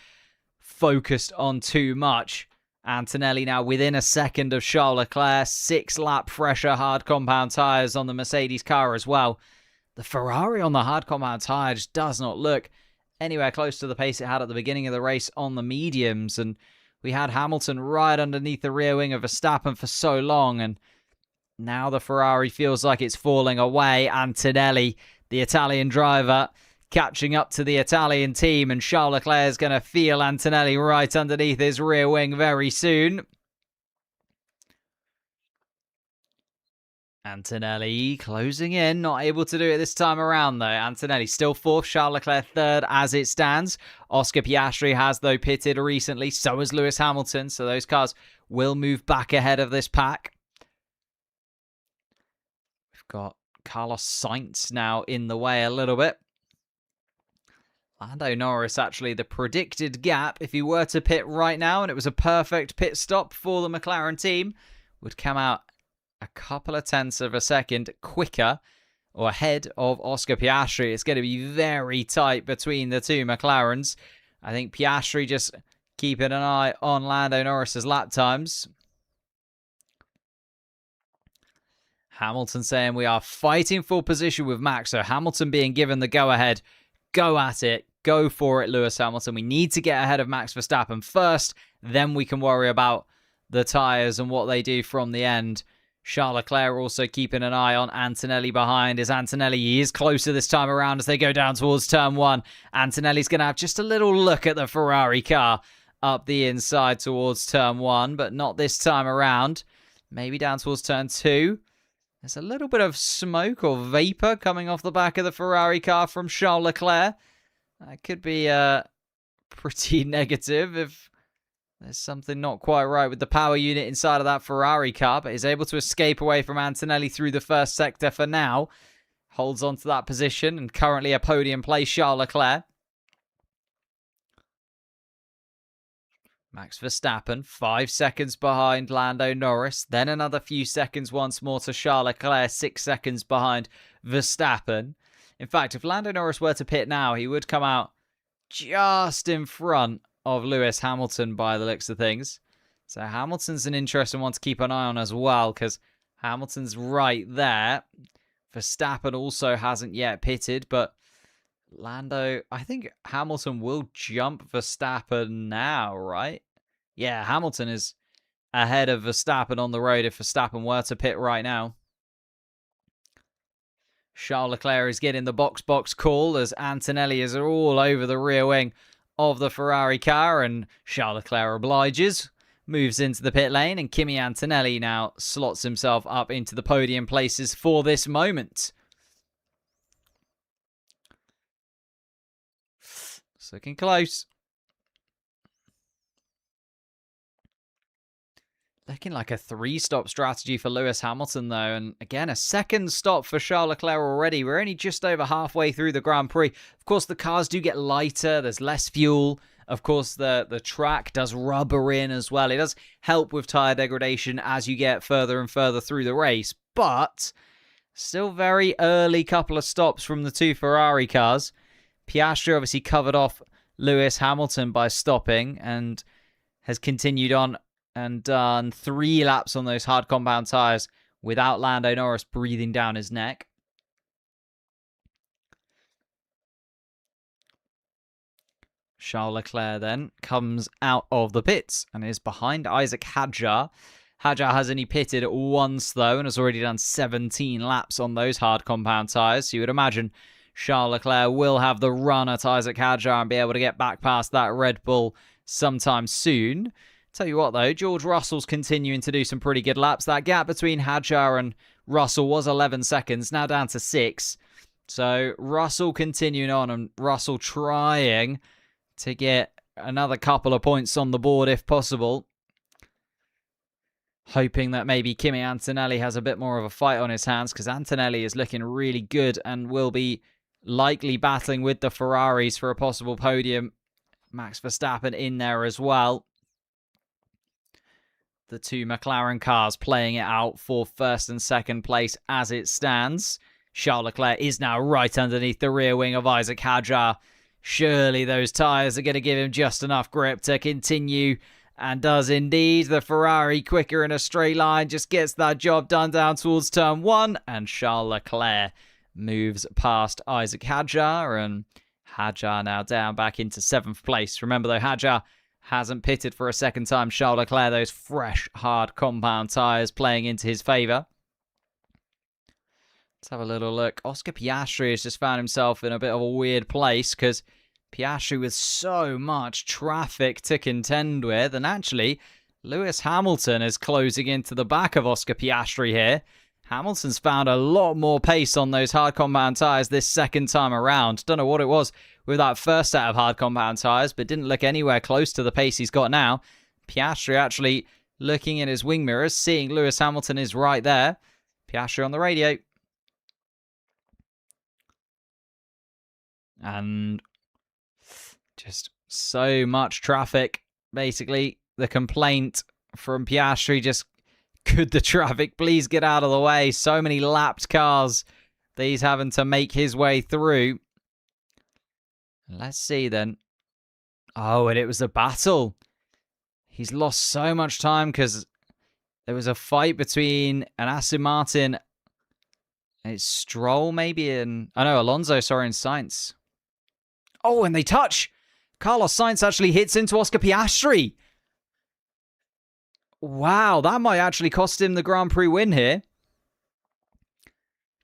focused on too much. Antonelli now within a second of Charles Leclerc, 6-lap fresher hard compound tyres on the Mercedes car as well. The Ferrari on the hard compound tyre just does not look anywhere close to the pace it had at the beginning of the race on the mediums, and we had Hamilton right underneath the rear wing of Verstappen for so long, and now the Ferrari feels like it's falling away. Antonelli, the Italian driver, catching up to the Italian team, and Charles Leclerc is going to feel Antonelli right underneath his rear wing very soon. Antonelli closing in, not able to do it this time around though. Antonelli still fourth, Charles Leclerc third as it stands. Oscar Piastri has though pitted recently, so has Lewis Hamilton, so those cars will move back ahead of this pack. We've got Carlos Sainz now in the way a little bit. Lando Norris, actually, the predicted gap, if he were to pit right now, and it was a perfect pit stop for the McLaren team, would come out a couple of tenths of a second quicker or ahead of Oscar Piastri. It's going to be very tight between the two McLarens. I think Piastri just keeping an eye on Lando Norris's lap times. Hamilton saying we are fighting for position with Max, so Hamilton being given the go-ahead. Go at it. Go for it, Lewis Hamilton. We need to get ahead of Max Verstappen first. Then we can worry about the tyres and what they do from the end. Charles Leclerc also keeping an eye on Antonelli behind. As Antonelli, he is closer this time around as they go down towards turn one. Antonelli's going to have just a little look at the Ferrari car up the inside towards turn one, but not this time around. Maybe down towards turn two. There's a little bit of smoke or vapor coming off the back of the Ferrari car from Charles Leclerc. That could be pretty negative if there's something not quite right with the power unit inside of that Ferrari car, but is able to escape away from Antonelli through the first sector for now. Holds on to that position and currently a podium place, Charles Leclerc. Max Verstappen, 5 seconds behind Lando Norris. Then another few seconds once more to Charles Leclerc, 6 seconds behind Verstappen. In fact, if Lando Norris were to pit now, he would come out just in front of Lewis Hamilton by the looks of things. So Hamilton's an interesting one to keep an eye on as well, because Hamilton's right there. Verstappen also hasn't yet pitted, but Lando, I think Hamilton will jump Verstappen now, right? Yeah, Hamilton is ahead of Verstappen on the road if Verstappen were to pit right now. Charles Leclerc is getting the box call as Antonelli is all over the rear wing of the Ferrari car, and Charles Leclerc obliges, moves into the pit lane, and Kimi Antonelli now slots himself up into the podium places for this moment. It's looking close. Looking like a 3-stop strategy for Lewis Hamilton, though. And again, a second stop for Charles Leclerc already. We're only just over halfway through the Grand Prix. Of course, the cars do get lighter. There's less fuel. Of course, the track does rubber in as well. It does help with tyre degradation as you get further and further through the race. But still very early couple of stops from the two Ferrari cars. Piastri obviously covered off Lewis Hamilton by stopping and has continued on and done 3 laps on those hard compound tyres without Lando Norris breathing down his neck. Charles Leclerc then comes out of the pits and is behind Isaac Hadjar. Hadjar has only pitted once though and has already done 17 laps on those hard compound tyres. So you would imagine Charles Leclerc will have the run at Isaac Hadjar and be able to get back past that Red Bull sometime soon. Tell you what though, George Russell's continuing to do some pretty good laps. That gap between Hadjar and Russell was 11 seconds, now down to 6. So Russell continuing on and Russell trying to get another couple of points on the board if possible. Hoping that maybe Kimi Antonelli has a bit more of a fight on his hands because Antonelli is looking really good and will be likely battling with the Ferraris for a possible podium. Max Verstappen in there as well. The two McLaren cars playing it out for first and second place as it stands. Charles Leclerc is now right underneath the rear wing of Isaac Hadjar. Surely those tyres are going to give him just enough grip to continue, and does indeed. The Ferrari quicker in a straight line, just gets that job done down towards turn 1, and Charles Leclerc moves past Isaac Hadjar, and Hadjar now down back into 7th place. Remember though, Hadjar hasn't pitted for a second time. Charles Leclerc, those fresh, hard compound tyres playing into his favour. Let's have a little look. Oscar Piastri has just found himself in a bit of a weird place because Piastri with so much traffic to contend with. And actually, Lewis Hamilton is closing into the back of Oscar Piastri here. Hamilton's found a lot more pace on those hard compound tyres this second time around. Don't know what it was with that first set of hard compound tyres, but didn't look anywhere close to the pace he's got now. Piastri actually looking in his wing mirrors, seeing Lewis Hamilton is right there. Piastri on the radio. And just so much traffic. Basically, the complaint from Piastri, just could the traffic please get out of the way? So many lapped cars that he's having to make his way through. Let's see then. Oh, and it was a battle. He's lost so much time because there was a fight between an Aston Martin and it's Stroll maybe, and I know Alonso, sorry, and Sainz. Oh, and they touch. Carlos Sainz actually hits into Oscar Piastri. Wow, that might actually cost him the Grand Prix win here.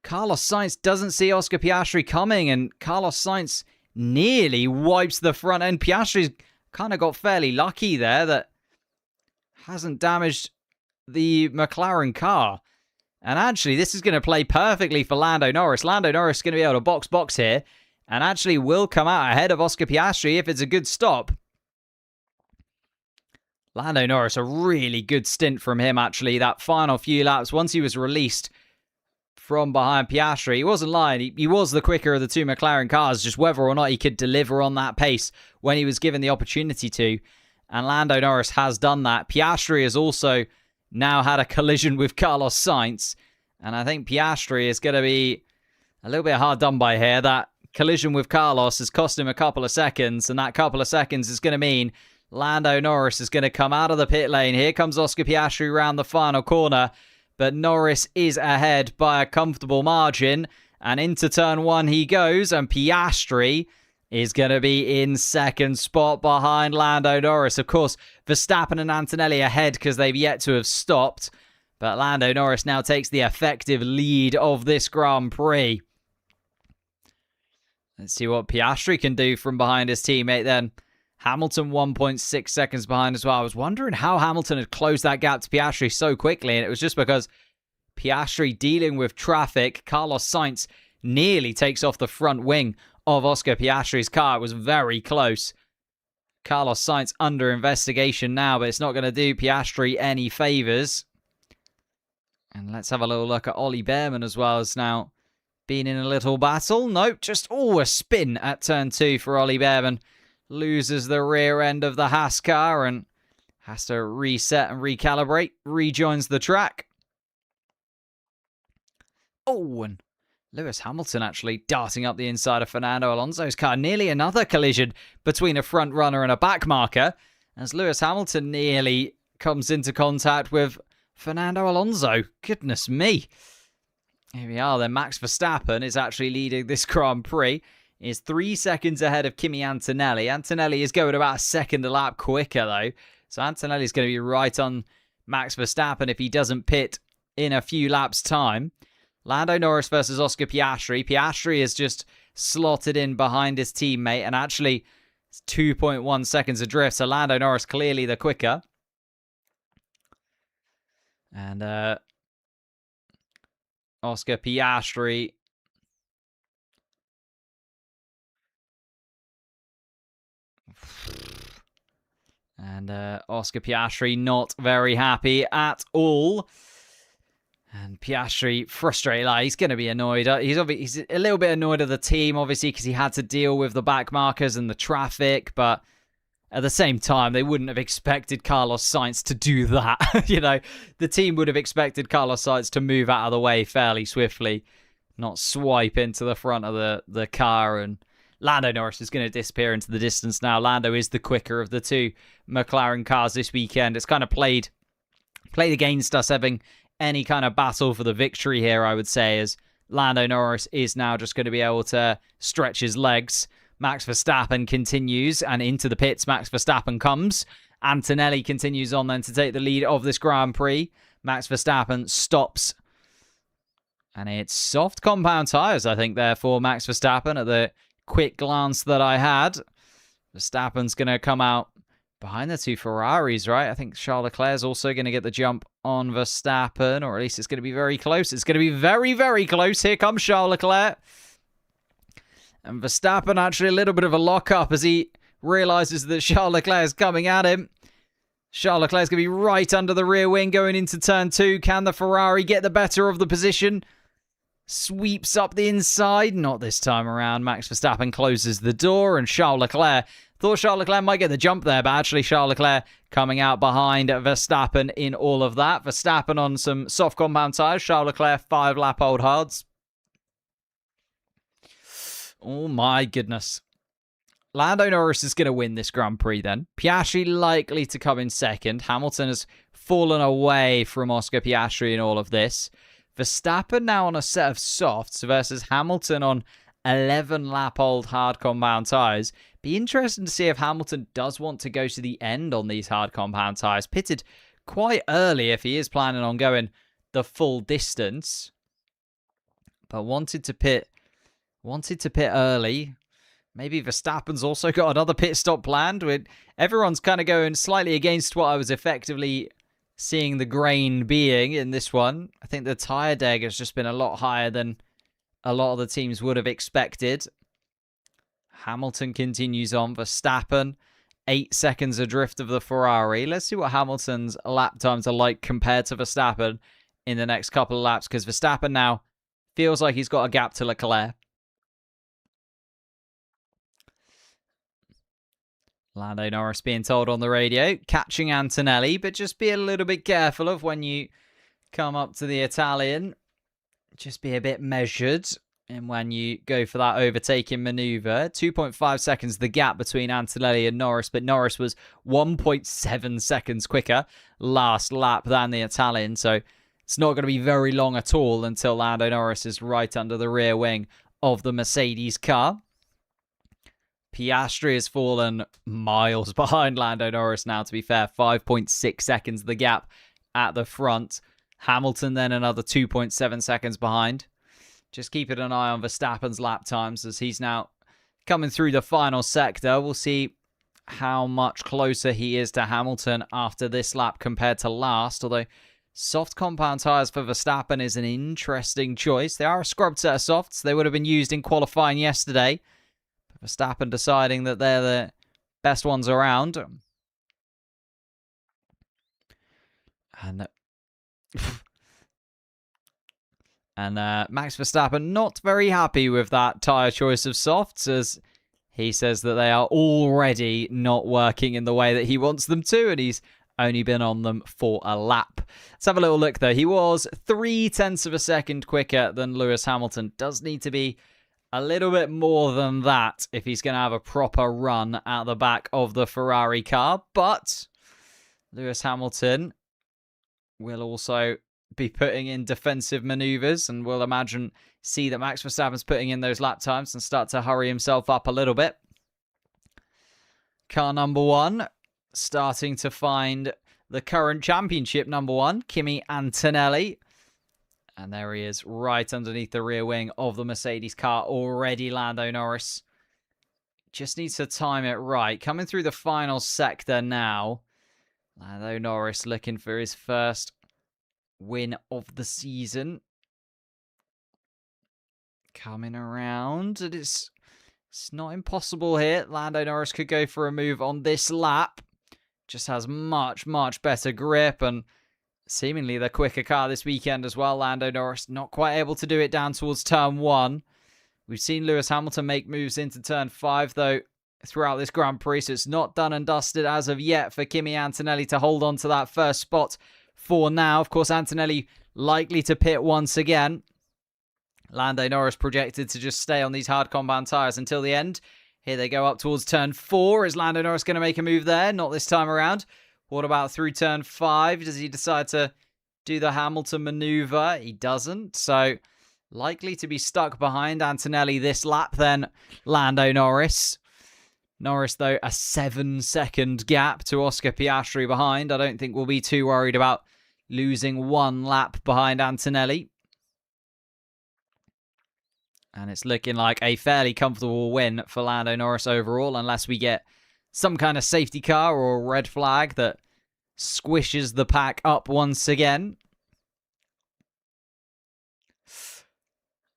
Carlos Sainz doesn't see Oscar Piastri coming, and Carlos Sainz nearly wipes the front end. Piastri's kind of got fairly lucky there that hasn't damaged the McLaren car. And actually, this is going to play perfectly for Lando Norris. Lando Norris is going to be able to box here and actually will come out ahead of Oscar Piastri if it's a good stop. Lando Norris, a really good stint from him, actually. That final few laps, once he was released from behind Piastri, he wasn't lying. He was the quicker of the two McLaren cars, just whether or not he could deliver on that pace when he was given the opportunity to. And Lando Norris has done that. Piastri has also now had a collision with Carlos Sainz. And I think Piastri is going to be a little bit hard done by here. That collision with Carlos has cost him a couple of seconds. And that couple of seconds is going to mean Lando Norris is going to come out of the pit lane. Here comes Oscar Piastri around the final corner. but Norris is ahead by a comfortable margin. And into turn 1 he goes, and Piastri is going to be in second spot behind Lando Norris. Of course, Verstappen and Antonelli ahead because they've yet to have stopped. But Lando Norris now takes the effective lead of this Grand Prix. Let's see what Piastri can do from behind his teammate then. Hamilton 1.6 seconds behind as well. I was wondering how Hamilton had closed that gap to Piastri so quickly, and it was just because Piastri dealing with traffic. Carlos Sainz nearly takes off the front wing of Oscar Piastri's car. It was very close. Carlos Sainz under investigation now, but it's not going to do Piastri any favours. And let's have a little look at Ollie Behrman as well, as now been in a little battle. Nope, just a spin at turn 2 for Ollie Behrman. Loses the rear end of the Haas car and has to reset and recalibrate. Rejoins the track. Oh, and Lewis Hamilton actually darting up the inside of Fernando Alonso's car. Nearly another collision between a front runner and a back marker, as Lewis Hamilton nearly comes into contact with Fernando Alonso. Goodness me. Here we are then. Max Verstappen is actually leading this Grand Prix. Is 3 seconds ahead of Kimi Antonelli. Antonelli is going about a second a lap quicker, though. So Antonelli is going to be right on Max Verstappen if he doesn't pit in a few laps' time. Lando Norris versus Oscar Piastri. Piastri is just slotted in behind his teammate, and actually it's 2.1 seconds adrift. So Lando Norris clearly the quicker. And Oscar Piastri Oscar Piastri not very happy at all. And Piastri frustrated. Like, he's going to be annoyed. He's a little bit annoyed at the team, obviously, because he had to deal with the back markers and the traffic. But at the same time, they wouldn't have expected Carlos Sainz to do that. You know, the team would have expected Carlos Sainz to move out of the way fairly swiftly, not swipe into the front of the car. And Lando Norris is going to disappear into the distance now. Lando is the quicker of the two McLaren cars this weekend. It's kind of played against us having any kind of battle for the victory here, I would say, as Lando Norris is now just going to be able to stretch his legs. Max Verstappen continues, and into the pits Max Verstappen comes. Antonelli continues on then to take the lead of this Grand Prix. Max Verstappen stops. And it's soft compound tyres, I think, there for Max Verstappen at the quick glance that I had. Verstappen's going to come out behind the two Ferraris, right? I think Charles Leclerc's also going to get the jump on Verstappen, or at least it's going to be very close. It's going to be very, very close. Here comes Charles Leclerc. And Verstappen actually a little bit of a lock-up as he realises that Charles Leclerc is coming at him. Charles Leclerc's going to be right under the rear wing going into turn 2. Can the Ferrari get the better of the position? Sweeps up the inside. Not this time around. Max Verstappen closes the door, and Charles Leclerc... Thought Charles Leclerc might get the jump there, but actually Charles Leclerc coming out behind Verstappen in all of that. Verstappen on some soft compound tyres. Charles Leclerc 5-lap-old hards. Oh my goodness. Lando Norris is going to win this Grand Prix then. Piastri likely to come in second. Hamilton has fallen away from Oscar Piastri in all of this. Verstappen now on a set of softs versus Hamilton on 11-lap-old hard compound tyres. Be interesting to see if Hamilton does want to go to the end on these hard compound tyres. Pitted quite early if he is planning on going the full distance. But wanted to pit early. Maybe Verstappen's also got another pit stop planned. Everyone's kind of going slightly against what I was effectively seeing the grain being in this one. I think the tyre deg has just been a lot higher than a lot of the teams would have expected. Hamilton continues on. Verstappen, 8 seconds adrift of the Ferrari. Let's see what Hamilton's lap times are like compared to Verstappen in the next couple of laps, because Verstappen now feels like he's got a gap to Leclerc. Lando Norris being told on the radio, catching Antonelli, but just be a little bit careful of when you come up to the Italian. Just be a bit measured. And when you go for that overtaking maneuver, 2.5 seconds the gap between Antonelli and Norris, but Norris was 1.7 seconds quicker last lap than the Italian. So it's not going to be very long at all until Lando Norris is right under the rear wing of the Mercedes car. Piastri has fallen miles behind Lando Norris now, to be fair. 5.6 seconds the gap at the front. Hamilton then another 2.7 seconds behind. Just keeping an eye on Verstappen's lap times as he's now coming through the final sector. We'll see how much closer he is to Hamilton after this lap compared to last. Although soft compound tyres for Verstappen is an interesting choice. They are a scrubbed set of softs. They would have been used in qualifying yesterday. Verstappen deciding that they're the best ones around. And Max Verstappen not very happy with that tyre choice of softs, as he says that they are already not working in the way that he wants them to, and he's only been on them for a lap. Let's have a little look, though. He was 0.3 of a second quicker than Lewis Hamilton. Does need to be a little bit more than that if he's going to have a proper run at the back of the Ferrari car. But Lewis Hamilton will also be putting in defensive maneuvers, and we'll see that Max Verstappen's putting in those lap times and start to hurry himself up a little bit. Car number 1 starting to find the current championship number 1, Kimi Antonelli. And there he is, right underneath the rear wing of the Mercedes car already, Lando Norris. Just needs to time it right. Coming through the final sector now. Lando Norris looking for his first win of the season. Coming around. It's not impossible here. Lando Norris could go for a move on this lap. Just has much, much better grip and seemingly the quicker car this weekend as well. Lando Norris not quite able to do it down towards turn 1. We've seen Lewis Hamilton make moves into turn 5, though, throughout this Grand Prix, so it's not done and dusted as of yet for Kimi Antonelli to hold on to that first spot for now. Of course, Antonelli likely to pit once again. Lando Norris projected to just stay on these hard compound tyres until the end. Here they go up towards turn 4. Is Lando Norris going to make a move there? Not this time around. What about through turn 5? Does he decide to do the Hamilton maneuver? He doesn't. So likely to be stuck behind Antonelli this lap then, Lando Norris. Norris, though, a 7-second gap to Oscar Piastri behind. I don't think we'll be too worried about losing 1 lap behind Antonelli. And it's looking like a fairly comfortable win for Lando Norris overall, unless we get some kind of safety car or a red flag that squishes the pack up once again.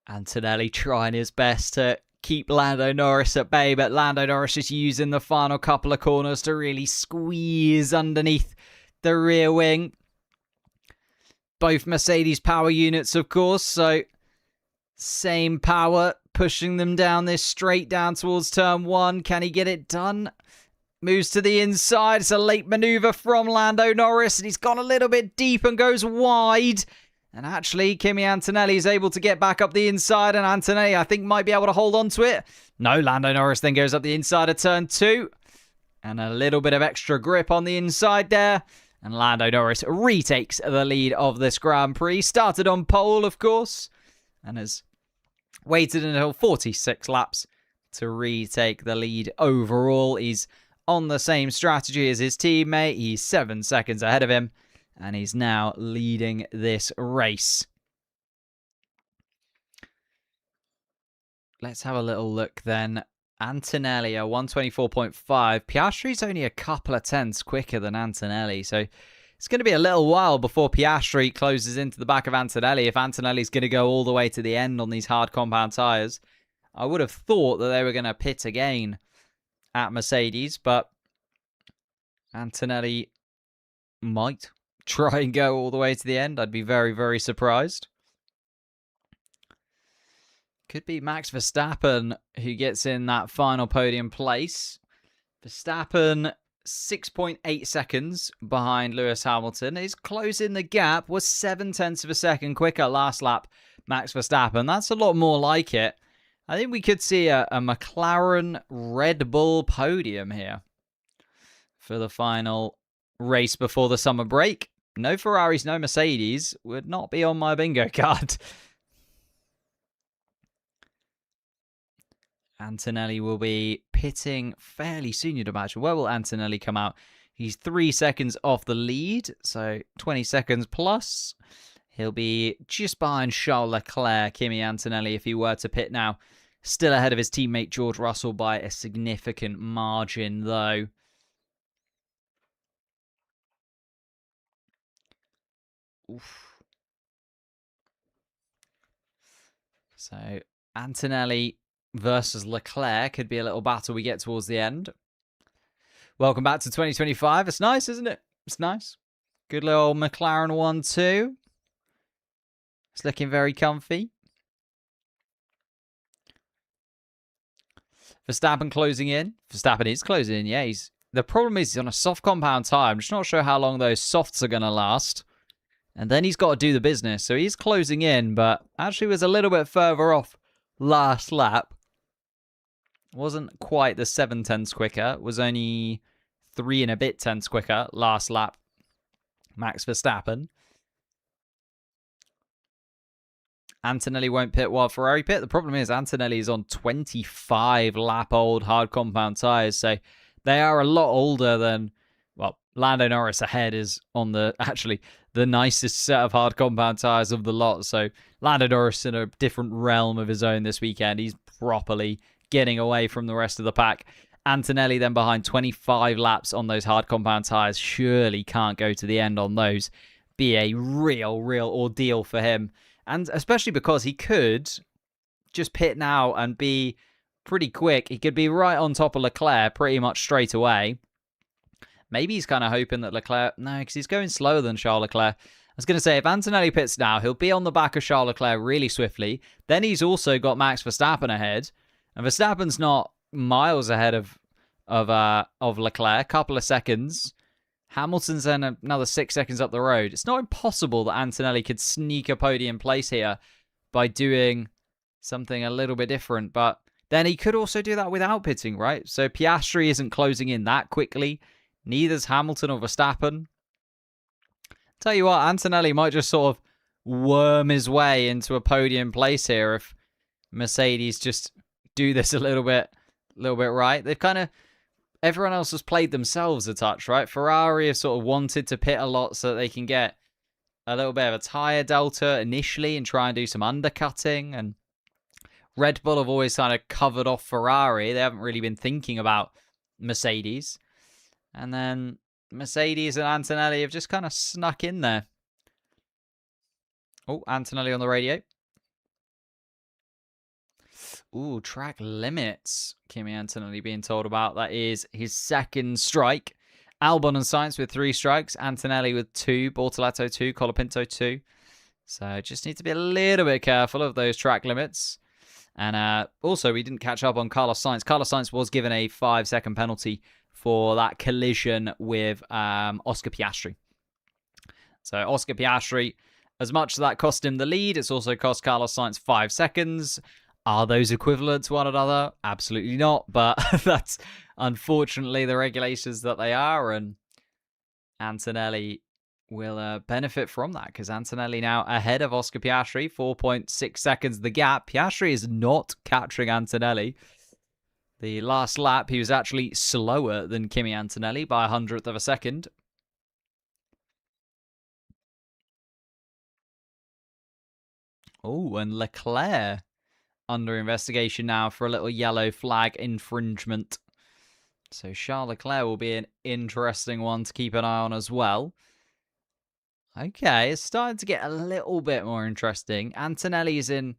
Antonelli trying his best to keep Lando Norris at bay, but Lando Norris is using the final couple of corners to really squeeze underneath the rear wing. Both Mercedes power units, of course, so same power pushing them down this straight down towards turn 1. Can he get it done? Moves to the inside. It's a late maneuver from Lando Norris, and he's gone a little bit deep and goes wide. And actually, Kimi Antonelli is able to get back up the inside, and Antonelli, I think, might be able to hold on to it. No, Lando Norris then goes up the inside of turn 2. And a little bit of extra grip on the inside there. And Lando Norris retakes the lead of this Grand Prix. Started on pole, of course, and has waited until 46 laps to retake the lead overall. He's on the same strategy as his teammate. He's 7 seconds ahead of him, and he's now leading this race. Let's have a little look then. Antonelli, a 124.5. Piastri's only a couple of tenths quicker than Antonelli, so it's going to be a little while before Piastri closes into the back of Antonelli if Antonelli's going to go all the way to the end on these hard compound tyres. I would have thought that they were going to pit again at Mercedes, but Antonelli might try and go all the way to the end. I'd be very, very surprised. Could be Max Verstappen who gets in that final podium place. Verstappen 6.8 seconds behind Lewis Hamilton. He's closing the gap. Was 0.7 of a second quicker last lap, Max Verstappen. That's a lot more like it. I think we could see a McLaren Red Bull podium here for the final race before the summer break. no Ferraris, no Mercedes would not be on my bingo card. Antonelli will be pitting fairly soon, you'd imagine. Where will Antonelli come out? He's 3 seconds off the lead, so 20 seconds plus. He'll be just behind Charles Leclerc, Kimi Antonelli, if he were to pit now. Still ahead of his teammate George Russell by a significant margin, though. Oof. So, Antonelli versus Leclerc could be a little battle we get towards the end. Welcome back to 2025. It's nice, isn't it? It's nice. Good little McLaren 1-2. It's looking very comfy. Verstappen closing in. Verstappen is closing in, yeah. The problem is he's on a soft compound tyre. I'm just not sure how long those softs are going to last. And then he's got to do the business. So he's closing in, but actually was a little bit further off last lap. Wasn't quite the 7 tenths quicker. Was only 3 and a bit tenths quicker last lap. Max Verstappen. Antonelli won't pit while Ferrari pit. The problem is Antonelli is on 25-lap-old hard compound tyres, so they are a lot older than, well, Lando Norris ahead is on the nicest set of hard compound tyres of the lot, so Lando Norris in a different realm of his own this weekend. He's properly getting away from the rest of the pack. Antonelli then behind 25 laps on those hard compound tyres. Surely can't go to the end on those. Be a real ordeal for him. And especially because he could just pit now and be pretty quick. He could be right on top of Leclerc pretty much straight away. Maybe he's kind of hoping that Leclerc... No, because he's going slower than Charles Leclerc. I was going to say, if Antonelli pits now, he'll be on the back of Charles Leclerc really swiftly. Then he's also got Max Verstappen ahead. And Verstappen's not miles ahead of Leclerc. A couple of seconds. Hamilton's then another 6 seconds up the road. It's not impossible that Antonelli could sneak a podium place here by doing something a little bit different. But then he could also do that without pitting, right? So Piastri isn't closing in that quickly. Neither's Hamilton or Verstappen. Tell you what, Antonelli might just sort of worm his way into a podium place here if Mercedes just do this a little bit right. They've kind of... Everyone else has played themselves a touch, right? Ferrari have sort of wanted to pit a lot so that they can get a little bit of a tyre delta initially and try and do some undercutting. And Red Bull have always kind of covered off Ferrari. They haven't really been thinking about Mercedes. And then Mercedes and Antonelli have just kind of snuck in there. Oh, Antonelli on the radio. Ooh, track limits. Kimi Antonelli being told about. That is his second strike. Albon and Sainz with 3 strikes. Antonelli with 2. Bortoletto 2. Colapinto 2. So just need to be a little bit careful of those track limits. And also, we didn't catch up on Carlos Sainz. Carlos Sainz was given a 5-second penalty for that collision with Oscar Piastri. So Oscar Piastri, as much as that cost him the lead, it's also cost Carlos Sainz 5 seconds. Are those equivalent to one another? Absolutely not, but that's unfortunately the regulations that they are, and Antonelli will benefit from that because Antonelli now ahead of Oscar Piastri, 4.6 seconds the gap. Piastri is not catching Antonelli. The last lap, he was actually slower than Kimi Antonelli by 100th of a second. Oh, and Leclerc under investigation now for a little yellow flag infringement. So Charles Leclerc will be an interesting one to keep an eye on as well. Okay, it's starting to get a little bit more interesting. Antonelli is in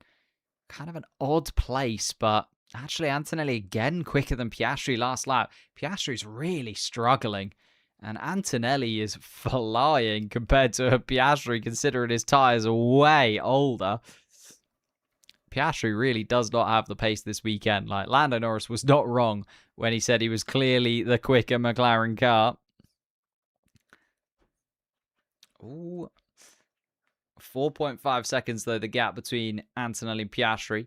kind of an odd place, but actually Antonelli again quicker than Piastri last lap. Piastri's really struggling, and Antonelli is flying compared to Piastri, considering his tyres are way older. Piastri really does not have the pace this weekend. Like, Lando Norris was not wrong when he said he was clearly the quicker McLaren car. Ooh. 4.5 seconds, though, the gap between Antonelli and Piastri.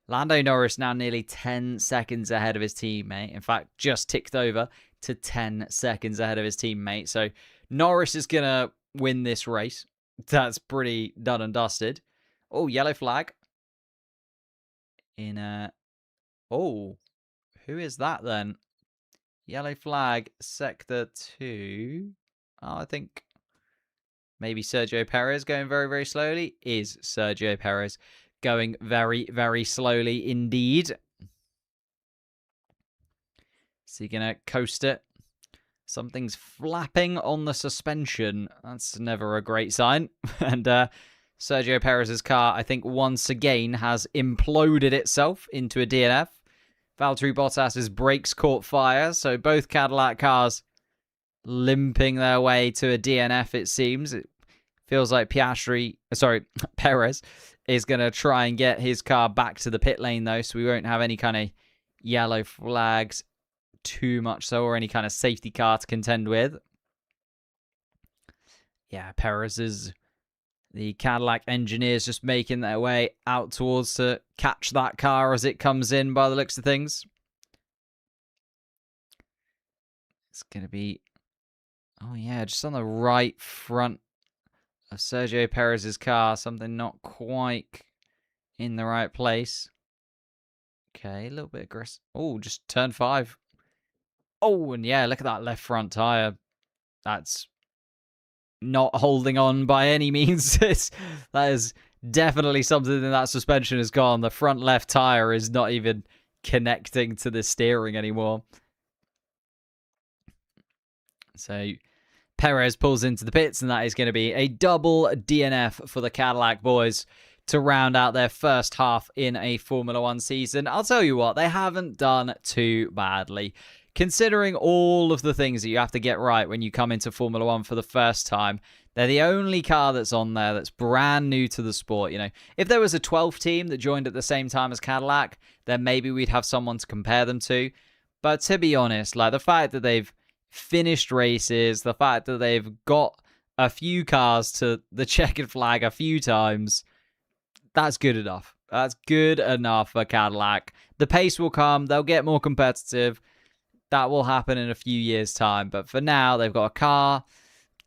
Lando Norris now nearly 10 seconds ahead of his teammate. In fact, just ticked over to 10 seconds ahead of his teammate. So Norris is going to win this race. That's pretty done and dusted. Oh, yellow flag. Oh, who is that then? Yellow flag, sector 2. Oh, I think maybe Sergio Perez going very, very slowly. Is Sergio Perez going very, very slowly indeed? Is he going to coast it? Something's flapping on the suspension. That's never a great sign. And Sergio Perez's car, I think, once again has imploded itself into a DNF. Valtteri Bottas's brakes caught fire, so both Cadillac cars limping their way to a DNF, it seems. It feels like Perez is going to try and get his car back to the pit lane, though, so we won't have any kind of yellow flags too much so, or any kind of safety car to contend with. Yeah, the Cadillac engineers just making their way out towards to catch that car as it comes in by the looks of things. It's going to be, oh yeah, just on the right front of Sergio Perez's car. Something not quite in the right place. Okay, a little bit aggressive. Oh, just turn 5. Oh, and yeah, look at that left front tyre. That's not holding on by any means. That is definitely something that suspension has gone. The front left tyre is not even connecting to the steering anymore. So Perez pulls into the pits, and that is going to be a double DNF for the Cadillac boys to round out their first half in a Formula 1 season. I'll tell you what, they haven't done too badly. Considering all of the things that you have to get right when you come into Formula 1 for the first time, they're the only car that's on there that's brand new to the sport. You know, if there was a 12th team that joined at the same time as Cadillac, then maybe we'd have someone to compare them to. But to be honest, like the fact that they've finished races, the fact that they've got a few cars to the checkered flag a few times, that's good enough. That's good enough for Cadillac. The pace will come. They'll get more competitive. That will happen in a few years' time. But for now, they've got a car.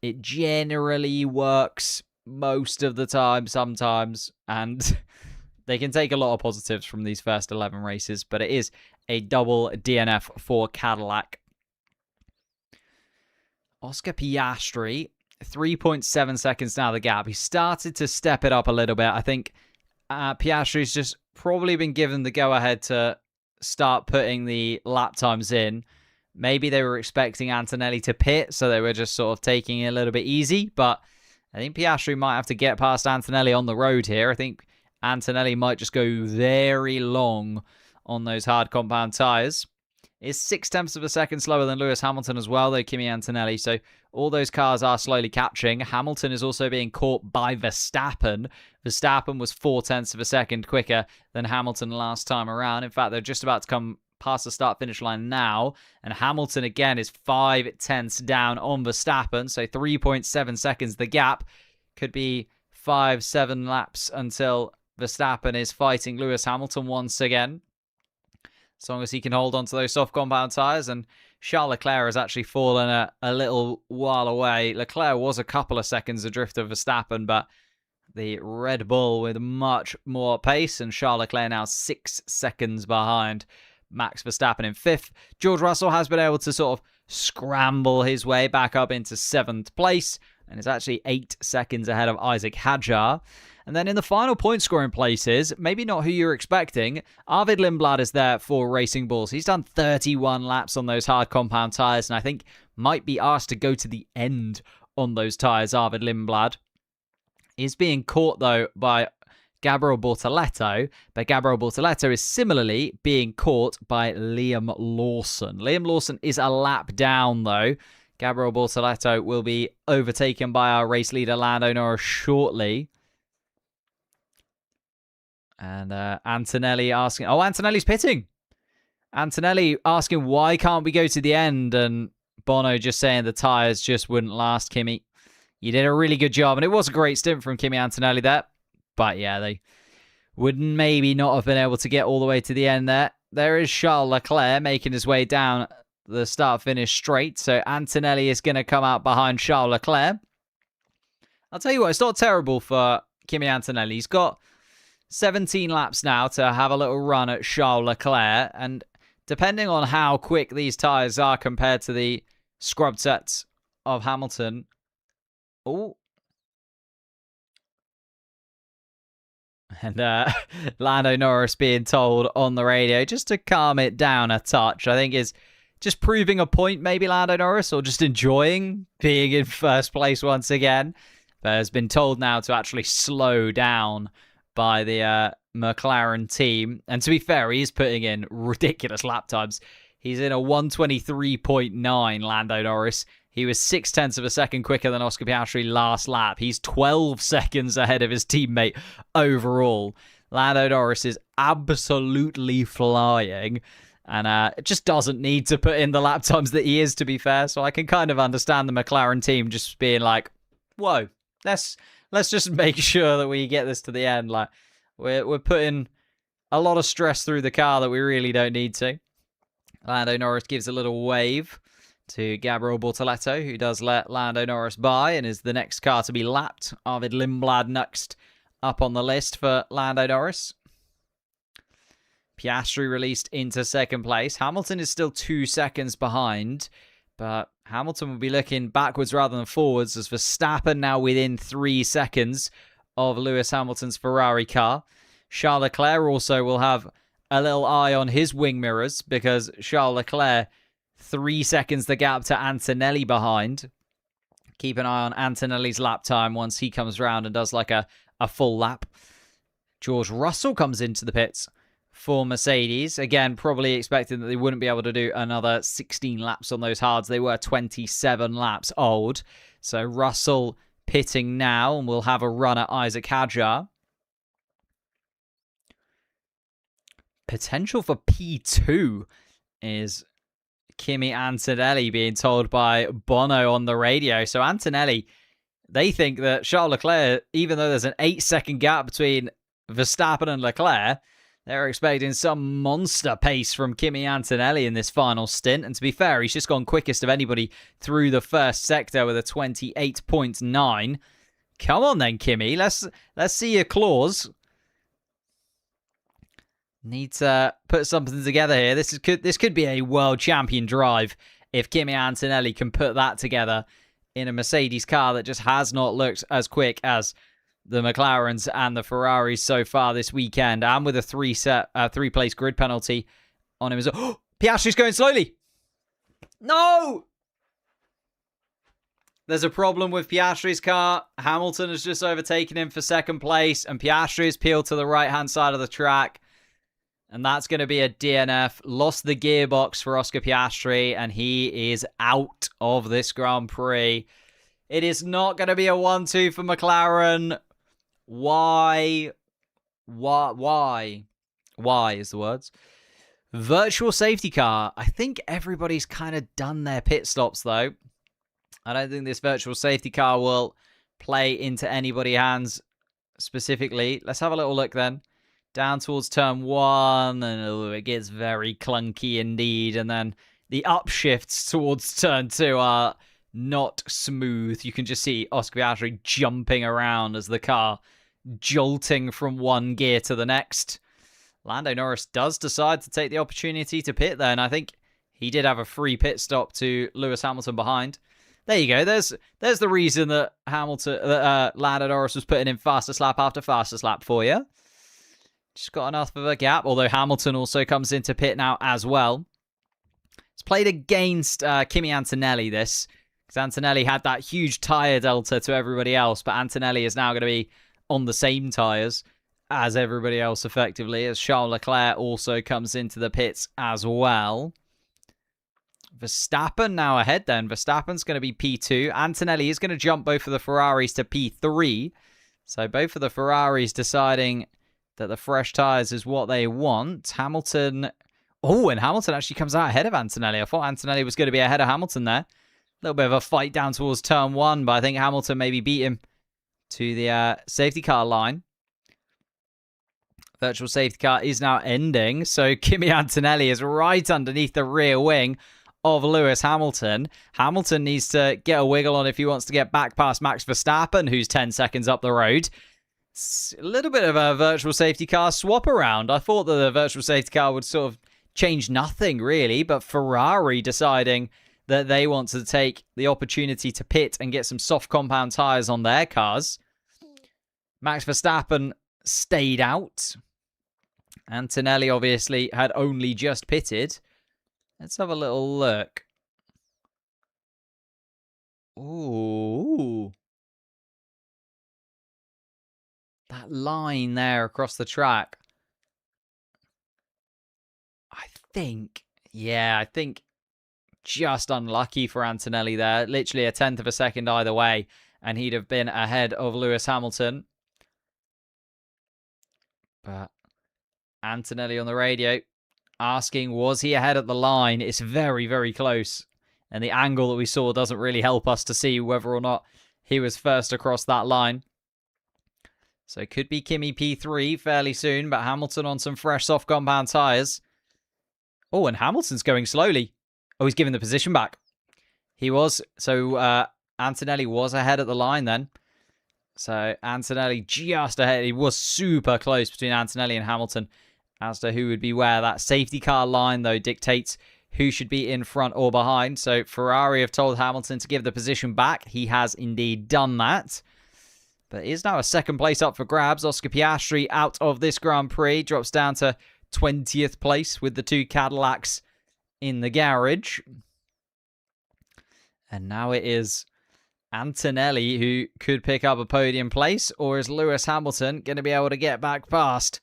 It generally works most of the time, sometimes. And they can take a lot of positives from these first 11 races. But it is a double DNF for Cadillac. Oscar Piastri, 3.7 seconds now the gap. He started to step it up a little bit. I think Piastri's just probably been given the go-ahead to start putting the lap times in. Maybe they were expecting Antonelli to pit, so they were just sort of taking it a little bit easy. But I think Piastri might have to get past Antonelli on the road here. I think Antonelli might just go very long on those hard compound tyres. It's 0.6 of a second slower than Lewis Hamilton as well, though, Kimi Antonelli. So all those cars are slowly catching. Hamilton is also being caught by Verstappen. Verstappen was 0.4 of a second quicker than Hamilton last time around. In fact, they're just about to come past the start-finish line now. And Hamilton, again, is 0.5 down on Verstappen. So 3.7 seconds the gap. Could be 5-7 laps until Verstappen is fighting Lewis Hamilton once again. As long as he can hold on to those soft compound tyres. And Charles Leclerc has actually fallen a little while away. Leclerc was a couple of seconds adrift of Verstappen, but the Red Bull with much more pace. And Charles Leclerc now 6 seconds behind Max Verstappen in 5th. George Russell has been able to sort of scramble his way back up into 7th place. And is actually 8 seconds ahead of Isaac Hadjar. And then in the final point scoring places, maybe not who you're expecting, Arvid Lindblad is there for Racing Bulls. He's done 31 laps on those hard compound tyres, and I think might be asked to go to the end on those tyres. Arvid Lindblad is being caught, though, by Gabriel Bortoleto, but Gabriel Bortoleto is similarly being caught by Liam Lawson. Liam Lawson is a lap down, though. Gabriel Bortoleto will be overtaken by our race leader Lando Norris shortly. And Antonelli asking... Oh, Antonelli's pitting. Antonelli asking, why can't we go to the end? And Bono just saying the tyres just wouldn't last, Kimi. You did a really good job. And it was a great stint from Kimi Antonelli there. But yeah, they would maybe not have been able to get all the way to the end there. There is Charles Leclerc making his way down the start-finish straight. So Antonelli is going to come out behind Charles Leclerc. I'll tell you what, it's not terrible for Kimi Antonelli. He's got 17 laps now to have a little run at Charles Leclerc, and depending on how quick these tyres are compared to the scrubbed sets of Hamilton. Oh. And Lando Norris being told on the radio just to calm it down a touch, I think is just proving a point, maybe Lando Norris, or just enjoying being in first place once again. But has been told now to actually slow down by the McLaren team. And to be fair, he's putting in ridiculous lap times. He's in a 1:23.9, Lando Norris. He was 0.6 of a second quicker than Oscar Piastri last lap. He's 12 seconds ahead of his teammate overall. Lando Norris is absolutely flying. And it just doesn't need to put in the lap times that he is, to be fair. So I can kind of understand the McLaren team just being like, whoa, let's just make sure that we get this to the end. Like, we're putting a lot of stress through the car that we really don't need to. Lando Norris gives a little wave to Gabriel Bortoleto, who does let Lando Norris by and is the next car to be lapped. Arvid Lindblad next up on the list for Lando Norris. Piastri released into second place. Hamilton is still 2 seconds behind, but Hamilton will be looking backwards rather than forwards as Verstappen now within 3 seconds of Lewis Hamilton's Ferrari car. Charles Leclerc also will have a little eye on his wing mirrors because Charles Leclerc 3 seconds the gap to Antonelli behind. Keep an eye on Antonelli's lap time once he comes round and does like a full lap. George Russell comes into the pits for Mercedes. Again, probably expecting that they wouldn't be able to do another 16 laps on those hards. They were 27 laps old. So Russell pitting now, and we'll have a run at Isaac Hadjar. Potential for P2 is Kimi Antonelli being told by Bono on the radio. So Antonelli, they think that Charles Leclerc, even though there's an 8-second gap between Verstappen and Leclerc, they're expecting some monster pace from Kimi Antonelli in this final stint. And to be fair, he's just gone quickest of anybody through the first sector with a 28.9. Come on then, Kimi. Let's see your claws. Need to put something together here. This could be a world champion drive if Kimi Antonelli can put that together in a Mercedes car that just has not looked as quick as the McLarens and the Ferraris so far this weekend, and with a three-place grid penalty on him as well. Piastri's going slowly. No! There's a problem with Piastri's car. Hamilton has just overtaken him for second place, and Piastri has peeled to the right-hand side of the track. And that's going to be a DNF. Lost the gearbox for Oscar Piastri, and he is out of this Grand Prix. It is not going to be a 1-2 for McLaren. Why is the words. Virtual safety car. I think everybody's kind of done their pit stops, though. I don't think this virtual safety car will play into anybody's hands specifically. Let's have a little look then. Down towards turn 1, and it gets very clunky indeed. And then the upshifts towards turn 2 are not smooth. You can just see Oscar Piastri jumping around as the car jolting from one gear to the next. Lando Norris does decide to take the opportunity to pit there, and I think he did have a free pit stop to Lewis Hamilton behind. There you go. There's the reason that Lando Norris was putting in fastest lap after fastest lap for you. Just got enough of a gap, although Hamilton also comes into pit now as well. It's played against Kimi Antonelli, this, because Antonelli had that huge tyre delta to everybody else, but Antonelli is now going to be on the same tyres as everybody else effectively, as Charles Leclerc also comes into the pits as well. Verstappen now ahead then. Verstappen's going to be P2. Antonelli is going to jump both of the Ferraris to P3. So both of the Ferraris deciding that the fresh tyres is what they want. Hamilton... Oh, and Hamilton actually comes out ahead of Antonelli. I thought Antonelli was going to be ahead of Hamilton there. A little bit of a fight down towards turn 1, but I think Hamilton maybe beat him to the safety car line. Virtual safety car is now ending, so Kimi Antonelli is right underneath the rear wing of Lewis Hamilton. Hamilton needs to get a wiggle on if he wants to get back past Max Verstappen, who's 10 seconds up the road. It's a little bit of a virtual safety car swap around. I thought that the virtual safety car would sort of change nothing, really, but Ferrari deciding that they want to take the opportunity to pit and get some soft compound tyres on their cars. Max Verstappen stayed out. Antonelli obviously had only just pitted. Let's have a little look. Ooh. That line there across the track. I think just unlucky for Antonelli there. Literally a tenth of a second either way, and he'd have been ahead of Lewis Hamilton. But Antonelli on the radio asking, was he ahead at the line? It's very, very close. And the angle that we saw doesn't really help us to see whether or not he was first across that line. So it could be Kimi P3 fairly soon, but Hamilton on some fresh soft compound tyres. Oh, and Hamilton's going slowly. Oh, he's giving the position back. He was. So Antonelli was ahead at the line then. So Antonelli just ahead. He was super close between Antonelli and Hamilton as to who would be where. That safety car line, though, dictates who should be in front or behind. So Ferrari have told Hamilton to give the position back. He has indeed done that. But is now a second place up for grabs. Oscar Piastri out of this Grand Prix. Drops down to 20th place with the two Cadillacs in the garage. And now it is Antonelli who could pick up a podium place. Or is Lewis Hamilton going to be able to get back past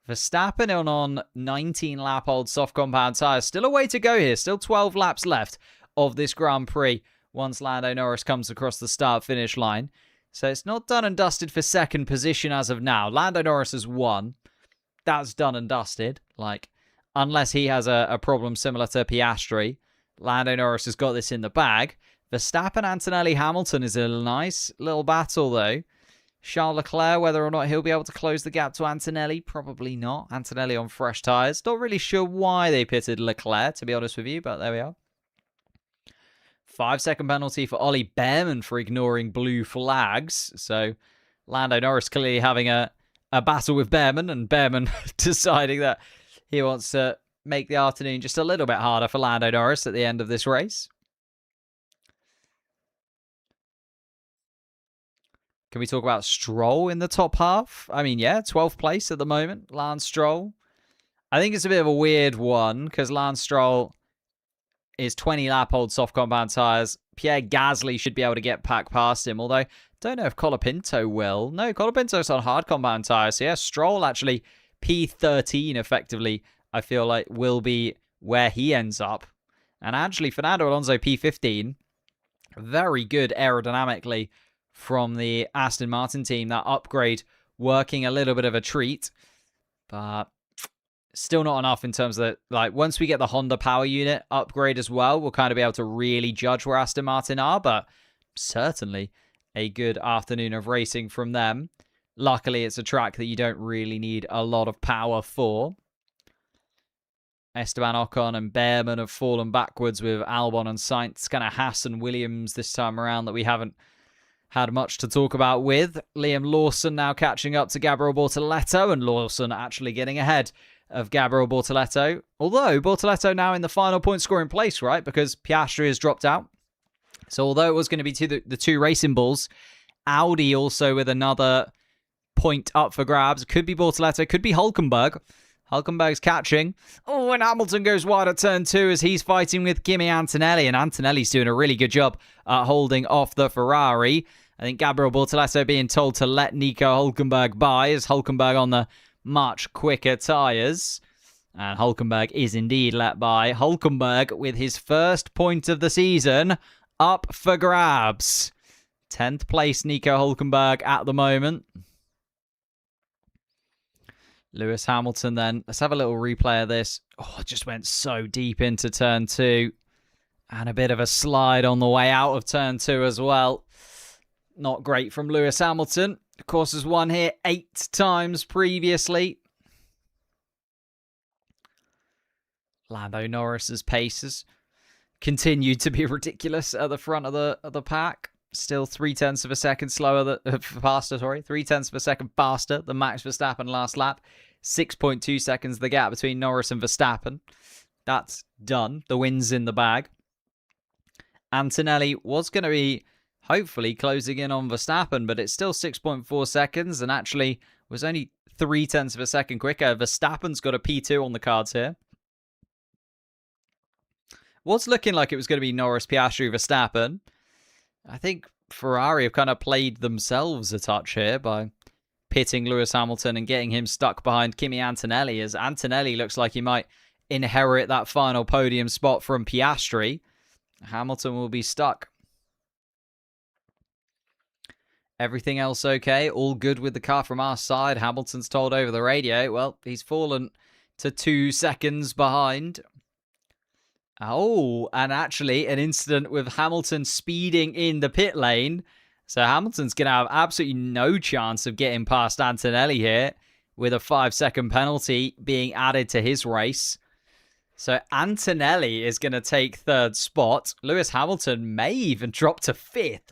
Verstappen on 19-lap-old soft compound tyres? Still a way to go here. Still 12 laps left of this Grand Prix once Lando Norris comes across the start-finish line. So it's not done and dusted for second position as of now. Lando Norris has won. That's done and dusted. Like, unless he has a problem similar to Piastri, Lando Norris has got this in the bag. Verstappen, Antonelli, Hamilton is a nice little battle, though. Charles Leclerc, whether or not he'll be able to close the gap to Antonelli, probably not. Antonelli on fresh tyres. Not really sure why they pitted Leclerc, to be honest with you, but there we are. 5-second penalty for Ollie Behrman for ignoring blue flags. So Lando Norris clearly having a battle with Behrman, and Behrman deciding that he wants to make the afternoon just a little bit harder for Lando Norris at the end of this race. Can we talk about Stroll in the top half? I mean, yeah, 12th place at the moment, Lance Stroll. I think it's a bit of a weird one because Lance Stroll is 20-lap-old soft compound tyres. Pierre Gasly should be able to get back past him, although I don't know if Colapinto will. No, Colapinto's on hard compound tyres. So yeah, Stroll actually P13 effectively, I feel like, will be where he ends up. And actually, Fernando Alonso P15, very good aerodynamically from the Aston Martin team. That upgrade working a little bit of a treat, but still not enough in terms of, like, once we get the Honda power unit upgrade as well, we'll kind of be able to really judge where Aston Martin are, but certainly a good afternoon of racing from them. Luckily, it's a track that you don't really need a lot of power for. Esteban Ocon and Behrman have fallen backwards with Albon and Sainz. Kind of Haas and Williams this time around that we haven't had much to talk about with. Liam Lawson now catching up to Gabriel Bortoleto, and Lawson actually getting ahead of Gabriel Bortoleto. Although Bortoleto now in the final point scoring place, right? Because Piastri has dropped out. So although it was going to be the two racing bulls, Audi also with another point up for grabs. Could be Bortoleto, could be Hülkenberg. Hülkenberg's catching. Oh, and Hamilton goes wide at turn 2 as he's fighting with Kimi Antonelli. And Antonelli's doing a really good job at holding off the Ferrari. I think Gabriel Bortoleto being told to let Nico Hülkenberg by as Hülkenberg on the much quicker tyres. And Hülkenberg is indeed let by. Hülkenberg with his first point of the season up for grabs. 10th place Nico Hülkenberg at the moment. Lewis Hamilton then. Let's have a little replay of this. Oh, it just went so deep into turn 2. And a bit of a slide on the way out of turn 2 as well. Not great from Lewis Hamilton. Of course, has won here 8 times previously. Lando Norris's pace has continued to be ridiculous at the front of the pack. Still 0.3 of a second faster. 0.3 of a second faster than Max Verstappen last lap. 6.2 seconds the gap between Norris and Verstappen. That's done. The win's in the bag. Antonelli was going to be hopefully closing in on Verstappen, but it's still 6.4 seconds and actually was only 0.3 of a second quicker. Verstappen's got a P2 on the cards here. Was looking like it was going to be Norris, Piastri, Verstappen. I think Ferrari have kind of played themselves a touch here by pitting Lewis Hamilton and getting him stuck behind Kimi Antonelli, as Antonelli looks like he might inherit that final podium spot from Piastri. Hamilton will be stuck. Everything else okay? All good with the car from our side. Hamilton's told over the radio, well, he's fallen to 2 seconds behind. Oh, and actually an incident with Hamilton speeding in the pit lane. So Hamilton's going to have absolutely no chance of getting past Antonelli here, with a 5-second penalty being added to his race. So Antonelli is going to take 3rd spot. Lewis Hamilton may even drop to 5th,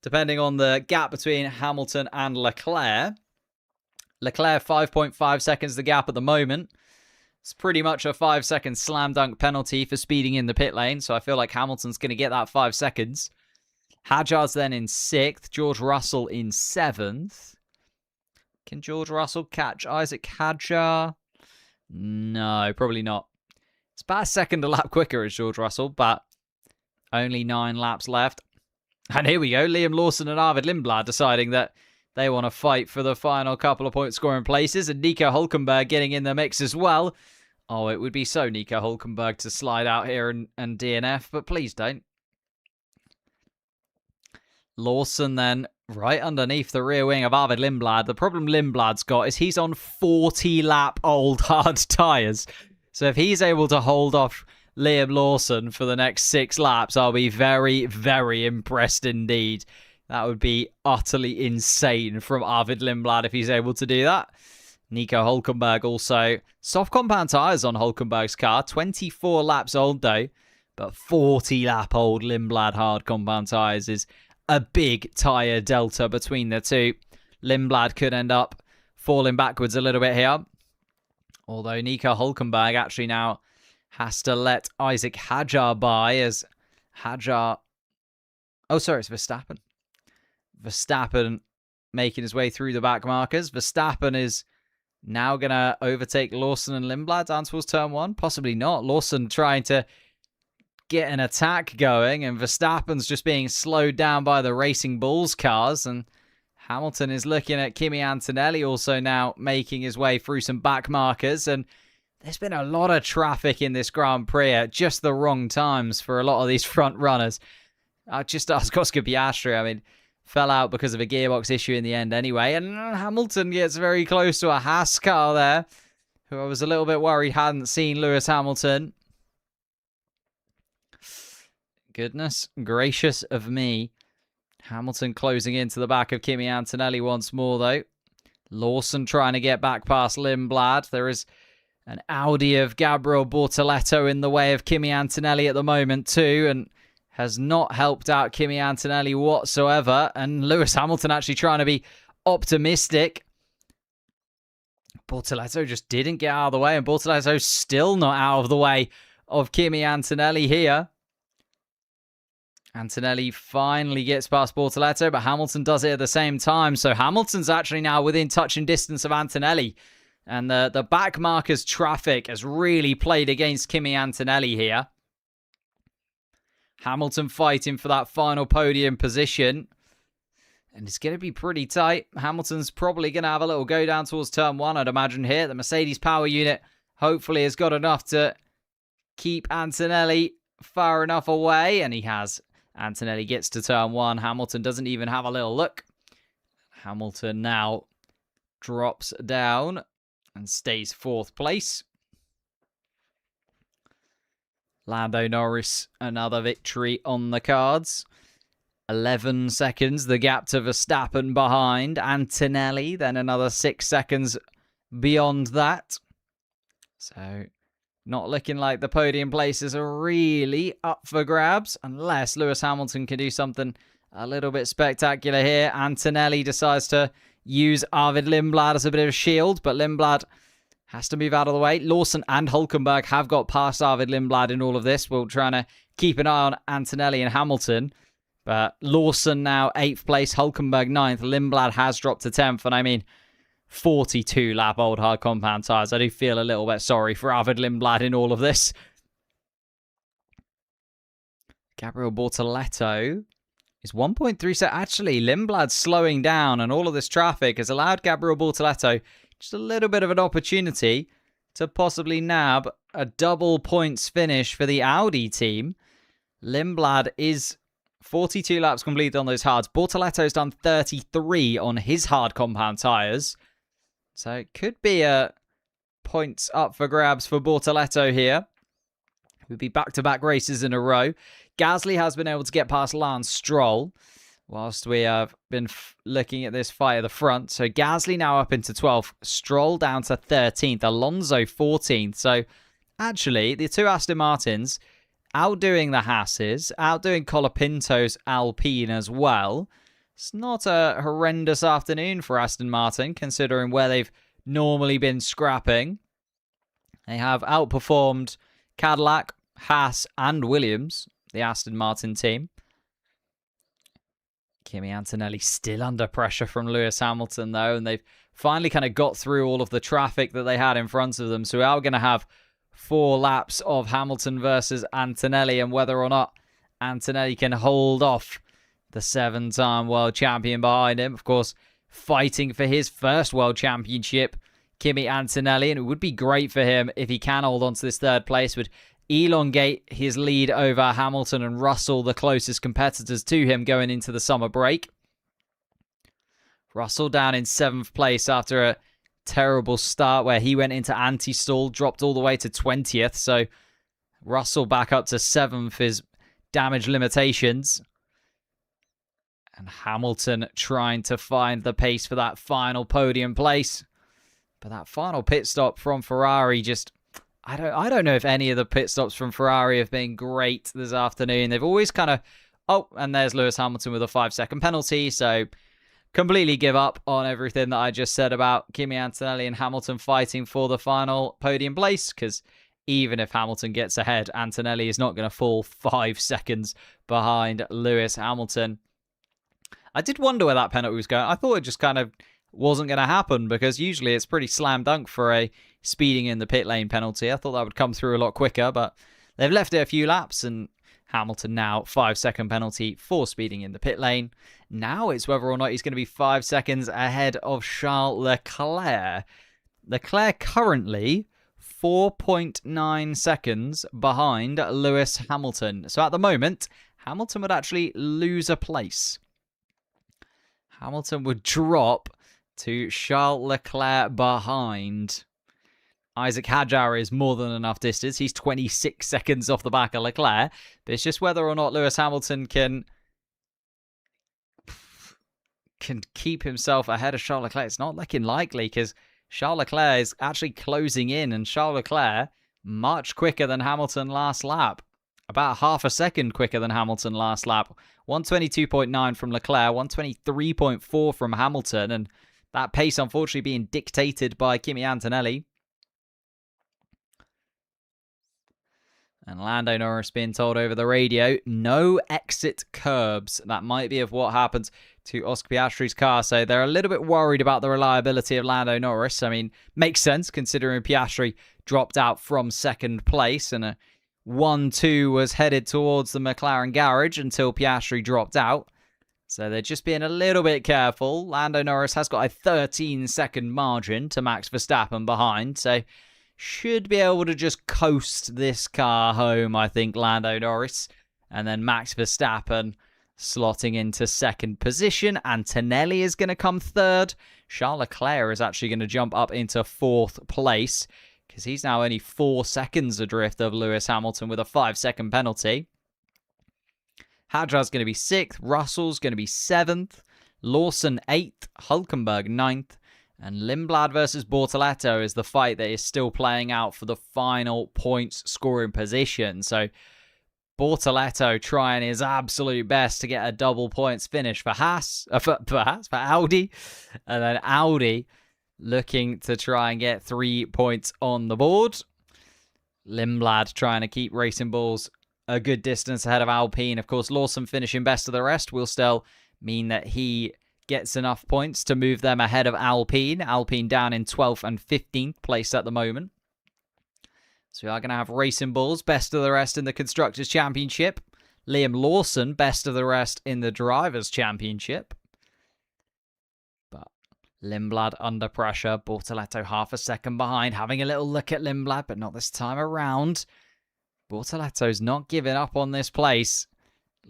depending on the gap between Hamilton and Leclerc. Leclerc, 5.5 seconds the gap at the moment. It's pretty much a 5-second slam dunk penalty for speeding in the pit lane, so I feel like Hamilton's going to get that 5 seconds. Hadjar's then in 6th, George Russell in 7th. Can George Russell catch Isaac Hadjar? No, probably not. It's about a second a lap quicker as George Russell, but only 9 laps left. And here we go, Liam Lawson and Arvid Lindblad deciding that they want to fight for the final couple of point scoring places, and Nico Hülkenberg getting in the mix as well. Oh, it would be so Nico Hülkenberg to slide out here and DNF, but please don't. Lawson then right underneath the rear wing of Arvid Lindblad. The problem Lindblad's got is he's on 40-lap-old hard tyres. So if he's able to hold off Liam Lawson for the next 6 laps, I'll be very, very impressed indeed. That would be utterly insane from Arvid Lindblad if he's able to do that. Nico Hülkenberg also. Soft compound tyres on Hülkenberg's car. 24 laps old though. But 40-lap-old Lindblad hard compound tyres is a big tyre delta between the two. Lindblad could end up falling backwards a little bit here. Although Nico Hülkenberg actually now has to let Isaac Hadjar by, as Hadjar... Oh, sorry, it's Verstappen. Verstappen making his way through the back markers. Verstappen is now going to overtake Lawson and Lindblad down towards turn 1. Possibly not. Lawson trying to get an attack going, and Verstappen's just being slowed down by the Racing Bulls cars, and Hamilton is looking at Kimi Antonelli also now making his way through some back markers, and there's been a lot of traffic in this Grand Prix at just the wrong times for a lot of these front runners. Just ask Oscar Piastri, I mean, fell out because of a gearbox issue in the end anyway, and Hamilton gets very close to a Haas car there, who I was a little bit worried hadn't seen Lewis Hamilton. Goodness gracious of me. Hamilton closing into the back of Kimi Antonelli once more, though. Lawson trying to get back past Lindblad. There is an Audi of Gabriel Bortoleto in the way of Kimi Antonelli at the moment, too, and has not helped out Kimi Antonelli whatsoever. And Lewis Hamilton actually trying to be optimistic. Bortoleto just didn't get out of the way, and Bortoleto's still not out of the way of Kimi Antonelli here. Antonelli finally gets past Bortoleto, but Hamilton does it at the same time. So Hamilton's actually now within touching distance of Antonelli. And the back markers traffic has really played against Kimi Antonelli here. Hamilton fighting for that final podium position. And it's going to be pretty tight. Hamilton's probably going to have a little go down towards turn 1, I'd imagine here. The Mercedes power unit hopefully has got enough to keep Antonelli far enough away. And he has. Antonelli gets to turn 1. Hamilton doesn't even have a little look. Hamilton now drops down and stays 4th place. Lando Norris, another victory on the cards. 11 seconds, the gap to Verstappen behind. Antonelli, then another 6 seconds beyond that. So, Not looking like the podium places are really up for grabs, unless Lewis Hamilton can do something a little bit spectacular here. Antonelli decides to use Arvid Lindblad as a bit of a shield, but Lindblad has to move out of the way. Lawson and Hulkenberg have got past Arvid Lindblad in all of this. We're trying to keep an eye on Antonelli and Hamilton. But Lawson now 8th place, Hulkenberg 9th. Lindblad has dropped to 10th. And I mean, 42 lap old hard compound tyres. I do feel a little bit sorry for Arvid Lindblad in all of this. Gabriel Bortoletto is 1.3 set. Actually, Lindblad's slowing down, and all of this traffic has allowed Gabriel Bortoletto just a little bit of an opportunity to possibly nab a double points finish for the Audi team. Lindblad is 42 laps complete on those hards. Bortoletto's done 33 on his hard compound tyres. So it could be a points up for grabs for Bortoletto here. It would be back-to-back races in a row. Gasly has been able to get past Lance Stroll, whilst we have been looking at this fight at the front. So Gasly now up into 12th. Stroll down to 13th. Alonso 14th. So actually, the two Aston Martins outdoing the Haas's, outdoing Colapinto's Alpine as well. It's not a horrendous afternoon for Aston Martin, considering where they've normally been scrapping. They have outperformed Cadillac, Haas, and Williams, the Aston Martin team. Kimi Antonelli still under pressure from Lewis Hamilton, though, and they've finally kind of got through all of the traffic that they had in front of them. So we are going to have 4 laps of Hamilton versus Antonelli, and whether or not Antonelli can hold off the 7-time world champion behind him. Of course, fighting for his first world championship, Kimi Antonelli, and it would be great for him if he can hold on to this 3rd place. Would elongate his lead over Hamilton and Russell, the closest competitors to him going into the summer break. Russell down in 7th place after a terrible start where he went into anti-stall, dropped all the way to 20th. So Russell back up to 7th is damage limitations. And Hamilton trying to find the pace for that final podium place. But that final pit stop from Ferrari just... I don't know if any of the pit stops from Ferrari have been great this afternoon. They've always kind of... Oh, and there's Lewis Hamilton with a 5-second penalty. So completely give up on everything that I just said about Kimi Antonelli and Hamilton fighting for the final podium place. Because even if Hamilton gets ahead, Antonelli is not going to fall 5 seconds behind Lewis Hamilton. I did wonder where that penalty was going. I thought it just kind of wasn't going to happen, because usually it's pretty slam dunk for a speeding in the pit lane penalty. I thought that would come through a lot quicker, but they've left it a few laps, and Hamilton now 5-second penalty for speeding in the pit lane. Now it's whether or not he's going to be 5 seconds ahead of Charles Leclerc. Leclerc currently 4.9 seconds behind Lewis Hamilton. So at the moment, Hamilton would actually lose a place. Hamilton would drop to Charles Leclerc behind. Isaac Hadjar is more than enough distance. He's 26 seconds off the back of Leclerc. But it's just whether or not Lewis Hamilton can keep himself ahead of Charles Leclerc. It's not looking likely, because Charles Leclerc is actually closing in, and Charles Leclerc much quicker than Hamilton last lap. About half a second quicker than Hamilton last lap. 122.9 from Leclerc, 123.4 from Hamilton, and that pace unfortunately being dictated by Kimi Antonelli. And Lando Norris being told over the radio, no exit curbs. That might be of what happens to Oscar Piastri's car. So they're a little bit worried about the reliability of Lando Norris. I mean, makes sense considering Piastri dropped out from 2nd place, and a 1-2 was headed towards the McLaren garage until Piastri dropped out. So they're just being a little bit careful. Lando Norris has got a 13-second margin to Max Verstappen behind. So should be able to just coast this car home, I think, Lando Norris. And then Max Verstappen slotting into 2nd position. Antonelli is going to come 3rd. Charles Leclerc is actually going to jump up into 4th place, because he's now only 4 seconds adrift of Lewis Hamilton with a 5-second penalty. Hadjar's going to be 6th. Russell's going to be 7th. Lawson 8th. Hulkenberg 9th. And Lindblad versus Bortoleto is the fight that is still playing out for the final points scoring position. So Bortoleto trying his absolute best to get a double points finish for Haas, for Audi. And then Audi looking to try and get 3 points on the board. Lindblad trying to keep Racing Bulls a good distance ahead of Alpine. Of course, Lawson finishing best of the rest will still mean that he gets enough points to move them ahead of Alpine. Alpine down in 12th and 15th place at the moment. So we are going to have Racing Bulls best of the rest in the Constructors' Championship. Liam Lawson best of the rest in the Drivers' Championship. But Lindblad under pressure. Bortoleto half a second behind. Having a little look at Lindblad, but not this time around. Bortoleto's not giving up on this place.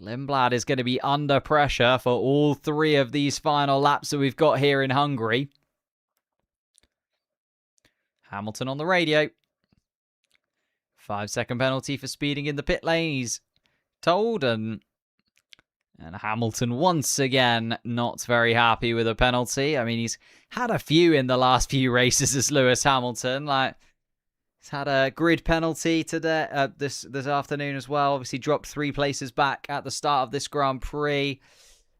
Lindblad is going to be under pressure for all 3 of these final laps that we've got here in Hungary. Hamilton on the radio. 5-second penalty for speeding in the pit lane. He's told, and Hamilton once again not very happy with a penalty. I mean, he's had a few in the last few races as Lewis Hamilton. Like, he's had a grid penalty today, this afternoon as well. Obviously dropped 3 places back at the start of this Grand Prix.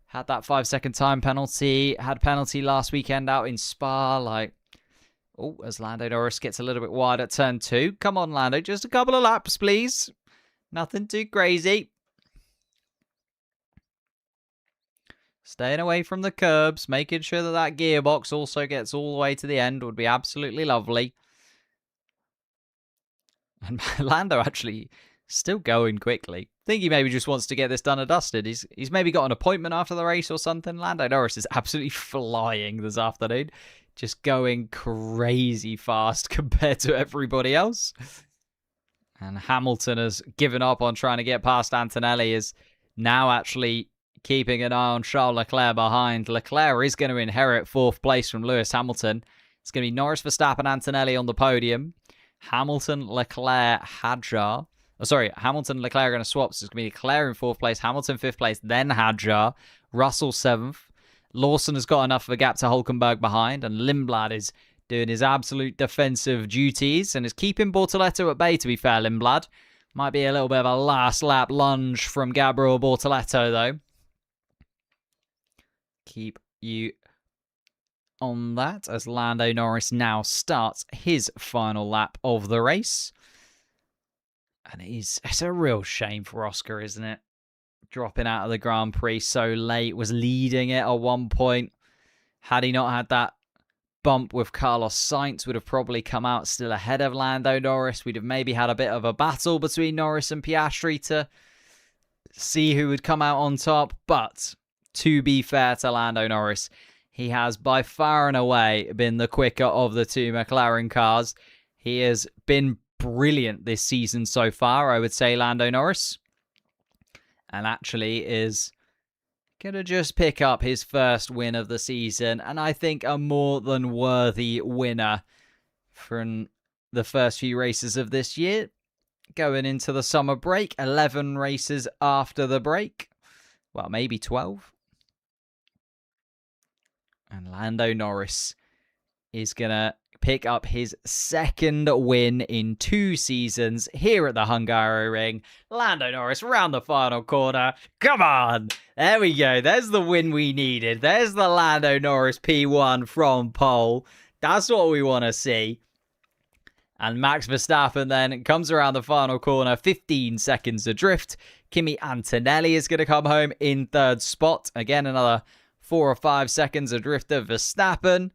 Had that 5-second time penalty. Had penalty last weekend out in Spa. Like, oh, as Lando Norris gets a little bit wide at turn 2. Come on, Lando, just a couple of laps, please. Nothing too crazy. Staying away from the curbs, making sure that that gearbox also gets all the way to the end would be absolutely lovely. And Lando actually still going quickly. I think he maybe just wants to get this done and dusted. He's maybe got an appointment after the race or something. Lando Norris is absolutely flying this afternoon. Just going crazy fast compared to everybody else. And Hamilton has given up on trying to get past Antonelli. Is now actually keeping an eye on Charles Leclerc behind. Leclerc is going to inherit 4th place from Lewis Hamilton. It's going to be Norris, Verstappen, Antonelli on the podium. Hamilton, Leclerc, Hadjar. Oh, sorry, Hamilton, Leclerc are going to swap. So it's going to be Leclerc in 4th place, Hamilton 5th place, then Hadjar, Russell 7th. Lawson has got enough of a gap to Hülkenberg behind, and Lindblad is doing his absolute defensive duties and is keeping Bortoleto at bay, to be fair, Lindblad. Might be a little bit of a last lap lunge from Gabriel Bortoleto, though. Keep you on that as Lando Norris now starts his final lap of the race. And it's a real shame for Oscar, isn't it? Dropping out of the Grand Prix so late, was leading it at one point. Had he not had that bump with Carlos Sainz, would have probably come out still ahead of Lando Norris. We'd have maybe had a bit of a battle between Norris and Piastri to see who would come out on top. But to be fair to Lando Norris, he has by far and away been the quicker of the 2 McLaren cars. He has been brilliant this season so far, I would say, Lando Norris. And actually is going to just pick up his first win of the season. And I think a more than worthy winner from the first few races of this year. Going into the summer break, 11 races after the break. Well, maybe 12. And Lando Norris is going to pick up his 2nd win in 2 seasons here at the Hungaroring. Lando Norris round the final corner. Come on. There we go. There's the win we needed. There's the Lando Norris P1 from pole. That's what we want to see. And Max Verstappen then comes around the final corner, 15 seconds adrift. Kimi Antonelli is going to come home in 3rd spot. Again, another 4 or 5 seconds adrift of Verstappen.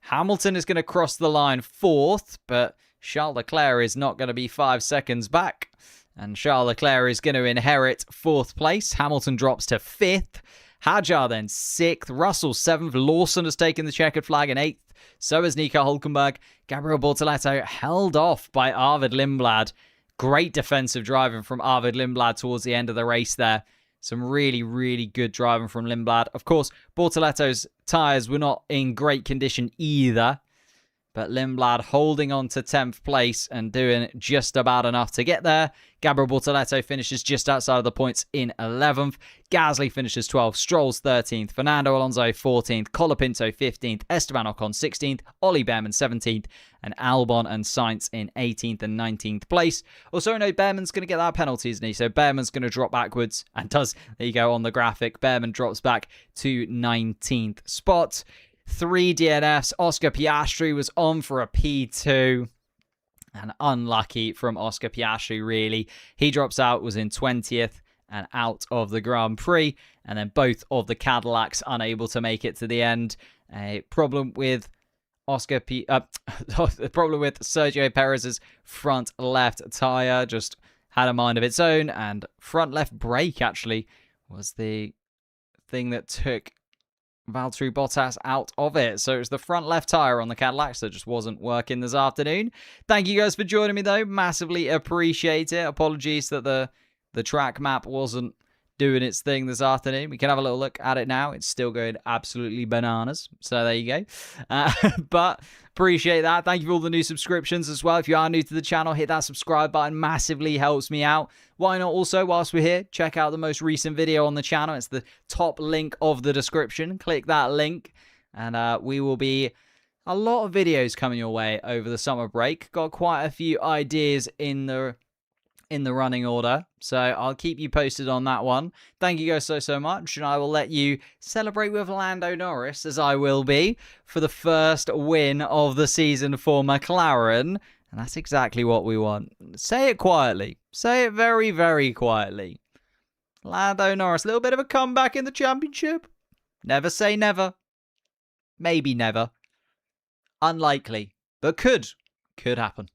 Hamilton is going to cross the line 4th, but Charles Leclerc is not going to be 5 seconds back. And Charles Leclerc is going to inherit 4th place. Hamilton drops to 5th. Hadjar then 6th. Russell 7th. Lawson has taken the checkered flag in 8th. So has Nico Hülkenberg. Gabriel Bortoleto held off by Arvid Lindblad. Great defensive driving from Arvid Lindblad towards the end of the race there. Some really, really good driving from Lindblad. Of course, Bortoleto's tyres were not in great condition either. but Lindblad holding on to 10th place and doing just about enough to get there. Gabriel Bortoleto finishes just outside of the points in 11th. Gasly finishes 12th. Stroll's 13th. Fernando Alonso 14th. Colapinto 15th. Esteban Ocon 16th. Ollie Behrman 17th. And Albon and Sainz in 18th and 19th place. Also, no, Behrman's going to get that penalty, isn't he? So Behrman's going to drop backwards and does. There you go on the graphic. Behrman drops back to 19th spot. 3 DNFs. Oscar Piastri was on for a P2. And unlucky from Oscar Piastri, really. He drops out, was in 20th and out of the Grand Prix. And then both of the Cadillacs unable to make it to the end. A problem with the problem with Sergio Perez's front left tyre just had a mind of its own. And front left brake, actually, was the thing that took Valtteri Bottas out of it. So it was the front left tyre on the Cadillacs that just wasn't working this afternoon. Thank you guys for joining me, though. Massively appreciate it. Apologies that the track map wasn't doing its thing this afternoon. We can have a little look at it now. It's still going absolutely bananas. So there you go. But appreciate that. Thank you for all the new subscriptions as well. If you are new to the channel, hit that subscribe button. Massively helps me out. Why not also, whilst we're here, check out the most recent video on the channel. It's the top link of the description. Click that link and we will be a lot of videos coming your way over the summer break. Got quite a few ideas in the running order, so I'll keep you posted on that one. Thank you guys so much, and I will let you celebrate with Lando Norris, as I will be, for the first win of the season for McLaren, and that's exactly what we want. Say it quietly. Say it very, very quietly. Lando Norris, a little bit of a comeback in the championship. Never say never. Maybe never. Unlikely, but could happen.